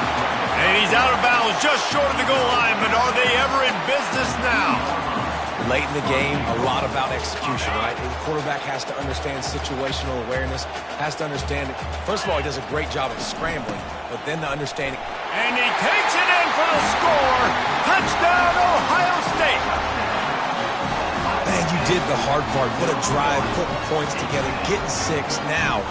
And he's out of bounds just short of the goal line, but are they ever in business now? Late in the game, a lot about execution, right? The quarterback has to understand situational awareness, has to understand it. First of all, he does a great job of scrambling, but then the understanding. And he takes it in for the score. Touchdown, Ohio State. Man, you did the hard part. What a drive, putting points together, getting 6. Now,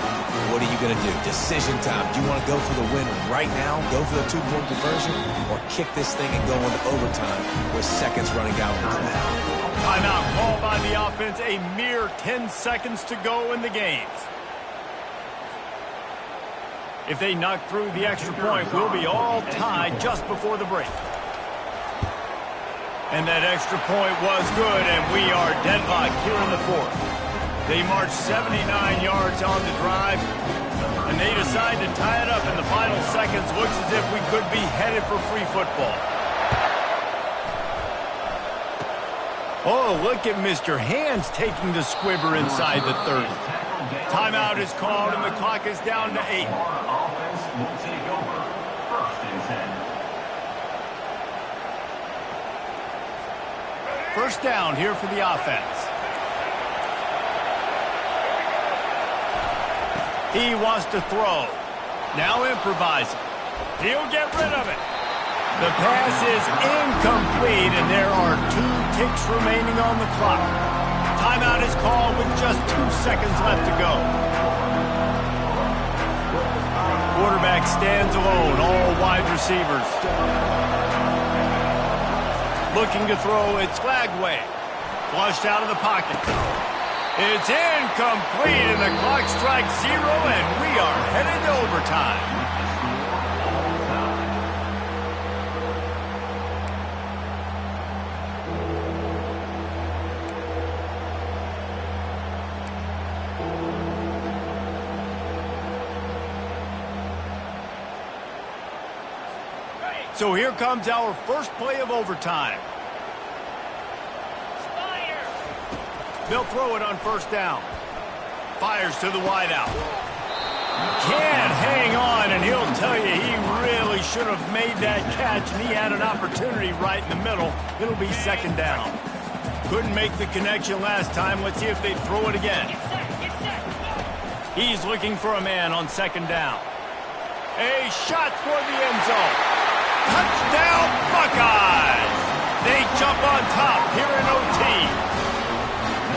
what are you going to do? Decision time. Do you want to go for the win right now, go for the 2-point conversion, or kick this thing and go into overtime with seconds running down the clock? Timeout called by the offense. A mere 10 seconds to go in the games. If they knock through the extra point, we'll be all tied just before the break. And that extra point was good, and we are deadlocked here in the fourth. They marched 79 yards on the drive, and they decide to tie it up in the final seconds. Looks as if we could be headed for free football. Oh, look at Mr. Hands taking the squibber inside the 30. Timeout is called, and the clock is down to 8. Offense will take over. 1st and 10. First down here for the offense. He wants to throw. Now improvising. He'll get rid of it. The pass is incomplete, and there are 2 ticks remaining on the clock. Timeout is called with just 2 seconds left to go. Quarterback stands alone, all wide receivers. Looking to throw, it's Flagway. Flushed out of the pocket. It's incomplete, and the clock strikes 0, and we are headed to overtime. So here comes our first play of overtime. They'll throw it on first down. Fires to the wideout. Can't hang on, and he'll tell you he really should have made that catch, and he had an opportunity right in the middle. It'll be second down. Couldn't make the connection last time. Let's see if they throw it again. He's looking for a man on second down. A shot for the end zone. Touchdown, Buckeyes! They jump on top here in OT.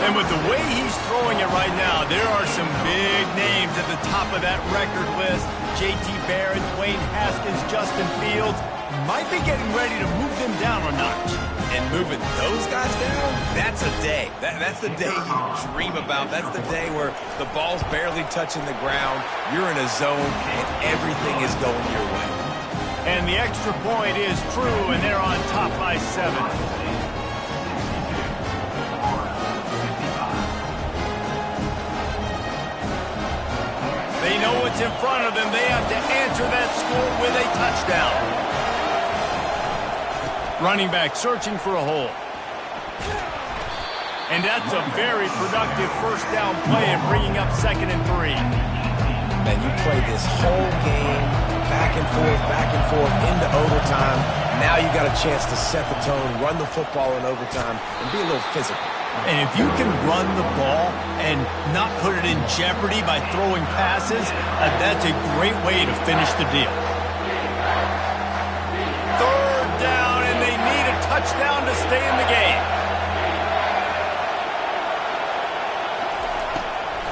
And with the way he's throwing it right now, there are some big names at the top of that record list. J.T. Barrett, Dwayne Haskins, Justin Fields. Might be getting ready to move them down a notch. And moving those guys down, that's a day. That's the day you dream about. That's the day where the ball's barely touching the ground, you're in a zone, and everything is going your way. And the extra point is true, and they're on top by 7. They know what's in front of them. They have to answer that score with a touchdown. Running back searching for a hole. And that's a very productive first down play and bringing up 2nd and 3. Man, you play this whole game back and forth into overtime. Now you got a chance to set the tone, run the football in overtime, and be a little physical. And if you can run the ball and not put it in jeopardy by throwing passes, that's a great way to finish the deal. 3rd down, and they need a touchdown to stay in the game.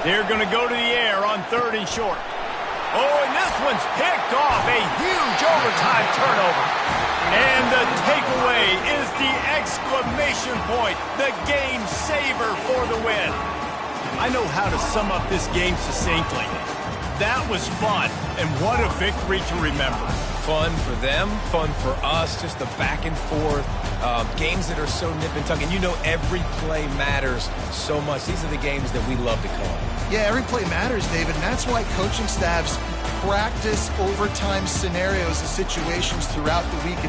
They're going to go to the air on 3rd and short. Oh, and this one's picked off. A huge overtime turnover. And the takeaway is the exclamation point, the game saver for the win. I know how to sum up this game succinctly. That was fun, and what a victory to remember. Fun for them, fun for us, just the back and forth, games that are so nip and tuck. And you know every play matters so much. These are the games that we love to call. Yeah, every play matters, David, and that's why coaching staffs practice overtime scenarios and situations throughout the week.